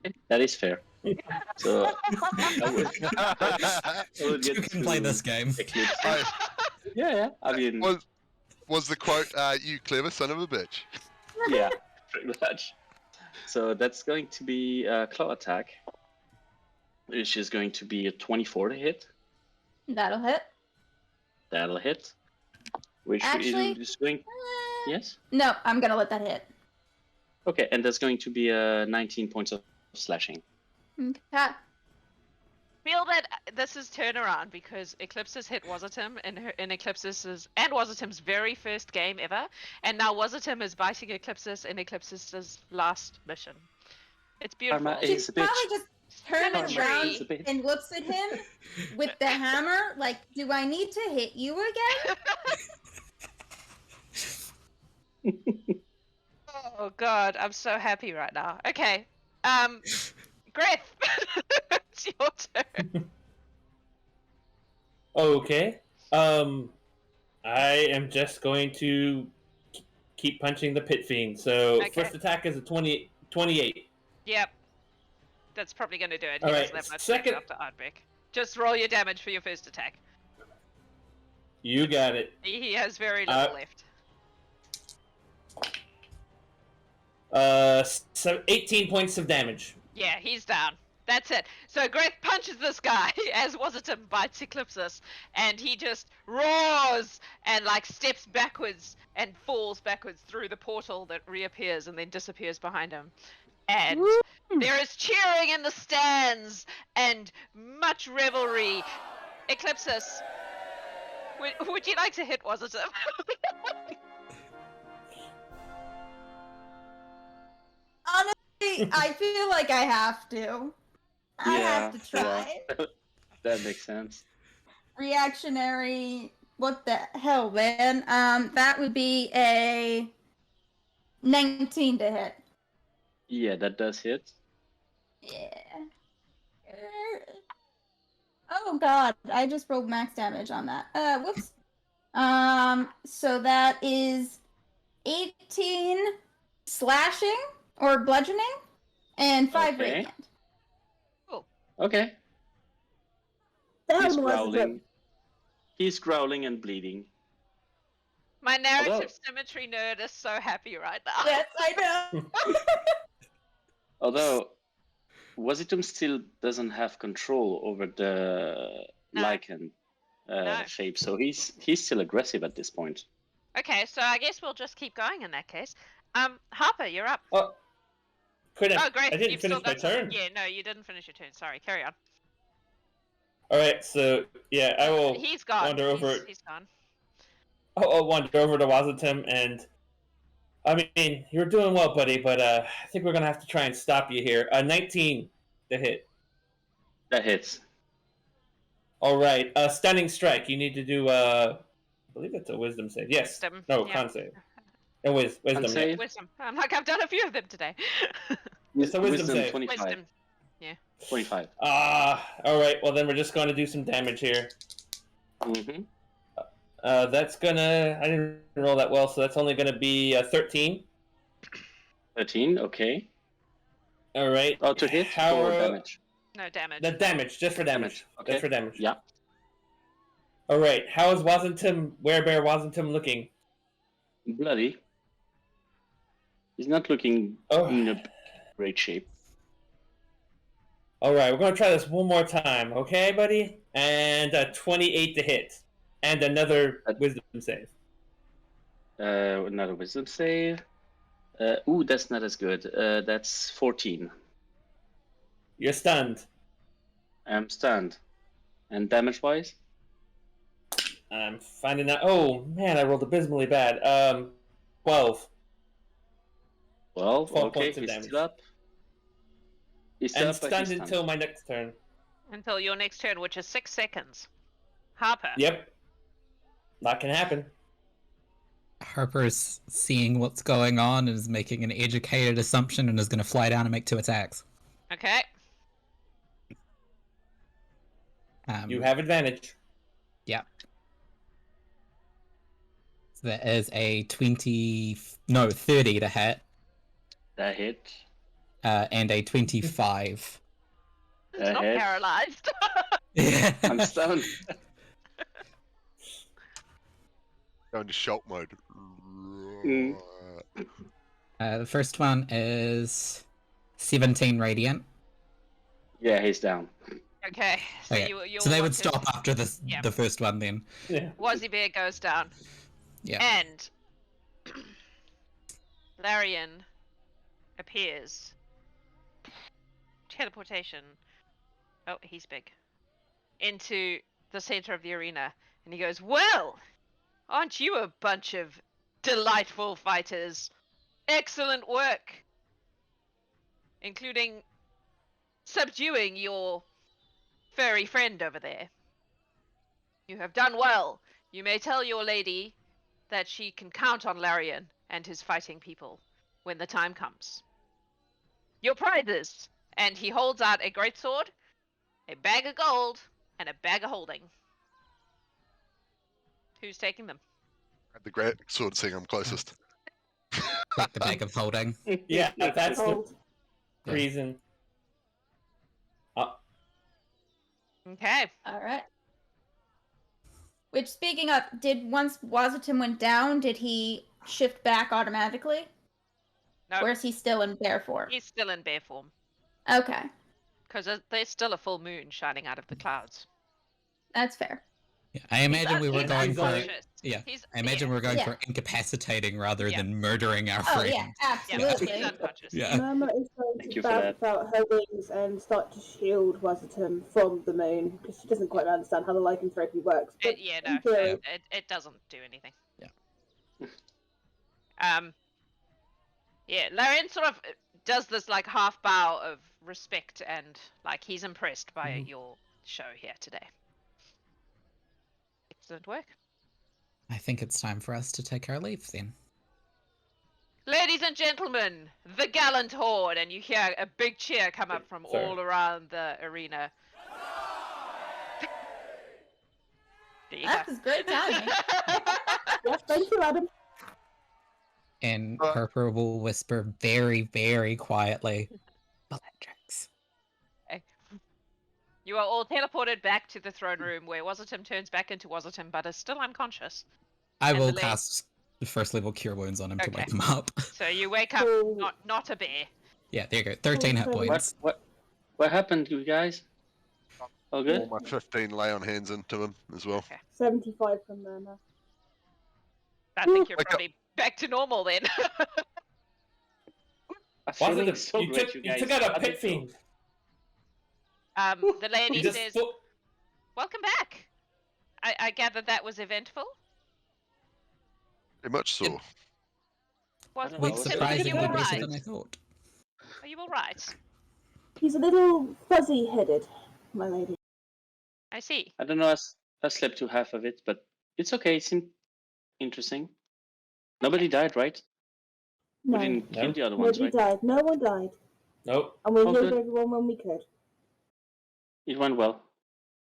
Okay, that is fair. So I would You get can play to this game. Eclipse. Yeah. I mean, Was the quote, you clever son of a bitch? yeah, pretty much. So that's going to be a claw attack, which is going to be a 24 to hit. That'll hit. That'll hit. Which Actually, is going. Yes. No, I'm gonna let that hit. Okay, and that's going to be 19 points of slashing. Okay. Feel that this is turnaround because Eclipsis hit Wasitum in Eclipsis's and Wasitum's very first game ever, and now Wasitum is biting Eclipsis in Eclipsis's last mission. It's beautiful. Karma She is a probably bitch. just turns Symmetry. around Is a bitch. and looks at him with the hammer, like, do I need to hit you again? Oh god, I'm so happy right now. Okay, Greth, it's your turn. Okay. I am just going to keep punching the pit fiend. So Okay. first attack is a 28. Yep, that's probably gonna do it. He All doesn't right, have much second- after Ardbeg. Just roll your damage for your first attack. You got it. He has very little left. 18 points of damage. Yeah, he's down. That's it. So Greth punches this guy as Wasitum bites Eclipsis, and he just roars and like steps backwards and falls backwards through the portal that reappears and then disappears behind him. And there is cheering in the stands and much revelry. Eclipsis, would you like to hit Wasitum? Honestly, I feel like I have to. I have to try. Yeah. That makes sense. Reactionary. What the hell, man? That would be a 19 to hit. Yeah, that does hit. Yeah. Oh god, I just rolled max damage on that. Whoops. So that is 18 slashing or bludgeoning and 5 Okay. radiant. Okay. Down He's Wasitum. growling. He's growling and bleeding. My narrative Although- symmetry nerd is so happy right now. Yes, I know. Although, Wasitum still doesn't have control over the No. lichen No. shape, so he's still aggressive at this point. Okay, so I guess we'll just keep going in that case. Harper, you're up. Oh, Oh, great. I didn't You've finish still my got some- turn. Yeah, no, you didn't finish your turn. Sorry, carry on. All right, so yeah, I will He's gone. wander over. He's gone. I'll wander over to Wasitum, and I mean, you're doing well, buddy, but I think we're gonna have to try and stop you here. 19 to hit. That hits. All right, stunning strike. You need to do. I believe it's a wisdom save. Yes. Wisdom, No, yeah. con save. No, wisdom. Con Yeah. save. Wisdom. I'm like, I've done a few of them today. It's a wisdom save. 25. Wisdom. 25. All right. Well, then we're just going to do some damage here. Mm-hmm. That's gonna. I didn't roll that well, so that's only gonna be 13. 13, okay. All right. Oh, to hit How, or damage? No damage. The damage, just for damage. Okay. Just for damage. Yeah. All right. How is Wasitum, Werebear Wasitum looking? Bloody. He's not looking Oh. in a great shape. All right. We're gonna try this one more time, okay, buddy? And 28 to hit, and another wisdom save. Another wisdom save. Ooh, that's not as good. That's 14. You're stunned. I'm stunned. And damage-wise? I'm finding out. Oh man, I rolled abysmally bad. 12. 12, 12 okay, points of he's damage. still up. He's still And up, but stunned he's until my next turn. Until your next turn, which is 6 seconds. Harper. Yep. That can happen. Harper's seeing what's going on and is making an educated assumption and is going to fly down and make 2 attacks. Okay. You have advantage. Yeah. So that is a 30 to hit, That hit. and a 25. It's That not hit. paralyzed. Yeah. I'm stunned. Go into shock mode. Mm. The first one is 17 radiant. Yeah, he's down. Okay. So Okay. you'll So they want would to- stop after Yeah. the first one then. Yeah. Wazzy Bear goes down. Yeah. And Larien appears. Teleportation. Oh, he's big. Into the center of the arena. And he goes, well, aren't you a bunch of delightful fighters? Excellent work. Including subduing your furry friend over there. You have done well. You may tell your lady that she can count on Larien and his fighting people when the time comes. Your prizes! And he holds out a greatsword, a bag of gold, and a bag of holding. Who's taking them? The great sword saying I'm closest. Take the bag of holding. Yeah, that's the Hold. Yeah. reason. Okay. Alright. Which, speaking of, once Wasitum went down, did he shift back automatically? No, Or is he still in bear form? he's still in bear form. Okay, Because there's still a full moon shining out of the clouds. that's fair. Yeah, I imagine we were he's going for unconscious. yeah. He's, I imagine we're going Yeah. for incapacitating rather Yeah. than murdering our Oh friend. yeah, Yeah, absolutely. he's unconscious. Yeah. Murmur is going Thank to you for bounce that. out her wings and start to shield Wasitum from the moon because she doesn't quite understand how the lycanthropy works. But Yeah, in no, theory, it doesn't do anything. Yeah. Yeah, Larien sort of does this like half bow of respect and like he's impressed by your show here today. Excellent work. I think it's time for us to take our leave then. Ladies and gentlemen, the Gallant Horde, and you hear a big cheer come up from Sorry. all around the arena. There you That go. was great timing. yes, thank you, Adam. And Harper will whisper very, very quietly, Bellatrix. You are all teleported back to the throne room where Wasitum turns back into Wasitum but is still unconscious. I And will the cast the first level cure wounds on him to Okay. wake him up. So you wake up So- not a bear. Yeah, there you go. 13 hit Okay. points. What happened, you guys? All good? All my 15 lay on hands into him as well. Okay. 75 from Murmur. I think you're Wake up. probably back to normal then. I'm feeling Wasitum, so you great, took, you you guys. took out How a do you pit feel? fiend. The lady You just says, fo- welcome back. I gather that was eventful. Very much so. I don't Wait, know, Wasitum, are surprisingly you better alright? than I thought. Are you alright? He's a little fuzzy-headed, my lady. I see. I don't know, I slept through half of it, but it's okay. It seemed interesting. Nobody died, right? No, We didn't kill No. the other ones, nobody right? died. No one died. Nope. And we Oh, healed good. everyone when we could. It went well.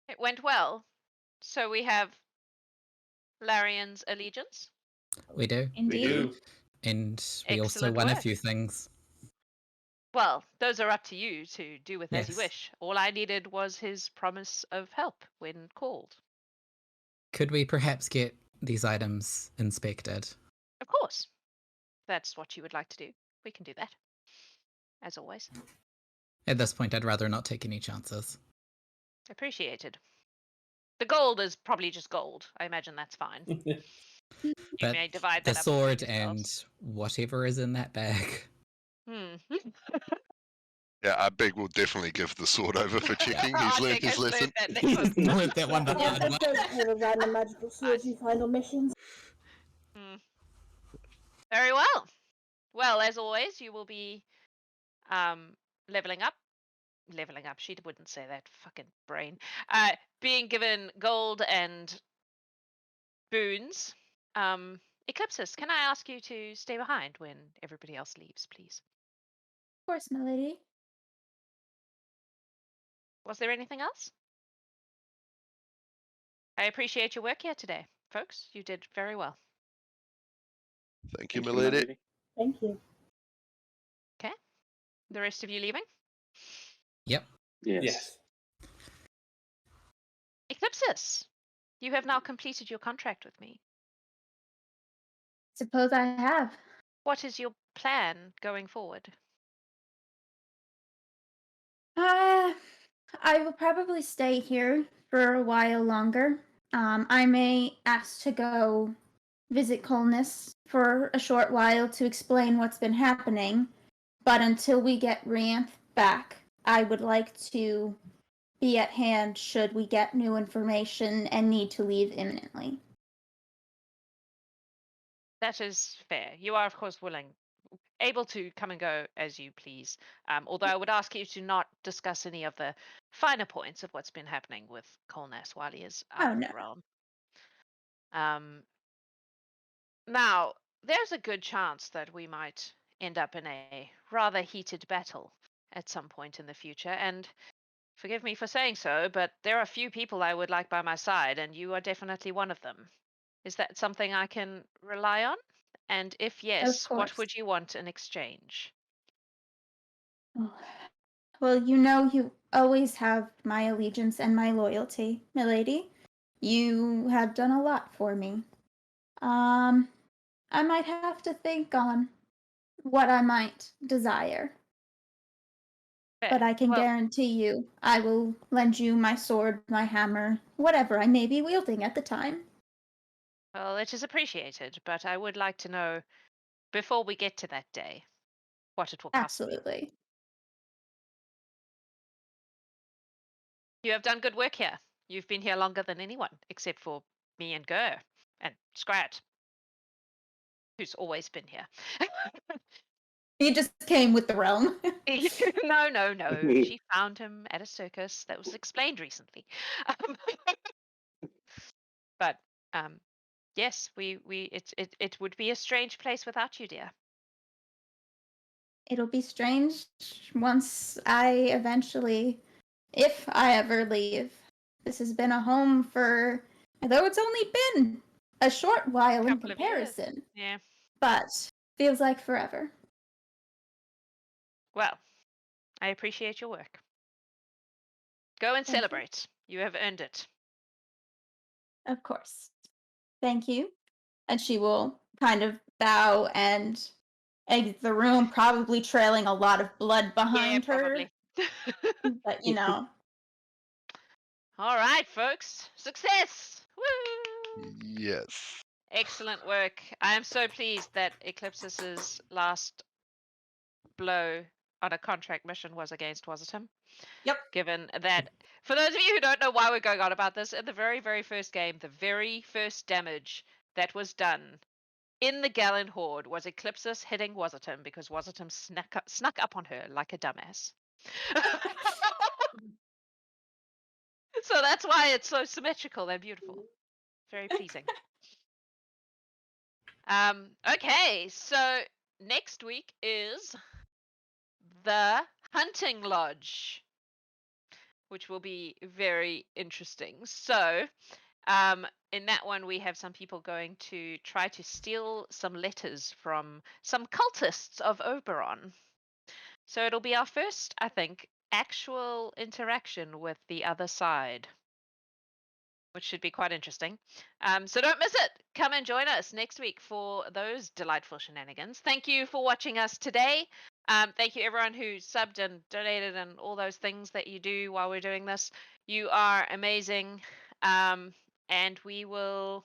It went well. So we have Larien's allegiance. We do. We Indeed. do. And we also Excellent won a work. few things. Well, those are up to you to do with as you Yes. wish. All I needed was his promise of help when called. Could we perhaps get these items inspected? Of course. That's what you would like to do. We can do that. As always. At this point, I'd rather not take any chances. Appreciated. The gold is probably just gold. I imagine that's fine. You But may divide the that up sword between yourselves. and whatever is in that bag. Yeah, Ardbeg will definitely give the sword over for checking. He's Ardbeg learned his has learned lesson. that He's lesson. learned that one the Yeah, hard I way. don't care about random magical swords you find on missions. Very well. Well, as always, you will be leveling up. Leveling up. She wouldn't say that. Fucking brain. Being given gold and boons. Eclipsis, can I ask you to stay behind when everybody else leaves, please? Of course, my lady. Was there anything else? I appreciate your work here today, folks. You did very well. Thank you, Thank my you, lady. Thank you. The rest of you leaving? Yep. Yes. Yes. Eclipsis, you have now completed your contract with me. Suppose I have. What is your plan going forward? I will probably stay here for a while longer. I may ask to go visit Colness for a short while to explain what's been happening, but until we get Rianth back, I would like to be at hand should we get new information and need to leave imminently. That is fair. You are, of course, able to come and go as you please. Although I would ask you to not discuss any of the finer points of what's been happening with Colness while he is out of the realm. Now, there's a good chance that we might end up in a rather heated battle at some point in the future, and forgive me for saying so, but there are few people I would like by my side, and you are definitely one of them. Is that something I can rely on? And if yes, what course. would you want in exchange? Well, you always have my allegiance and my loyalty, milady. You have done a lot for me. I might have to think on what I might desire. But Fair. I can Well, guarantee you I will lend you my sword, my hammer, whatever I may be wielding at the time. well, it is appreciated, but I would like to know, before we get to that day, what it will cost me. Absolutely. You have done good work here. You've been here longer than anyone, except for me and Gur and Scrat, who's always been here. He just came with the realm. No. She found him at a circus that was explained recently. Um, but yes, it would be a strange place without you, dear. It'll be strange once I eventually, if I ever leave. This has been a home for, though it's only been a short while in Couple of years. comparison, Yeah. but feels like forever. Well, I appreciate your work. Go and Thank you. celebrate. You have earned it. Of course. Thank you. And she will kind of bow and exit the room, probably trailing a lot of blood behind her. Probably. But you know. All right, folks. Success! Woo! Yes. Excellent work. I am so pleased that Eclipsis's last blow on a contract mission was against Wasitum. Yep. Given that, for those of you who don't know why we're going on about this, in the very, very first game, the very first damage that was done in the Gallant Horde was Eclipsis hitting Wasitum because Wasitum snuck up on her like a dumbass. So that's why it's so symmetrical and beautiful. Very pleasing. Okay, so next week is the Hunting Lodge, which will be very interesting. So, in that one, we have some people going to try to steal some letters from some cultists of Oberon. So it'll be our first, I think, actual interaction with the other side, which should be quite interesting. So don't miss it. Come and join us next week for those delightful shenanigans. Thank you for watching us today. Thank you everyone who subbed and donated and all those things that you do while we're doing this. You are amazing. And we will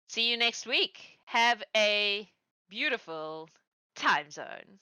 see you next week. Have a beautiful time zone.